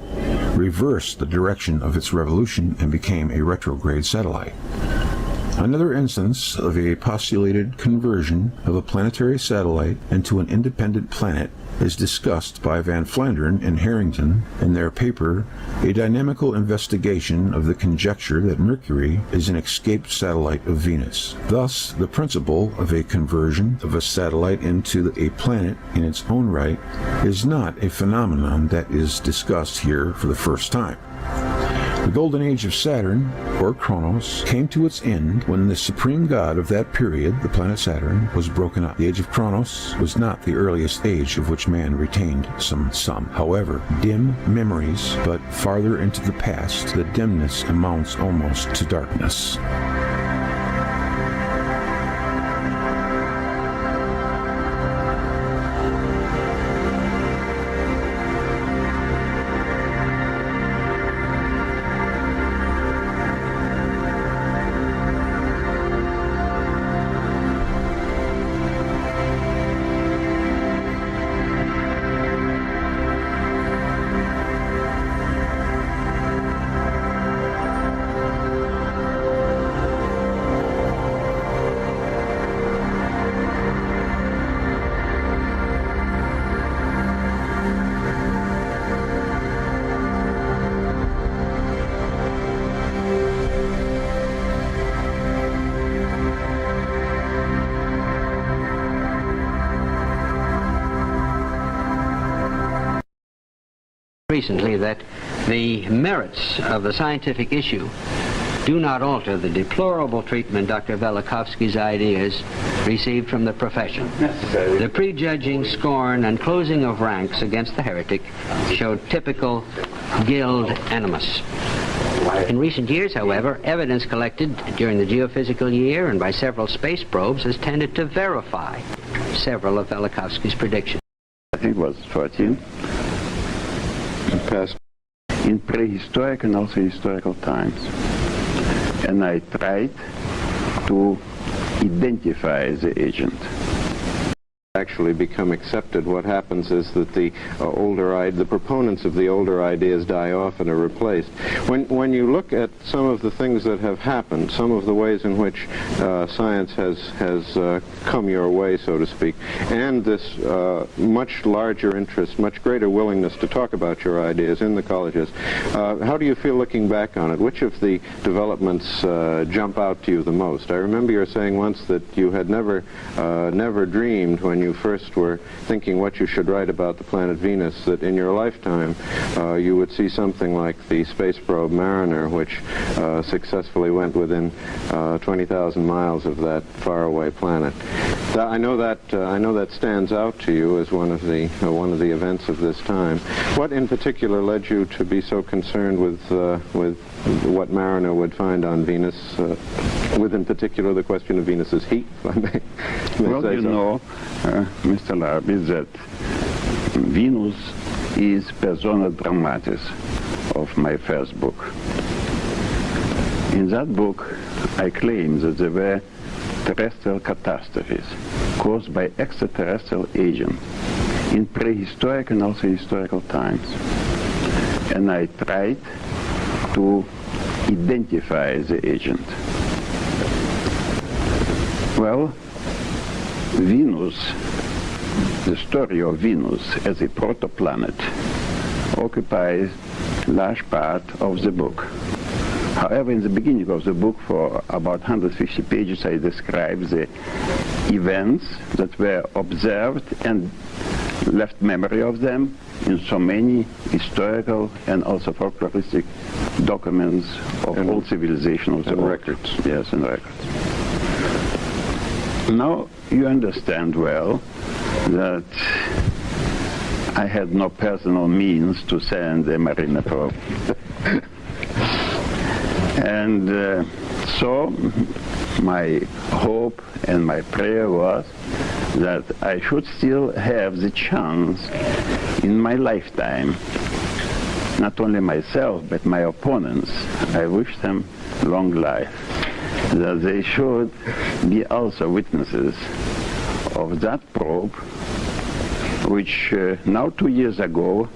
reversed the direction of its revolution and became a retrograde satellite. Another instance of a postulated conversion of a planetary satellite into an independent planet is discussed by Van Flandern and Harrington in their paper, A Dynamical Investigation of the Conjecture that Mercury is an Escaped Satellite of Venus. Thus, the principle of a conversion of a satellite into a planet in its own right is not a phenomenon that is discussed here for the first time. The golden age of Saturn, or Kronos, came to its end when the supreme god of that period, the planet Saturn, was broken up. The age of Kronos was not the earliest age of which man retained some, however, dim memories, but farther into the past, the dimness amounts almost to darkness. Recently that the merits of the scientific issue do not alter the deplorable treatment Dr. Velikovsky's ideas received from the profession. The prejudging scorn and closing of ranks against the heretic showed typical guild animus. In recent years, however, evidence collected during the geophysical year and by several space probes has tended to verify several of Velikovsky's predictions. I think it was 14. Passed in prehistoric and also historical times. And I tried to identify the agent. Actually become accepted, what happens is that the proponents of the older ideas die off and are replaced. When you look at some of the things that have happened, some of the ways in which science has come your way, so to speak, and this much larger interest, much greater willingness to talk about your ideas in the colleges, how do you feel looking back on it? Which of the developments jump out to you the most? I remember you were saying once that you had never dreamed when you first were thinking what you should write about the planet Venus, that in your lifetime you would see something like the space probe Mariner, which successfully went within 20,000 miles of that faraway planet. I know that stands out to you as one of the events of this time. What in particular led you to be so concerned with what Mariner would find on Venus, with in particular the question of Venus's heat, if I may well, say you so. know, Mr. Larby, that Venus is persona dramatis of my first book. In that book, I claim that there were terrestrial catastrophes caused by extraterrestrial agents in prehistoric and also historical times. And I tried to identify the agent. Well, Venus, the story of Venus as a protoplanet, occupies a large part of the book. However, in the beginning of the book, for about 150 pages, I describe the events that were observed and left memory of them in so many historical and also folkloristic documents of old civilizations. And records. Yes, and records. Now you understand well that I had no personal means to send a marine probe. And so my hope and my prayer was that I should still have the chance in my lifetime, not only myself, but my opponents, I wish them long life, that they should be also witnesses of that probe, which now 2 years ago,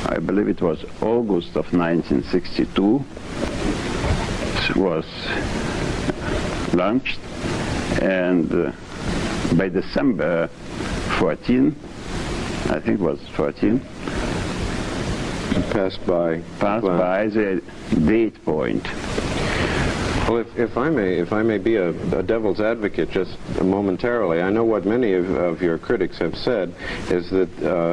I believe it was August of 1962, was launched, and by December 14, I think it was 14, passed by the date point. Well, if I may be a devil's advocate just momentarily, I know what many of your critics have said is that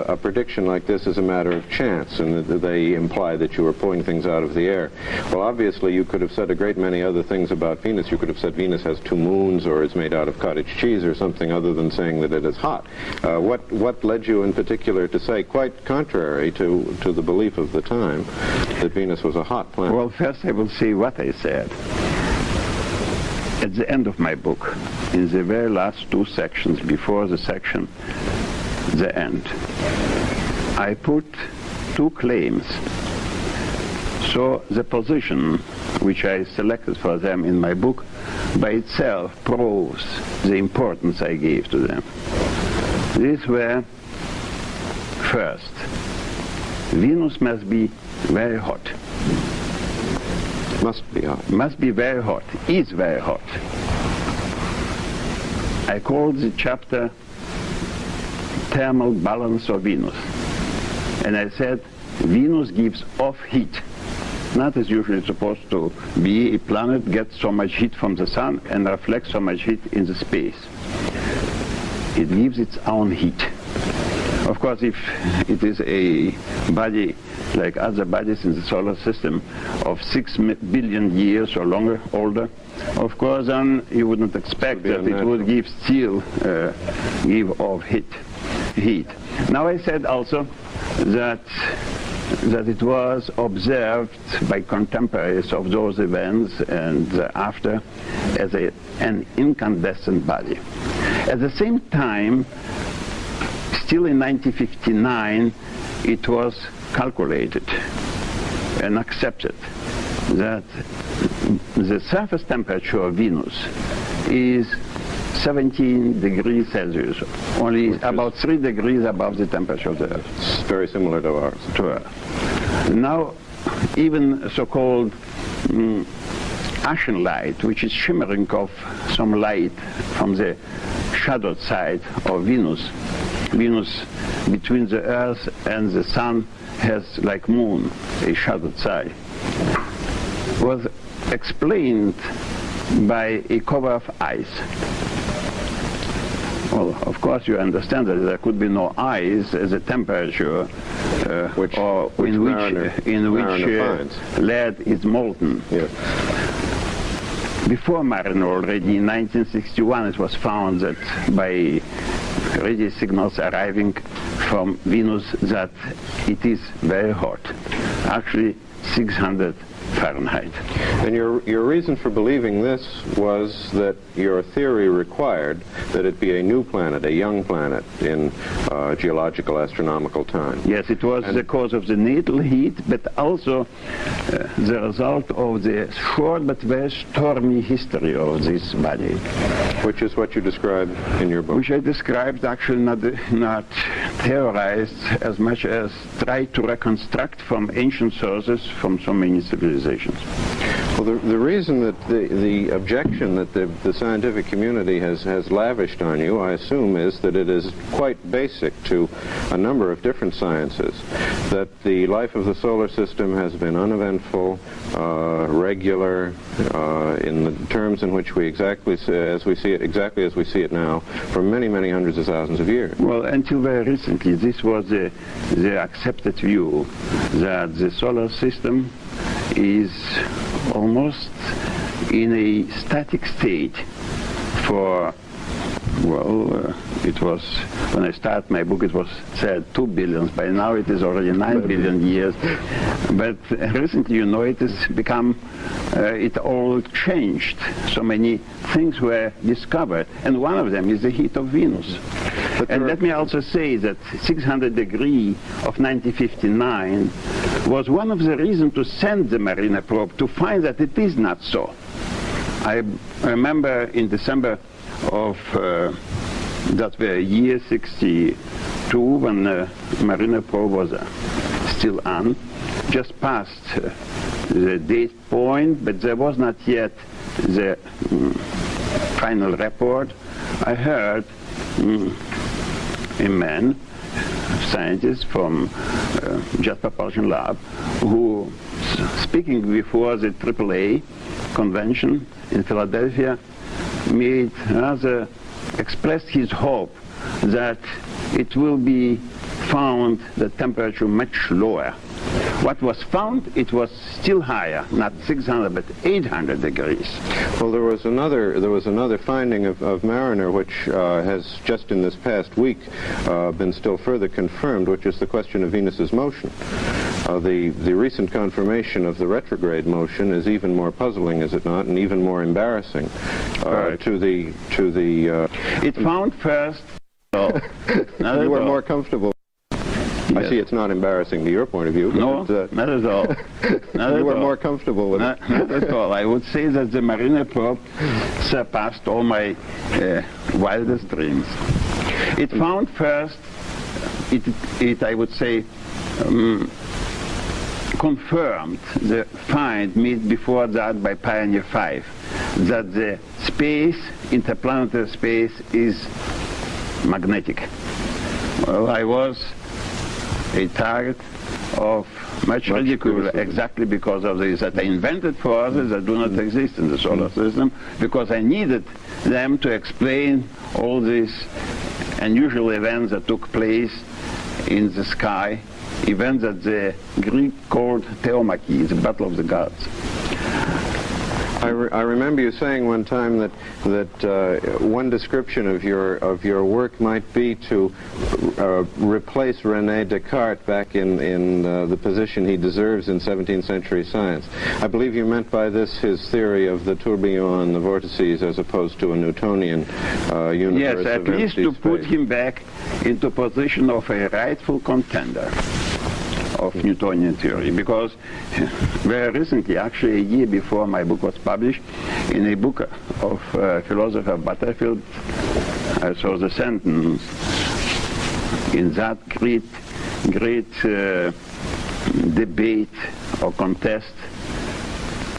a prediction like this is a matter of chance, and that they imply that you are pulling things out of the air. Well, obviously, you could have said a great many other things about Venus. You could have said Venus has 2 moons, or is made out of cottage cheese, or something other than saying that it is hot. What led you in particular to say, quite contrary to the belief of the time, that Venus was a hot planet? Well, first I will say what I said. At the end of my book, in the very last 2 sections, before the section, the end, I put 2 claims. So the position which I selected for them in my book by itself proves the importance I gave to them. These were, first, Venus must be very hot. Must be hot. Must be very hot. Is very hot. I called the chapter Thermal Balance of Venus. And I said, Venus gives off heat. Not as usually supposed to be a planet gets so much heat from the sun and reflects so much heat in the space. It gives its own heat. Of course, if it is a body like other bodies in the solar system of 6 billion years or longer, older, of course, then you wouldn't expect that it would give off heat. Now I said also that it was observed by contemporaries of those events and after as an incandescent body. At the same time, still in 1959, it was calculated and accepted that the surface temperature of Venus is 17 degrees Celsius, only about 3 degrees above the temperature of the Earth. It's very similar to ours. To Earth. Now, even so-called ashen light, which is shimmering off some light from the shadowed side of Venus, Venus between the Earth and the Sun has, like moon, a shadowed side, was explained by a cover of ice. Well, of course you understand that there could be no ice as a temperature in which lead is molten. Yes. Before Mariner, already in 1961, it was found that by radio signals arriving from Venus that it is very hot, actually 600 Fahrenheit. And your reason for believing this was that your theory required that it be a new planet, a young planet in geological astronomical time. Yes, it was the cause of the natal heat, but also the result of the short but very stormy history of this body. Which is what you described in your book. Which I described, actually not theorized as much as tried to reconstruct from ancient sources from so many civilizations. Well, the reason that the objection that the scientific community has lavished on you, I assume, is that it is quite basic to a number of different sciences. That the life of the solar system has been uneventful, regular, in the terms in which we exactly as we see it now, for many, many hundreds of thousands of years. Well, until very recently, this was the accepted view that the solar system is almost in a static state for, well, it was, when I started my book, it was said 2 billion. By now it is already 9 billion years. But recently, you know, it has become, it all changed. So many things were discovered. And one of them is the heat of Venus. And let me also say that 600 degree of 1959 was one of the reasons to send the Mariner probe to find that it is not so. I remember in December of that very year 62, when the Mariner probe was still on, just past the date point, but there was not yet the final report. I heard a man, scientist from Jet Propulsion Lab, who, speaking before the AAA convention in Philadelphia, made rather expressed his hope that it will be found the temperature much lower. What was found, it was still higher, not 600 but 800 degrees. Well, there was another finding of Mariner which has just in this past week been still further confirmed, which is the question of Venus's motion. The recent confirmation of the retrograde motion is even more puzzling, is it not, and even more embarrassing to the. It found first. You were more comfortable. Yes. I see it's not embarrassing to your point of view. No, not at all. You were more comfortable with it. Not at all. I would say that the Mariner probe surpassed all my wildest dreams. It found first, I would say, confirmed the find made before that by Pioneer 5, that the space, interplanetary space, is magnetic. Well, I was a target of much ridicule exactly because of this, that I invented forces that do not exist in the solar system, because I needed them to explain all these unusual events that took place in the sky, events that the Greek called theomachy, the battle of the gods. I remember you saying one time that one description of your work might be to replace René Descartes back in the position he deserves in 17th century science. I believe you meant by this his theory of the tourbillon and the vortices as opposed to a Newtonian universe. Yes, at least to put him back into position of a rightful contender of Newtonian theory, because very recently, actually a year before my book was published, in a book of philosopher Butterfield, I saw the sentence, in that great debate or contest,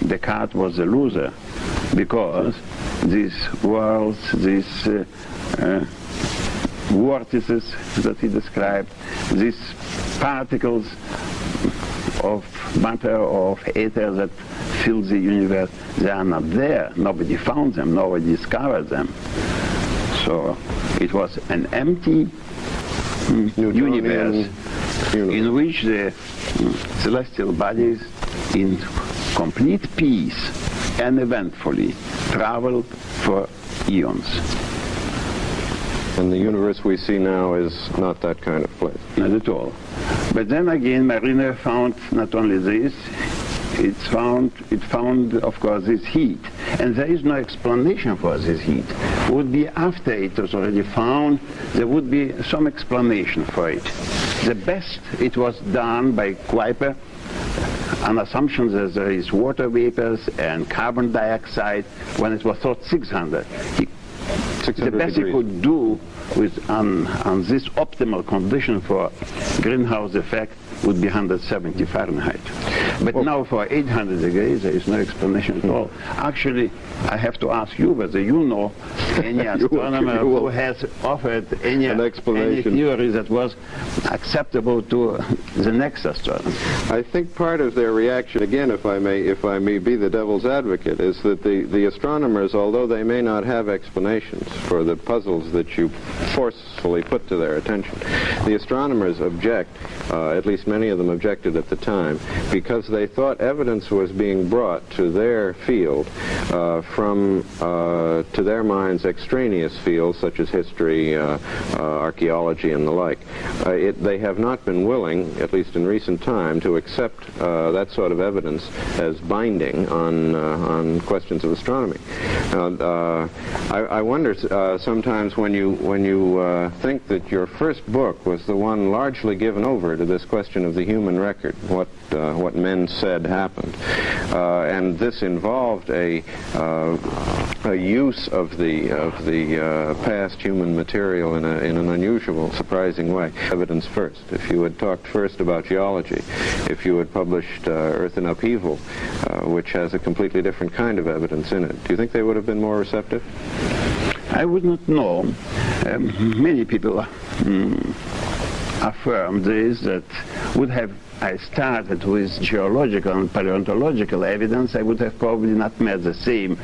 Descartes was the loser, because these worlds, these vortices that he described, these particles of matter or of ether that fill the universe, they are not there. Nobody found them, nobody discovered them. So it was an empty universe in which the celestial bodies in complete peace and eventfully traveled for eons. And the universe we see now is not that kind of place. Not at all. But then again, Mariner found not only this, it found, of course, this heat. And there is no explanation for this heat. It would be after it was already found, there would be some explanation for it. The best it was done by Kuiper on assumptions that there is water vapors and carbon dioxide when it was thought 600. The best he could do with on this optimal condition for greenhouse effect would be 170 Fahrenheit. But now for 800 degrees, there is no explanation at all. Actually, I have to ask you whether you know any astronomer who has offered any theory that was acceptable to the next astronomer. I think part of their reaction, again, if I may be the devil's advocate, is that the astronomers, although they may not have explanations for the puzzles that you forcefully put to their attention, the astronomers object, at least many of them objected at the time, because they thought evidence was being brought to their field from, to their minds, extraneous fields such as history, archaeology, and the like. They have not been willing, at least in recent time, to accept that sort of evidence as binding on questions of astronomy. I wonder sometimes when you think that your first book was the one largely given over to this question of the human record, what men said happened, and this involved a use of the past human material in an unusual, surprising way. Evidence first. If you had talked first about geology, if you had published Earth in Upheaval, which has a completely different kind of evidence in it, do you think they would have been more receptive? I would not know. Many people affirm this, that would have I started with geological and paleontological evidence, I would have probably not met the same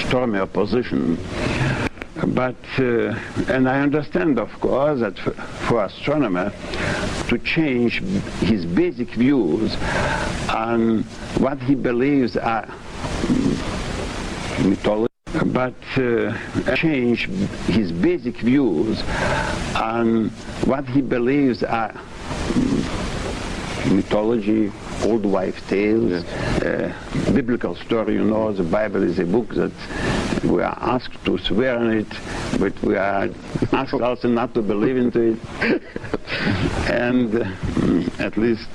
stormy opposition. But, and I understand, of course, that for astronomer to change his basic views on what he believes are mythology, but change his basic views on what he believes are mythology, old wife tales, biblical story. You know, the Bible is a book that we are asked to swear on it, but we are asked also not to believe into it. And at least,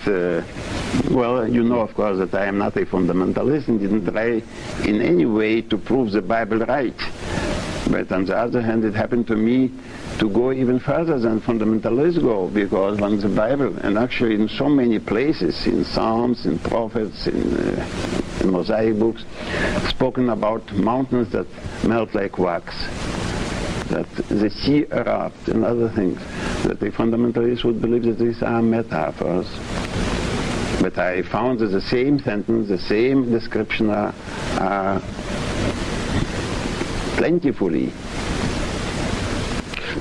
well, you know, of course, that I am not a fundamentalist and didn't try in any way to prove the Bible right. But on the other hand, it happened to me to go even further than fundamentalists go, because when the Bible, and actually in so many places, in Psalms, in prophets, in Mosaic books, spoken about mountains that melt like wax, that the sea erupt, and other things, that the fundamentalists would believe that these are metaphors. But I found that the same sentence, the same description are plentifully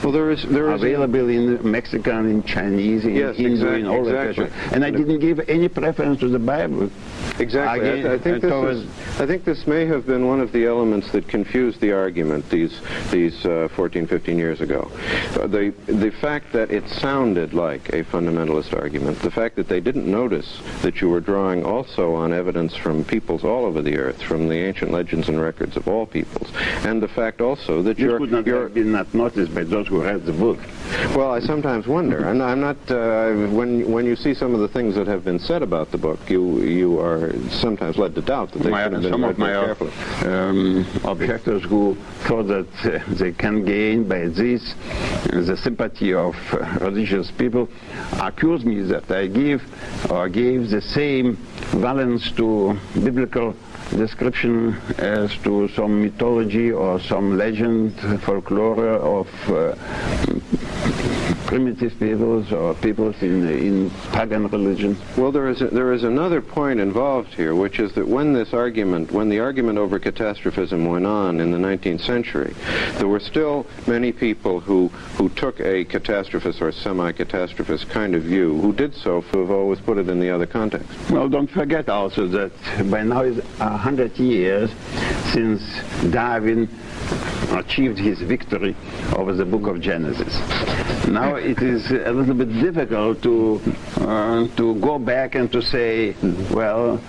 available in Mexican, in Chinese, in Hindu, in all the cultures. And I didn't give any preference to the Bible. Exactly. Again, I think this may have been one of the elements that confused the argument these 14, 15 years ago. The fact that it sounded like a fundamentalist argument, the fact that they didn't notice that you were drawing also on evidence from peoples all over the earth, from the ancient legends and records of all peoples, and the fact also that you could not have been not noticed by those who read the book. Well, I sometimes wonder, and I'm not. When you see some of the things that have been said about the book, you are sometimes led to doubt that they should have been read more carefully. Objectors who thought that they can gain by this the sympathy of religious people accuse me that I gave the same valence to biblical description as to some mythology or some legend, folklore of primitive peoples or peoples in pagan religions. Well, there is another point involved here, which is that when the argument over catastrophism went on in the 19th century, there were still many people who took a catastrophist or semi-catastrophist kind of view, who did so who have always put it in the other context. Well, don't forget also that by now it's 100 years since Darwin achieved his victory over the book of Genesis. Now it is a little bit difficult to go back and to say, well,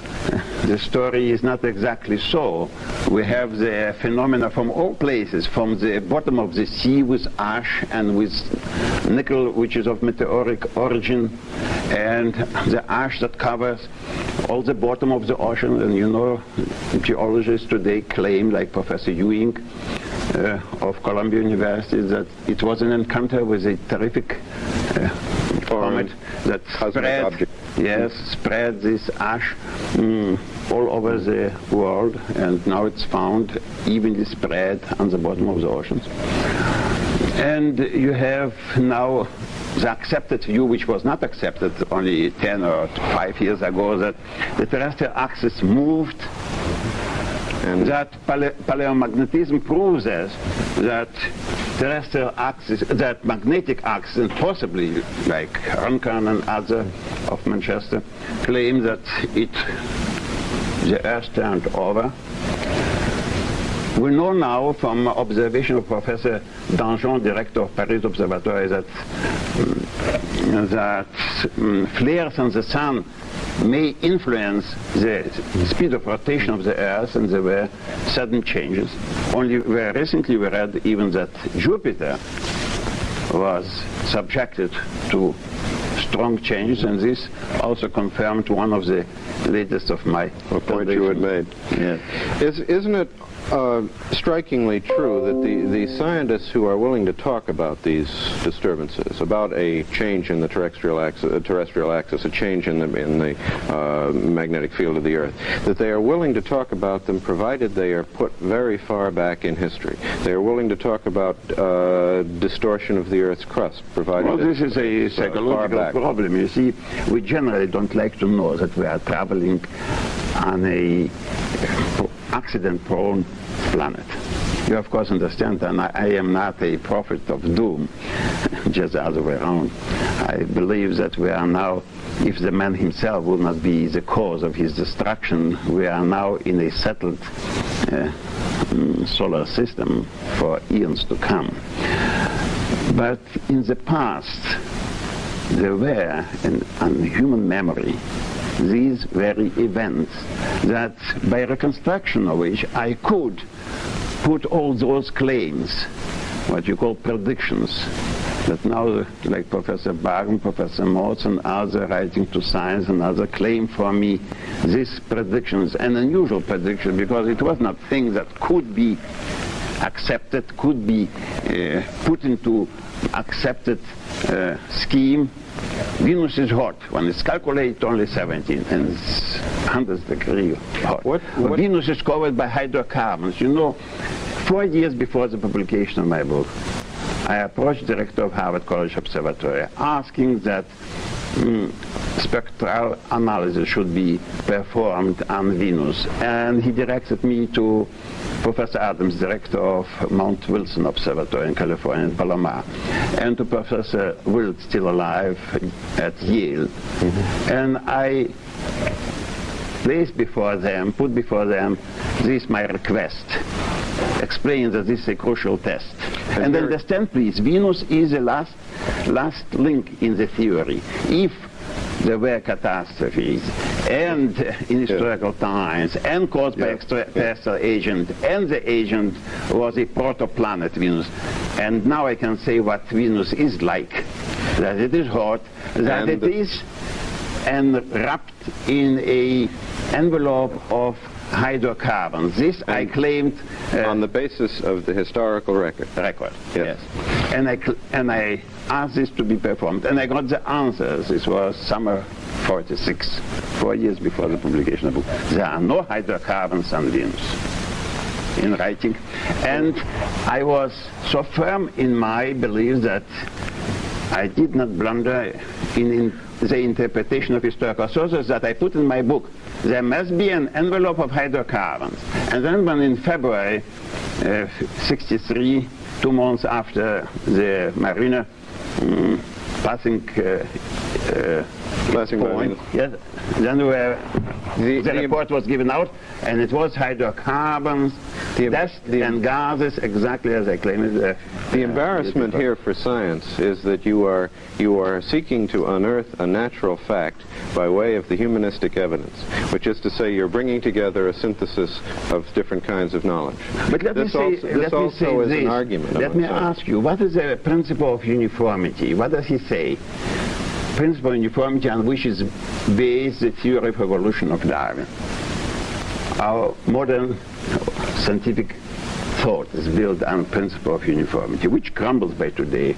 the story is not exactly so. We have the phenomena from all places, from the bottom of the sea with ash and with nickel, which is of meteoric origin, and the ash that covers all the bottom of the ocean. And you know, geologists today claim, like Professor Ewing of Columbia University, that it was an encounter with a terrific comet that spread this ash all over the world, and now it's found evenly spread on the bottom of the oceans. And you have now the accepted view, which was not accepted only 10 or 5 years ago, that the terrestrial axis moved, and that paleomagnetism proves us that terrestrial axis, that magnetic axis, and possibly like Runcorn and other of Manchester, claim that the Earth turned over. We know now from observation of Professor Danjon, director of Paris Observatory, that flares on the sun may influence the speed of rotation of the Earth, and there were sudden changes. Only very recently we read even that Jupiter was subjected to strong changes, and this also confirmed one of the latest of my point you had made. Yes. Isn't it strikingly true that the scientists who are willing to talk about these disturbances, about a change in the terrestrial axis, a change in the magnetic field of the Earth, that they are willing to talk about them provided they are put very far back in history? They are willing to talk about distortion of the Earth's crust, provided well, this is a psychological problem. You see, we generally don't like to know that we are traveling on a accident-prone planet. You of course understand that I am not a prophet of doom, just the other way around. I believe that we are now, if the man himself will not be the cause of his destruction, we are now in a settled solar system for eons to come. But in the past, there were, in human memory, these very events that, by reconstruction of which, I could put all those claims, what you call predictions, that now, like Professor Barton, Professor Morse, and others writing to Science and others claim for me these predictions, an unusual prediction, because it was not things that could be accepted, could be put into accepted scheme. Venus is hot. When it's calculated, only 17, and it's 100 degrees hot. What? Venus is covered by hydrocarbons. You know, 4 years before the publication of my book, I approached the director of Harvard College Observatory asking that spectral analysis should be performed on Venus, and he directed me to Professor Adams, director of Mount Wilson Observatory in California, in Palomar, and to Professor Wilt, still alive, at Yale. And I placed before them, put before them, this my request, explain that this is a crucial test. And understand, please, Venus is the last link in the theory. If there were catastrophes, and in historical times, and caused by extraterrestrial agent, and the agent was a protoplanet, Venus. And now I can say what Venus is like, that it is hot, that it is wrapped in a envelope of hydrocarbons. This I claimed on the basis of the historical record. Yes. And I asked this to be performed, and I got the answers. This was summer 46, 4 years before the publication of the book. There are no hydrocarbons on Venus, in writing. And I was so firm in my belief that I did not blunder in the interpretation of historical sources that I put in my book. There must be an envelope of hydrocarbons. And then when in February 63, 2 months after the Mariner passing point. Yes. Then the report was given out, and it was hydrocarbons, dust, and gases, exactly as I claimed it. The embarrassment here for science is that you are seeking to unearth a natural fact by way of the humanistic evidence, which is to say you're bringing together a synthesis of different kinds of knowledge. But let me say this is an argument. Let me ask you, what is the principle of uniformity? What does he say? Principle of uniformity on which is based the theory of evolution of Darwin. Our modern scientific thought is built on a principle of uniformity, which crumbles by today.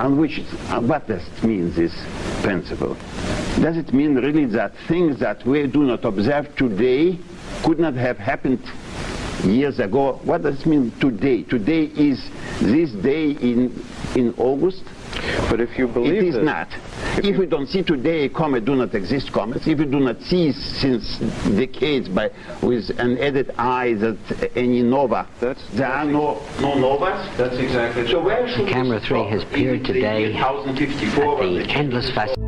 On which, what does it mean, this principle? Does it mean really that things that we do not observe today could not have happened years ago? What does it mean today? Today is this day in August? But if you believe it is not. If we don't see today a comet, do not exist comets. If we do not see since decades with an added eye that any nova, there are no novas. That's exactly. So where should Camera 3 has appeared today at the endless fascination.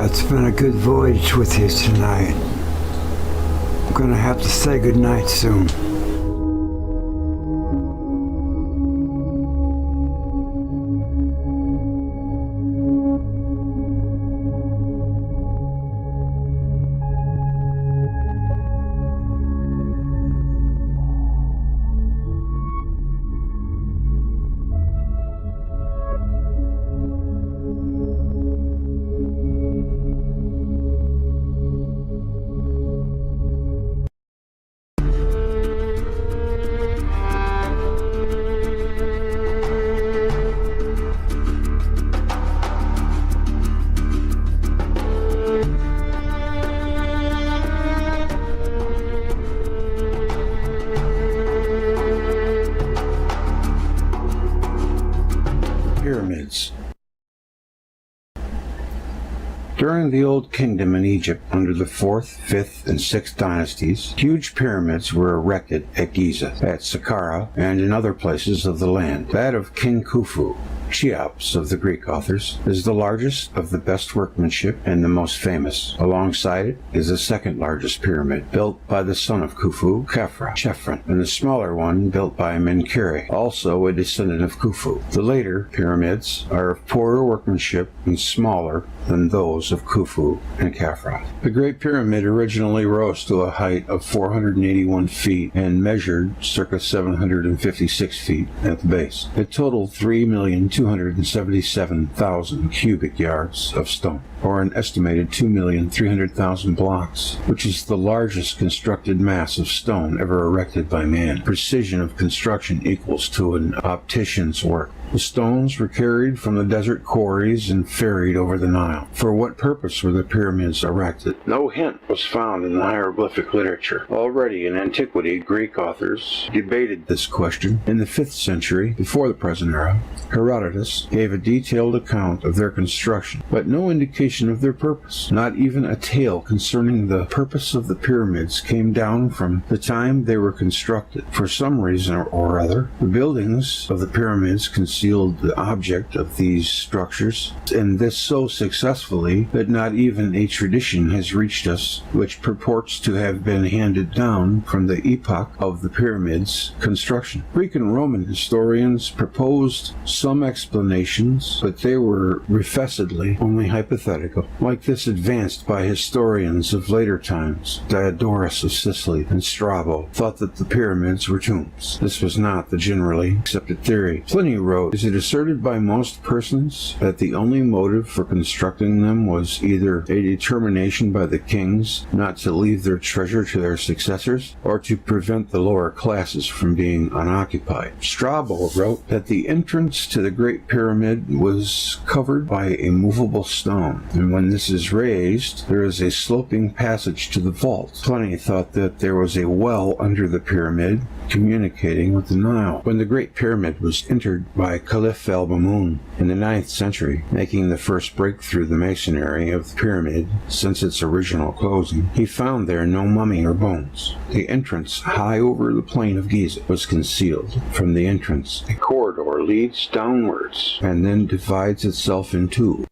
It's been a good voyage with you tonight. I'm gonna have to say goodnight soon. Pyramids. During the Old Kingdom in Egypt, under the 4th, 5th, and 6th dynasties, huge pyramids were erected at Giza, at Saqqara, and in other places of the land. That of King Khufu, Cheops of the Greek authors, is the largest of the best workmanship and the most famous. Alongside it is the second largest pyramid, built by the son of Khufu, Chephren, and the smaller one built by Menkaure, also a descendant of Khufu. The later pyramids are of poorer workmanship and smaller than those of Khufu and Khafra. The Great Pyramid originally rose to a height of 481 feet and measured circa 756 feet at the base. It totaled 3,277,000 cubic yards of stone, or an estimated 2,300,000 blocks, which is the largest constructed mass of stone ever erected by man. Precision of construction equals to an optician's work. The stones were carried from the desert quarries and ferried over the Nile. For what purpose were the pyramids erected? No hint was found in the hieroglyphic literature. Already in antiquity, Greek authors debated this question. In the 5th century, before the present era, Herodotus gave a detailed account of their construction, but no indication of their purpose. Not even a tale concerning the purpose of the pyramids came down from the time they were constructed. For some reason or other, the buildings of the pyramids concealed the object of these structures, and this so successfully that not even a tradition has reached us which purports to have been handed down from the epoch of the pyramids' construction. Greek and Roman historians proposed some explanations, but they were refessedly only hypothetical, like this advanced by historians of later times. Diodorus of Sicily and Strabo thought that the pyramids were tombs. This was not the generally accepted theory. Pliny wrote, "Is it asserted by most persons that the only motive for constructing them was either a determination by the kings not to leave their treasure to their successors, or to prevent the lower classes from being unoccupied?" Strabo wrote that the entrance to the Great Pyramid was covered by a movable stone, and when this is raised, there is a sloping passage to the vault. Pliny thought that there was a well under the pyramid communicating with the Nile, when the Great Pyramid was entered by Caliph al-Mamun in the 9th century, making the first breakthrough the masonry of the pyramid since its original closing. He found there no mummy or bones. The entrance, high over the plain of Giza, was concealed. From the entrance, a corridor leads downwards and then divides itself in two.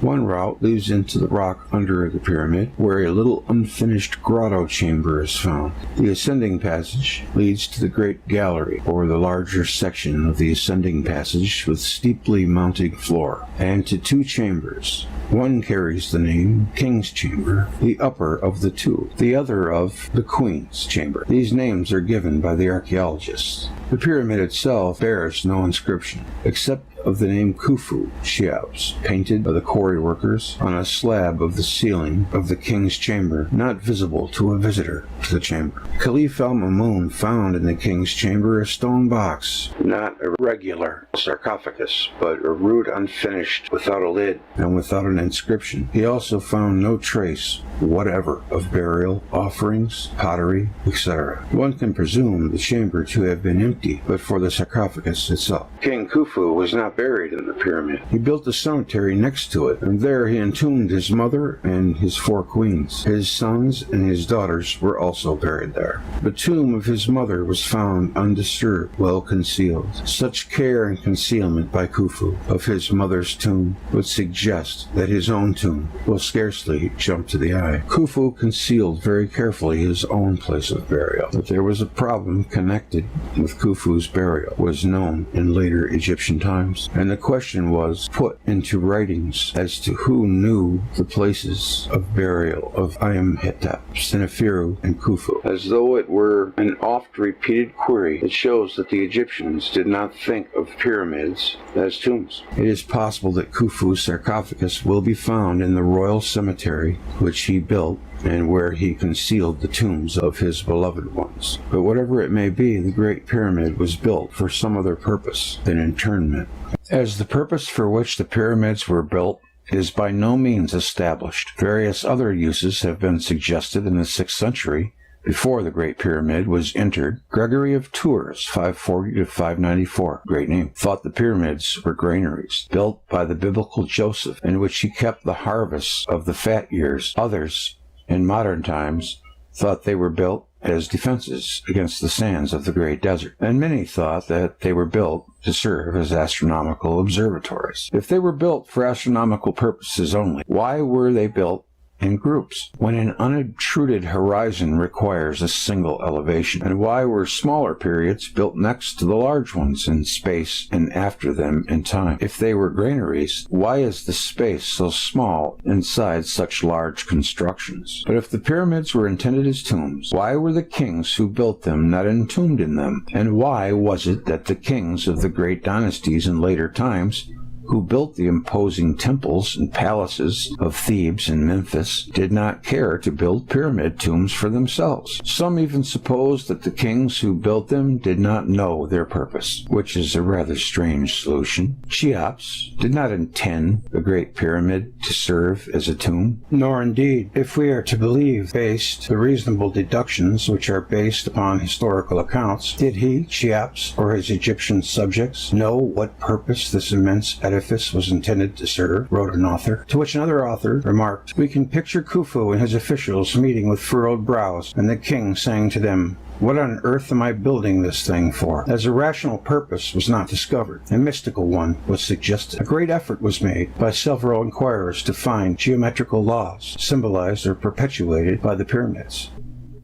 One route leads into the rock under the pyramid, where a little unfinished grotto chamber is found. The ascending passage leads to the great gallery, or the larger section of the ascending passage with steeply mounting floor, and to two chambers. One carries the name King's Chamber, the upper of the two, the other of the Queen's Chamber. These names are given by the archaeologists. The pyramid itself bears no inscription, except of the name Khufu, Cheops, painted by the quarry workers on a slab of the ceiling of the king's chamber, not visible to a visitor to the chamber. Caliph al-Mamun found in the king's chamber a stone box, not a regular sarcophagus, but a rude unfinished, without a lid and without an inscription. He also found no trace whatever of burial, offerings, pottery, etc. One can presume the chamber to have been empty, but for the sarcophagus itself. King Khufu was not buried in the pyramid. He built a cemetery next to it, and there he entombed his mother and his 4 queens. His sons and his daughters were also buried there. The tomb of his mother was found undisturbed, well concealed. Such care and concealment by Khufu of his mother's tomb would suggest that his own tomb will scarcely jump to the eye. Khufu concealed very carefully his own place of burial. That there was a problem connected with Khufu's burial was known in later Egyptian times, and the question was put into writings as to who knew the places of burial of Amenhotep, Seneferu, and Khufu. As though it were an oft-repeated query, it shows that the Egyptians did not think of pyramids as tombs. It is possible that Khufu's sarcophagus will be found in the royal cemetery which he built and where he concealed the tombs of his beloved ones. But whatever it may be, the Great Pyramid was built for some other purpose than internment. As the purpose for which the pyramids were built is by no means established, various other uses have been suggested in the 6th century. Before the Great Pyramid was entered, Gregory of Tours, 540 to 594, great name, thought the pyramids were granaries, built by the biblical Joseph, in which he kept the harvests of the fat years. Others, in modern times, thought they were built as defenses against the sands of the great desert, and many thought that they were built to serve as astronomical observatories. If they were built for astronomical purposes only, why were they built in groups, when an unobtruded horizon requires a single elevation? And why were smaller periods built next to the large ones in space and after them in time? If they were granaries, why is the space so small inside such large constructions? But if the pyramids were intended as tombs, why were the kings who built them not entombed in them? And why was it that the kings of the great dynasties in later times who built the imposing temples and palaces of Thebes and Memphis did not care to build pyramid tombs for themselves? Some even suppose that the kings who built them did not know their purpose, which is a rather strange solution. Cheops did not intend the Great Pyramid to serve as a tomb, nor indeed, if we are to believe the reasonable deductions which are based upon historical accounts, did he, Cheops, or his Egyptian subjects know what purpose this immense edifice was intended to serve, wrote an author. To which another author remarked, "We can picture Khufu and his officials meeting with furrowed brows, and the king saying to them, 'What on earth am I building this thing for?' As a rational purpose was not discovered, a mystical one was suggested. A great effort was made by several inquirers to find geometrical laws symbolized or perpetuated by the pyramids.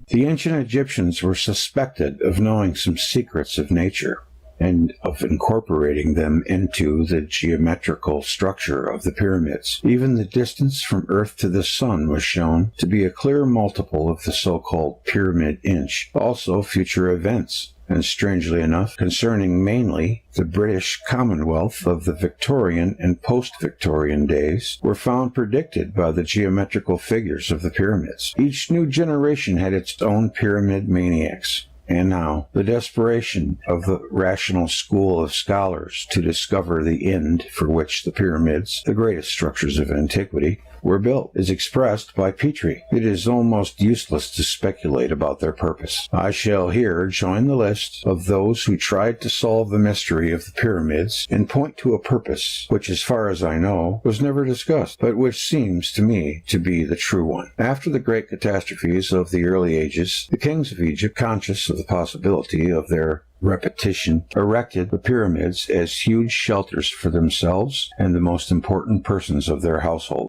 The ancient Egyptians were suspected of knowing some secrets of nature, and of incorporating them into the geometrical structure of the pyramids. Even the distance from Earth to the Sun was shown to be a clear multiple of the so-called pyramid inch. Also, future events, and strangely enough, concerning mainly the British Commonwealth of the Victorian and post-Victorian days, were found predicted by the geometrical figures of the pyramids. Each new generation had its own pyramid maniacs. And now, the desperation of the rational school of scholars to discover the end for which the pyramids, the greatest structures of antiquity, were built is expressed by Petrie. It is almost useless to speculate about their purpose. I shall here join the list of those who tried to solve the mystery of the pyramids and point to a purpose which, as far as I know, was never discussed, but which seems to me to be the true one. After the great catastrophes of the early ages, the kings of Egypt, conscious of the possibility of their repetition, erected the pyramids as huge shelters for themselves and the most important persons of their household.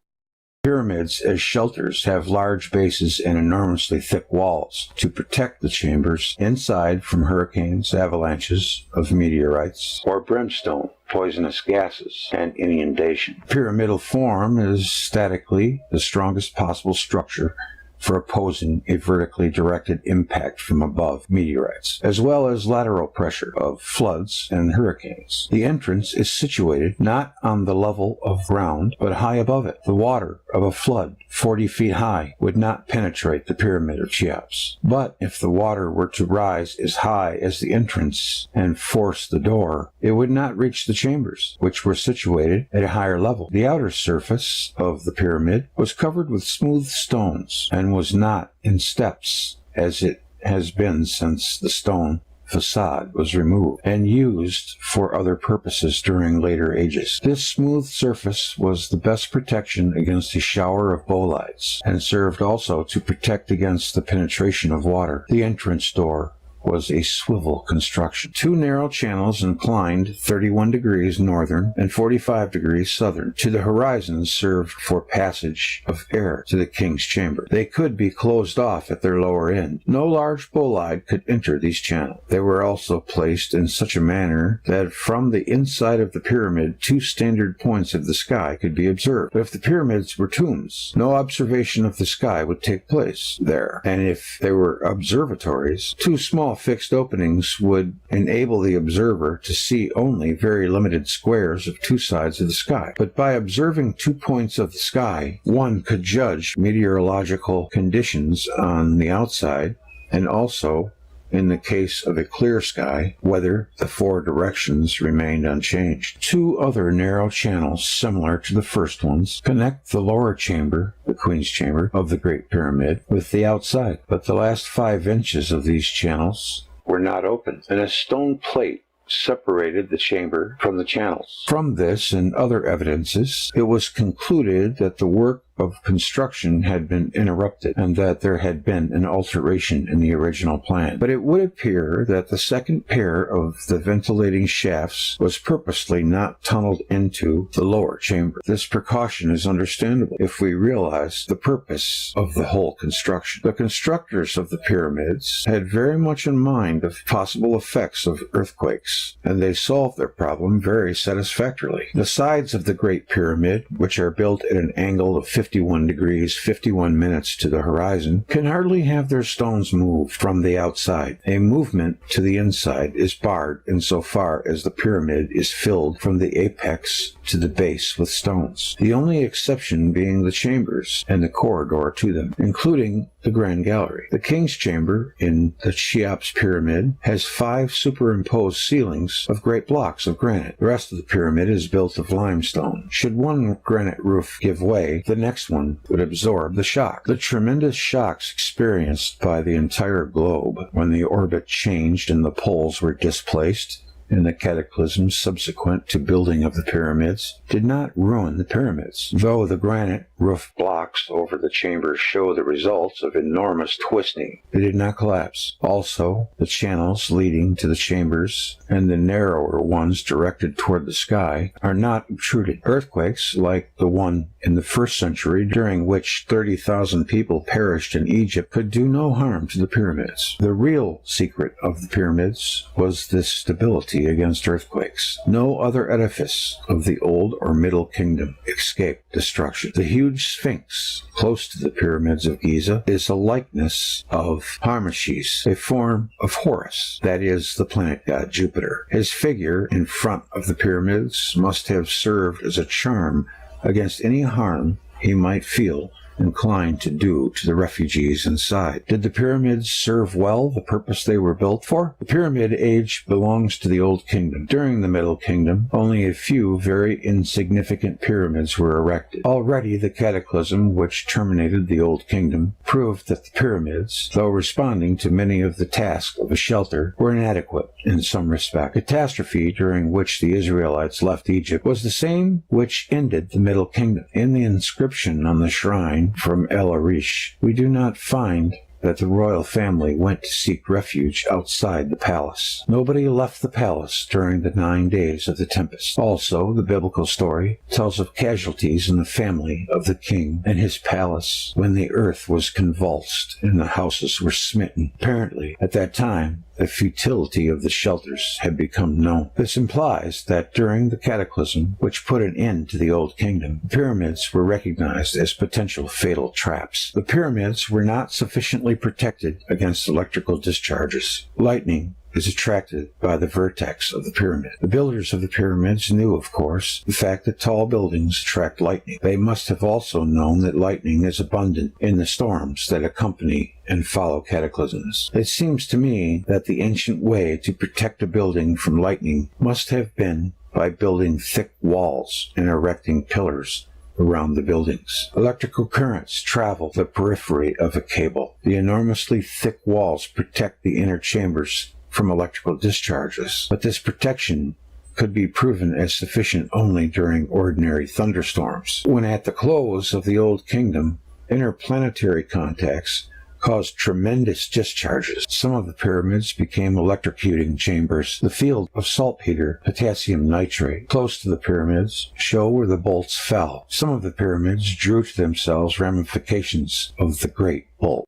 Pyramids as shelters have large bases and enormously thick walls to protect the chambers inside from hurricanes, avalanches of meteorites, or brimstone, poisonous gases, and inundation. Pyramidal form is statically the strongest possible structure for opposing a vertically directed impact from above meteorites, as well as lateral pressure of floods and hurricanes. The entrance is situated not on the level of ground, but high above it. The water of a flood 40 feet high would not penetrate the pyramid of Cheops. But if the water were to rise as high as the entrance and force the door, it would not reach the chambers, which were situated at a higher level. The outer surface of the pyramid was covered with smooth stones and was not in steps, as it has been since the stone facade was removed and used for other purposes during later ages. This smooth surface was the best protection against a shower of bolides and served also to protect against the penetration of water. The entrance door was a swivel construction. 2 narrow channels inclined 31 degrees northern and 45 degrees southern to the horizon served for passage of air to the king's chamber. They could be closed off at their lower end. No large bolide could enter these channels. They were also placed in such a manner that from the inside of the pyramid 2 standard points of the sky could be observed. But if the pyramids were tombs, no observation of the sky would take place there. And if they were observatories, 2 small fixed openings would enable the observer to see only very limited squares of 2 sides of the sky. But by observing 2 points of the sky, one could judge meteorological conditions on the outside, and also, in the case of a clear sky, whether the 4 directions remained unchanged. 2 other narrow channels similar to the first ones connect the lower chamber, the Queen's Chamber, of the Great Pyramid with the outside, but the last 5 inches of these channels were not open, and a stone plate separated the chamber from the channels. From this and other evidences, it was concluded that the work of construction had been interrupted and that there had been an alteration in the original plan. But it would appear that the second pair of the ventilating shafts was purposely not tunneled into the lower chamber. This precaution is understandable if we realize the purpose of the whole construction. The constructors of the pyramids had very much in mind the possible effects of earthquakes, and they solved their problem very satisfactorily. The sides of the Great Pyramid, which are built at an angle of 51 degrees 51 minutes to the horizon, can hardly have their stones moved from the outside. A movement to the inside is barred insofar as the pyramid is filled from the apex to the base with stones, the only exception being the chambers and the corridor to them, including the Grand Gallery. The King's Chamber in the Cheops Pyramid has 5 superimposed ceilings of great blocks of granite. The rest of the pyramid is built of limestone. Should one granite roof give way, the next one would absorb the shock. The tremendous shocks experienced by the entire globe when the orbit changed and the poles were displaced in the cataclysms subsequent to building of the pyramids did not ruin the pyramids, though the granite roof blocks over the chambers show the results of enormous twisting. They did not collapse. Also, the channels leading to the chambers and the narrower ones directed toward the sky are not obtruded. Earthquakes, like the one in the 1st century, during which 30,000 people perished in Egypt, could do no harm to the pyramids. The real secret of the pyramids was this stability against earthquakes. No other edifice of the Old or Middle Kingdom escaped destruction. The huge Sphinx, close to the pyramids of Giza, is a likeness of Harmachis, a form of Horus, that is, the planet god Jupiter. His figure in front of the pyramids must have served as a charm against any harm he might feel inclined to do to the refugees inside. Did the pyramids serve well the purpose they were built for? The pyramid age belongs to the Old Kingdom. During the Middle Kingdom, only a few very insignificant pyramids were erected. Already the cataclysm which terminated the Old Kingdom proved that the pyramids, though responding to many of the tasks of a shelter, were inadequate in some respect. The catastrophe during which the Israelites left Egypt was the same which ended the Middle Kingdom. In the inscription on the shrine from El Arish, we do not find that the royal family went to seek refuge outside the palace. Nobody left the palace during the 9 days of the tempest. Also, the biblical story tells of casualties in the family of the king and his palace when the earth was convulsed and the houses were smitten. Apparently, at that time, the futility of the shelters had become known. This implies that during the cataclysm, which put an end to the Old Kingdom, pyramids were recognized as potential fatal traps. The pyramids were not sufficiently protected against electrical discharges. Lightning is attracted by the vertex of the pyramid. The builders of the pyramids knew, of course, the fact that tall buildings attract lightning. They must have also known that lightning is abundant in the storms that accompany and follow cataclysms. It seems to me that the ancient way to protect a building from lightning must have been by building thick walls and erecting pillars around the buildings. Electrical currents travel the periphery of a cable. The enormously thick walls protect the inner chambers from electrical discharges, but this protection could be proven as sufficient only during ordinary thunderstorms. When at the close of the Old Kingdom, interplanetary contacts caused tremendous discharges. Some of the pyramids became electrocuting chambers. The field of saltpeter, potassium nitrate, close to the pyramids, show where the bolts fell. Some of the pyramids drew to themselves ramifications of the great bolt.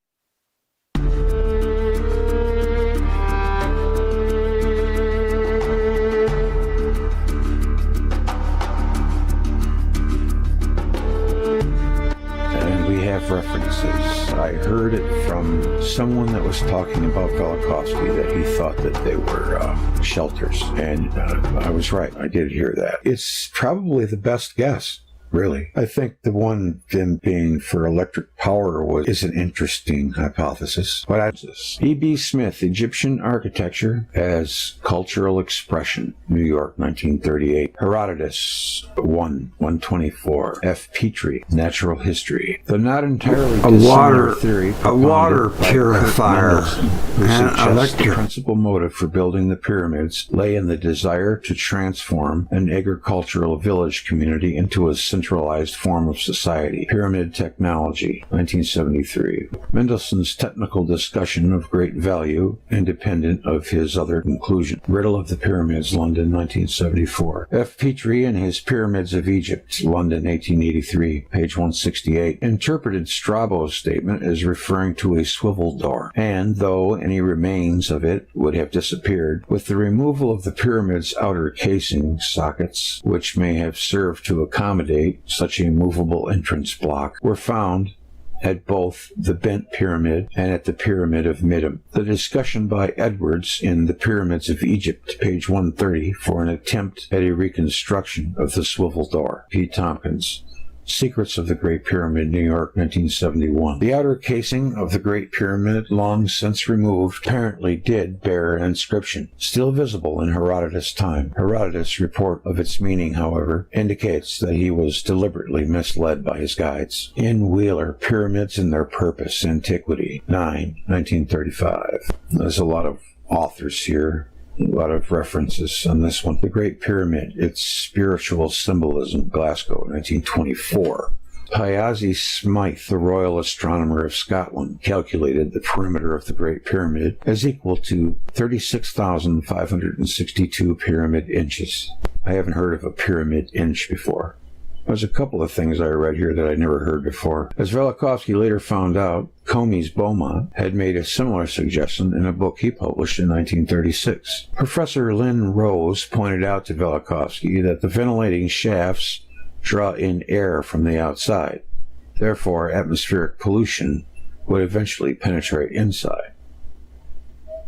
References. I heard it from someone that was talking about Velikovsky that he thought that they were shelters, and I was right. I did hear that. It's probably the best guess, really. I think the one them being for electric power is an interesting hypothesis. But E.B. Smith, Egyptian Architecture as Cultural Expression, New York, 1938. Herodotus 124. F. Petrie, Natural History. The not entirely dissimilar theory a water purifier and the principal motive for building the pyramids lay in the desire to transform an agricultural village community into a centralized form of society. Pyramid Technology, 1973. Mendelssohn's technical discussion of great value, independent of his other conclusion. Riddle of the Pyramids, London, 1974. F. Petrie and his Pyramids of Egypt, London, 1883, page 168, interpreted Strabo's statement as referring to a swivel door, and though any remains of it would have disappeared, with the removal of the pyramid's outer casing sockets, which may have served to accommodate such a movable entrance block, were found at both the Bent Pyramid and at the Pyramid of Midim. The discussion by Edwards in The Pyramids of Egypt, page 130, for an attempt at a reconstruction of the swivel door. P. Tompkins. Secrets of the Great Pyramid, New York, 1971. The outer casing of the Great Pyramid, long since removed, apparently did bear an inscription, still visible in Herodotus' time. Herodotus' report of its meaning, however, indicates that he was deliberately misled by his guides. In Wheeler, Pyramids and Their Purpose, Antiquity, 9, 1935. There's a lot of authors here. A lot of references on this one. The Great Pyramid, Its Spiritual Symbolism, Glasgow, 1924. Piazzi Smythe, the Royal Astronomer of Scotland, calculated the perimeter of the Great Pyramid as equal to 36,562 pyramid inches. I haven't heard of a pyramid inch before. There's a couple of things I read here that I never heard before. As Velikovsky later found out, Comey's Beaumont had made a similar suggestion in a book he published in 1936. Professor Lynn Rose pointed out to Velikovsky that the ventilating shafts draw in air from the outside. Therefore, atmospheric pollution would eventually penetrate inside.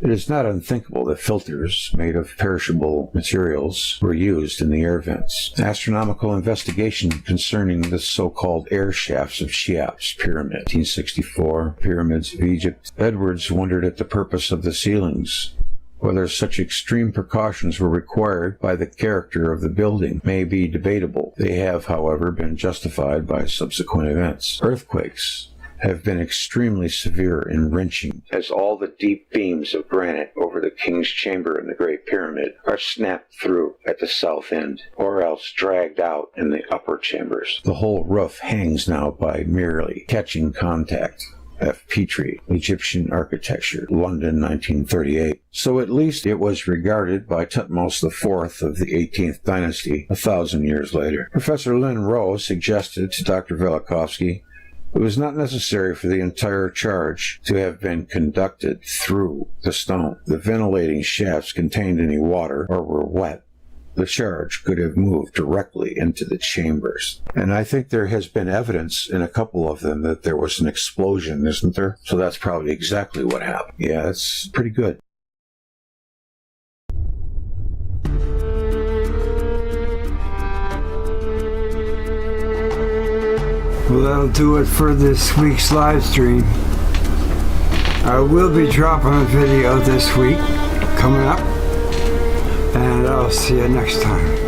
It is not unthinkable that filters made of perishable materials were used in the air vents. Astronomical investigation concerning the so-called air shafts of Cheops Pyramid, 1864, Pyramids of Egypt. Edwards wondered at the purpose of the ceilings. Whether such extreme precautions were required by the character of the building may be debatable. They have, however, been justified by subsequent events. Earthquakes have been extremely severe and wrenching, as all the deep beams of granite over the King's Chamber in the Great Pyramid are snapped through at the south end, or else dragged out in the upper chambers. The whole roof hangs now by merely catching contact. F. Petrie, Egyptian Architecture, London, 1938. So at least it was regarded by Thutmose IV of the 18th dynasty 1,000 years later. Professor Lynn Rowe suggested to Dr. Velikovsky it was not necessary for the entire charge to have been conducted through the stone. The ventilating shafts contained any water or were wet. The charge could have moved directly into the chambers. And I think there has been evidence in a couple of them that there was an explosion, isn't there? So that's probably exactly what happened. Yeah, that's pretty good. Well, that'll do it for this week's live stream. I will be dropping a video this week coming up, and I'll see you next time.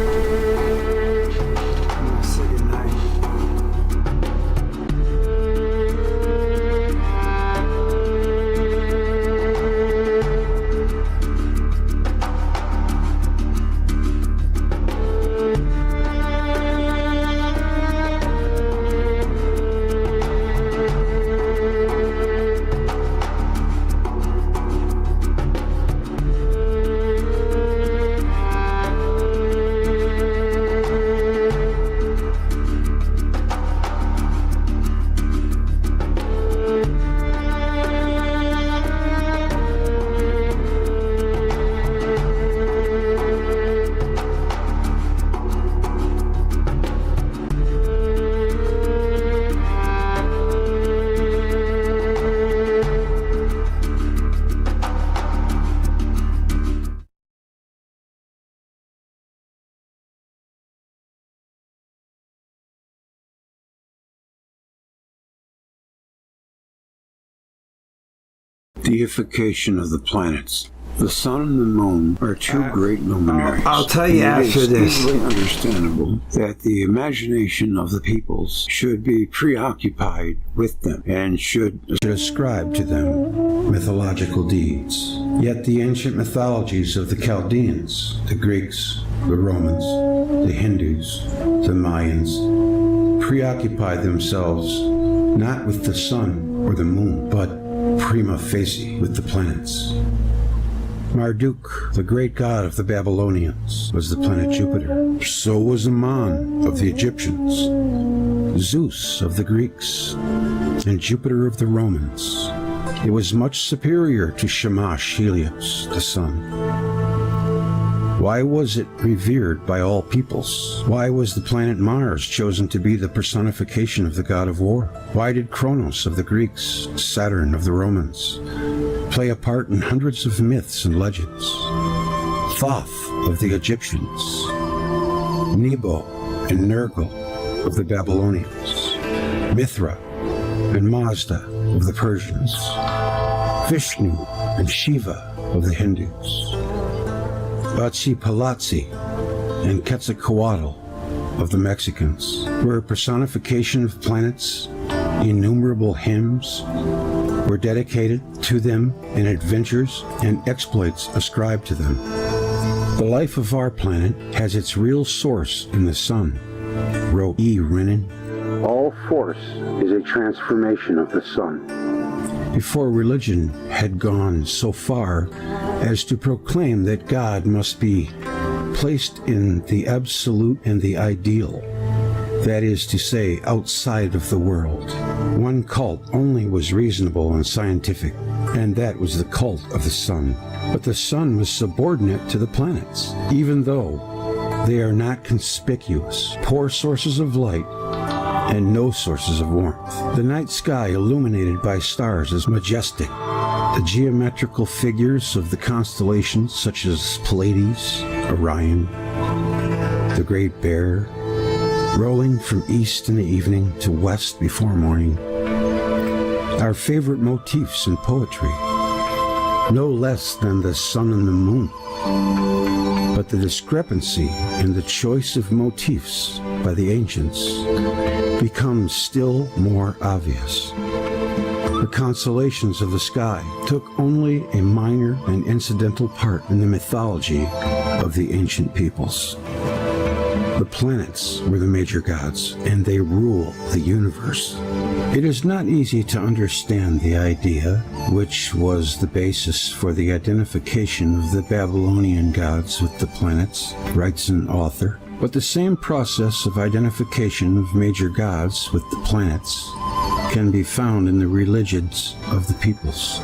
Deification of the planets. The sun and the moon are two great luminaries. I'll tell you after this. It is easily understandable that the imagination of the peoples should be preoccupied with them and should ascribe to them mythological deeds. Yet the ancient mythologies of the Chaldeans, the Greeks, the Romans, the Hindus, the Mayans, preoccupy themselves not with the sun or the moon, but prima facie with the planets. Marduk, the great god of the Babylonians, was the planet Jupiter. So was Ammon of the Egyptians, Zeus of the Greeks, and Jupiter of the Romans. It was much superior to Shamash, Helios, the sun. Why was it revered by all peoples? Why was the planet Mars chosen to be the personification of the god of war? Why did Kronos of the Greeks, Saturn of the Romans, play a part in hundreds of myths and legends? Thoth of the Egyptians, Nebo and Nergal of the Babylonians, Mithra and Mazda of the Persians, Vishnu and Shiva of the Hindus, Bachi-Palazzi and Quetzalcoatl of the Mexicans were a personification of planets. Innumerable hymns were dedicated to them, and adventures and exploits ascribed to them. The life of our planet has its real source in the sun, wrote E. Renan. All force is a transformation of the sun. Before religion had gone so far as to proclaim that God must be placed in the absolute and the ideal, that is to say, outside of the world, one cult only was reasonable and scientific, and that was the cult of the sun. But the sun was subordinate to the planets, even though they are not conspicuous, poor sources of light, and no sources of warmth. The night sky illuminated by stars is majestic. The geometrical figures of the constellations such as Pleiades, Orion, the Great Bear, rolling from east in the evening to west before morning, are favorite motifs in poetry, no less than the sun and the moon. But the discrepancy in the choice of motifs by the ancients becomes still more obvious. The constellations of the sky took only a minor and incidental part in the mythology of the ancient peoples. The planets were the major gods, and they rule the universe. It is not easy to understand the idea, which was the basis for the identification of the Babylonian gods with the planets, writes an author. But the same process of identification of major gods with the planets can be found in the religions of the peoples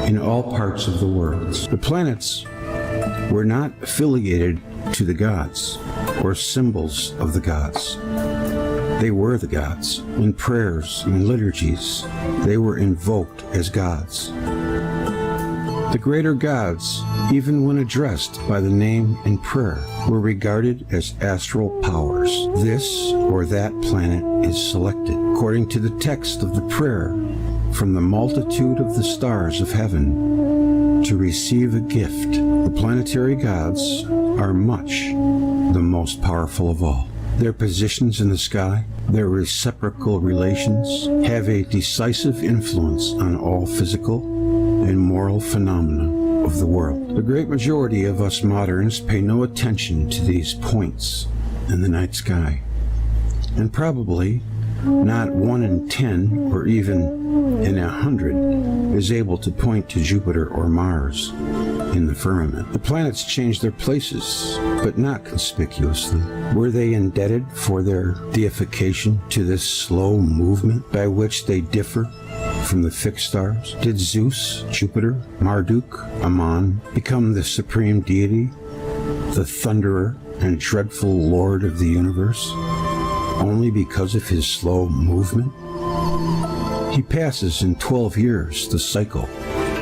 in all parts of the world. The planets were not affiliated to the gods or symbols of the gods. They were the gods. In prayers and liturgies, they were invoked as gods. The greater gods, even when addressed by the name in prayer, were regarded as astral powers. This or that planet is selected according to the text of the prayer from the multitude of the stars of heaven to receive a gift. The planetary gods are much the most powerful of all. Their positions in the sky, their reciprocal relations, have a decisive influence on all physical and moral phenomena of the world. The great majority of us moderns pay no attention to these points in the night sky, and probably not 1 in 10 or even in 100 is able to point to Jupiter or Mars in the firmament. The planets change their places, but not conspicuously. Were they indebted for their deification to this slow movement by which they differ from the fixed stars? Did Zeus, Jupiter, Marduk, Ammon become the supreme deity, the thunderer and dreadful lord of the universe, only because of his slow movement? He passes in 12 years the cycle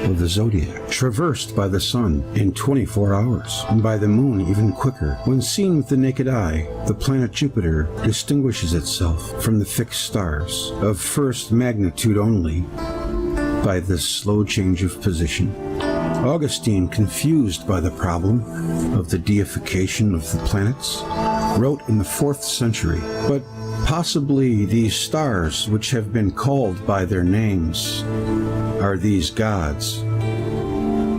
of the zodiac, traversed by the sun in 24 hours, and by the moon even quicker. When seen with the naked eye, the planet Jupiter distinguishes itself from the fixed stars of first magnitude only by this slow change of position. Augustine, confused by the problem of the deification of the planets, wrote in the 4th century, "But possibly these stars which have been called by their names are these gods.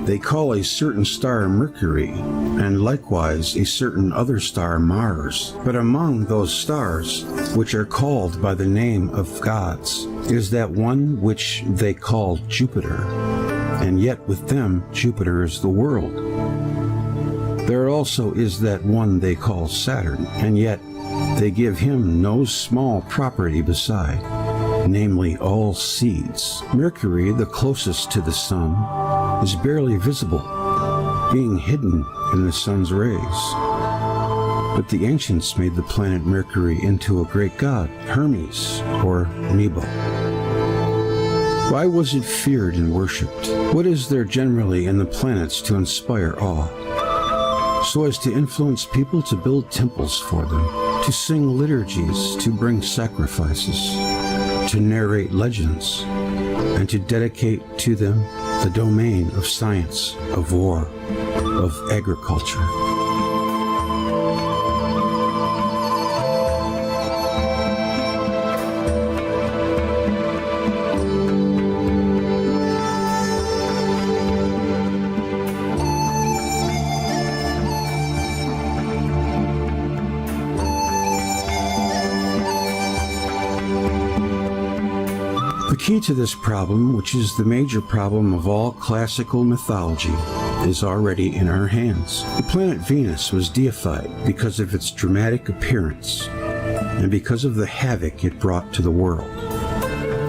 They call a certain star Mercury, and likewise a certain other star Mars. But among those stars which are called by the name of gods is that one which they call Jupiter, and yet with them Jupiter is the world. There also is that one they call Saturn, and yet they give him no small property beside, namely all seeds. Mercury, the closest to the sun, is barely visible, being hidden in the sun's rays. But the ancients made the planet Mercury into a great god, Hermes or Nebo. Why was it feared and worshipped? What is there generally in the planets to inspire awe, so as to influence people to build temples for them, to sing liturgies, to bring sacrifices, to narrate legends, and to dedicate to them the domain of science, of war, of agriculture? The key to this problem, which is the major problem of all classical mythology, is already in our hands. The planet Venus was deified because of its dramatic appearance and because of the havoc it brought to the world,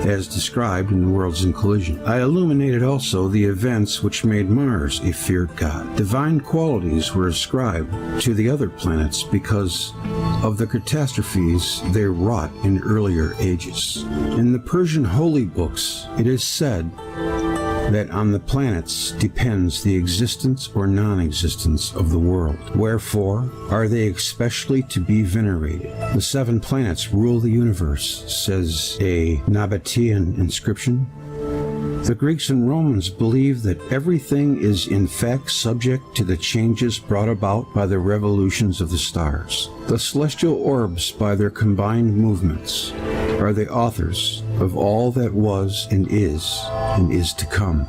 as described in Worlds in Collision. I illuminated also the events which made Mars a feared god. Divine qualities were ascribed to the other planets because of the catastrophes they wrought in earlier ages. In the Persian holy books, it is said that on the planets depends the existence or non-existence of the world. Wherefore are they especially to be venerated? The 7 planets rule the universe, says a Nabatean inscription. The Greeks and Romans believed that everything is in fact subject to the changes brought about by the revolutions of the stars. The celestial orbs, by their combined movements, are the authors of all that was and is to come.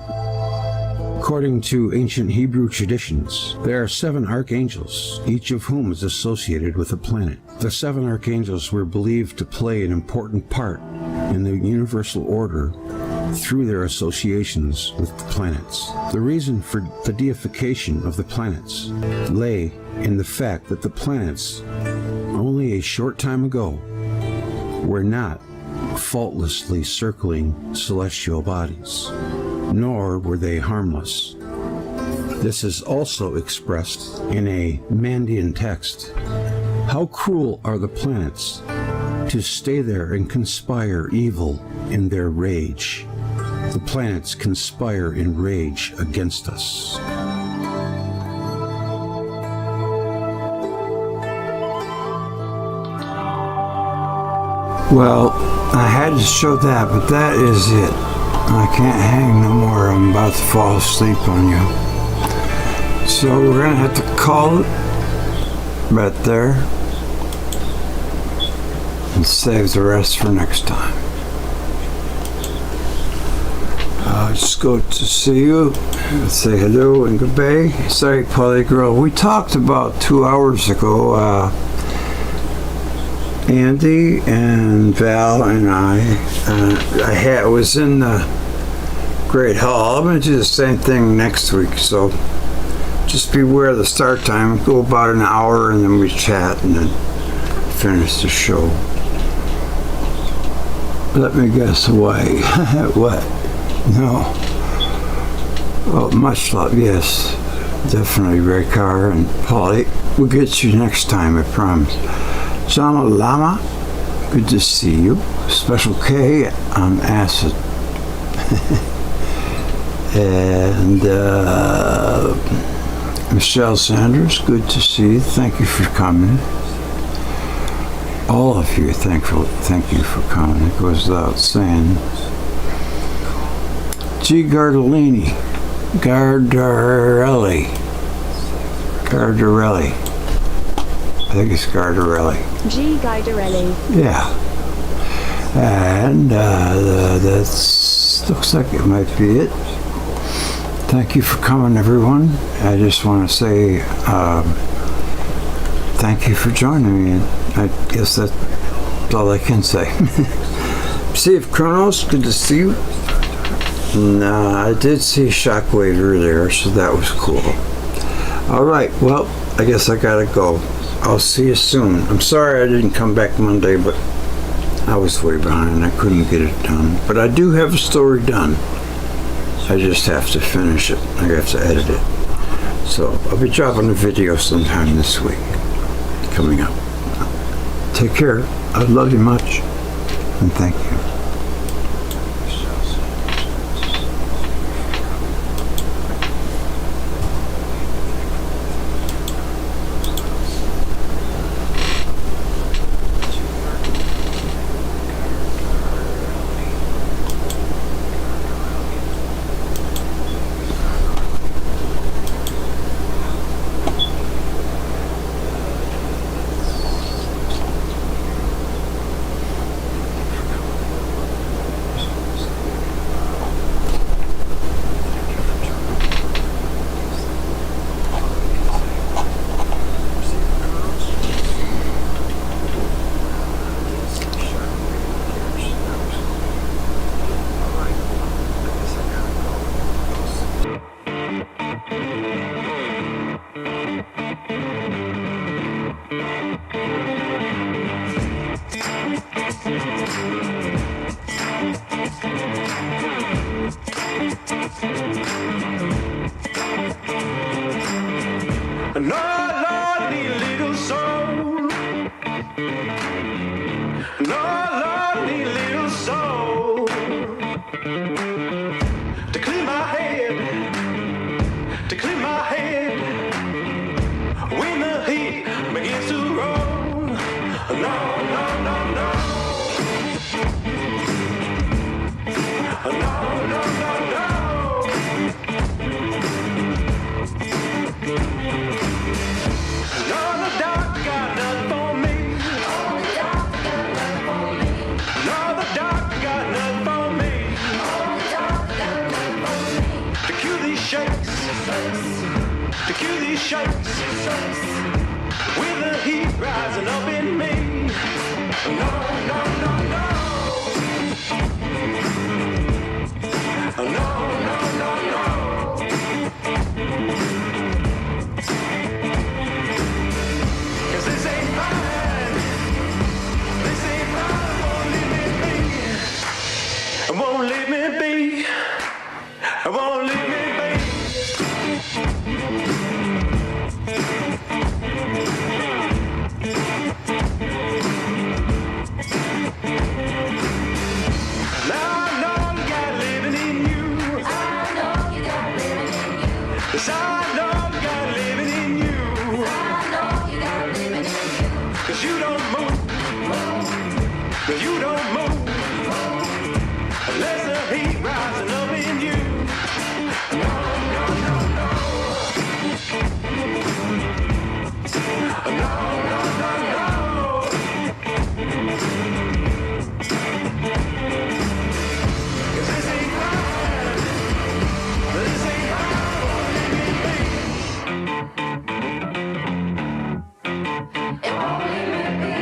According to ancient Hebrew traditions, there are 7 archangels, each of whom is associated with a planet. The 7 archangels were believed to play an important part in the universal order through their associations with the planets. The reason for the deification of the planets lay in the fact that the planets, only a short time ago, were not faultlessly circling celestial bodies, nor were they harmless. This is also expressed in a Mandean text. How cruel are the planets to stay there and conspire evil in their rage. The planets conspire in rage against us. Well, I had to show that, but that is it. I can't hang no more. I'm about to fall asleep on you. So we're going to have to call it right there and save the rest for next time. Just go to see you, say hello and goodbye. Sorry, Polly Girl. We talked about 2 hours ago, Andy and Val and I was in the Great Hall. I'm going to do the same thing next week, so just beware of the start time. Go about an hour and then we chat and then finish the show. Let me guess away. What? No. Well, much love, yes. Definitely, Ray Carr and Polly. We'll get you next time, I promise. John Lama, good to see you. Special K on acid. And Michelle Sanders, good to see you. Thank you for coming. All of you, thank you for coming. It goes without saying. G. Gardelini. Gardarelli. I think it's Gardarelli. G. Gardarelli. Yeah. And that looks like it might be it. Thank you for coming, everyone. I just want to say thank you for joining me. And I guess that's all I can say. Steve Kronos, good to see you. And I did see Shockwave earlier, so that was cool. All right, well, I guess I gotta go. I'll see you soon. I'm sorry I didn't come back Monday, but I was way behind. I couldn't get it done. But I do have a story done. I just have to finish it. I have to edit it. So I'll be dropping a video sometime this week. Coming up. Take care. I love you much. And thank you. To clean my cue these shakes with the heat rising up in me. No, no, no, no. No, no, no, no. 'Cause this ain't mine. This ain't mine. Won't leave me be. Won't leave me be. Won't leave me be. Now I know you got living in you. I know you got living in you. 'Cause I know you got living in you. I know you got living in you. 'Cause you don't move. But you don't move. Unless the heat rising up in you. No, no, no, no. No, no, no, no. 'Cause this ain't mine. This ain't mine. Won't leave me be. It won't leave me be.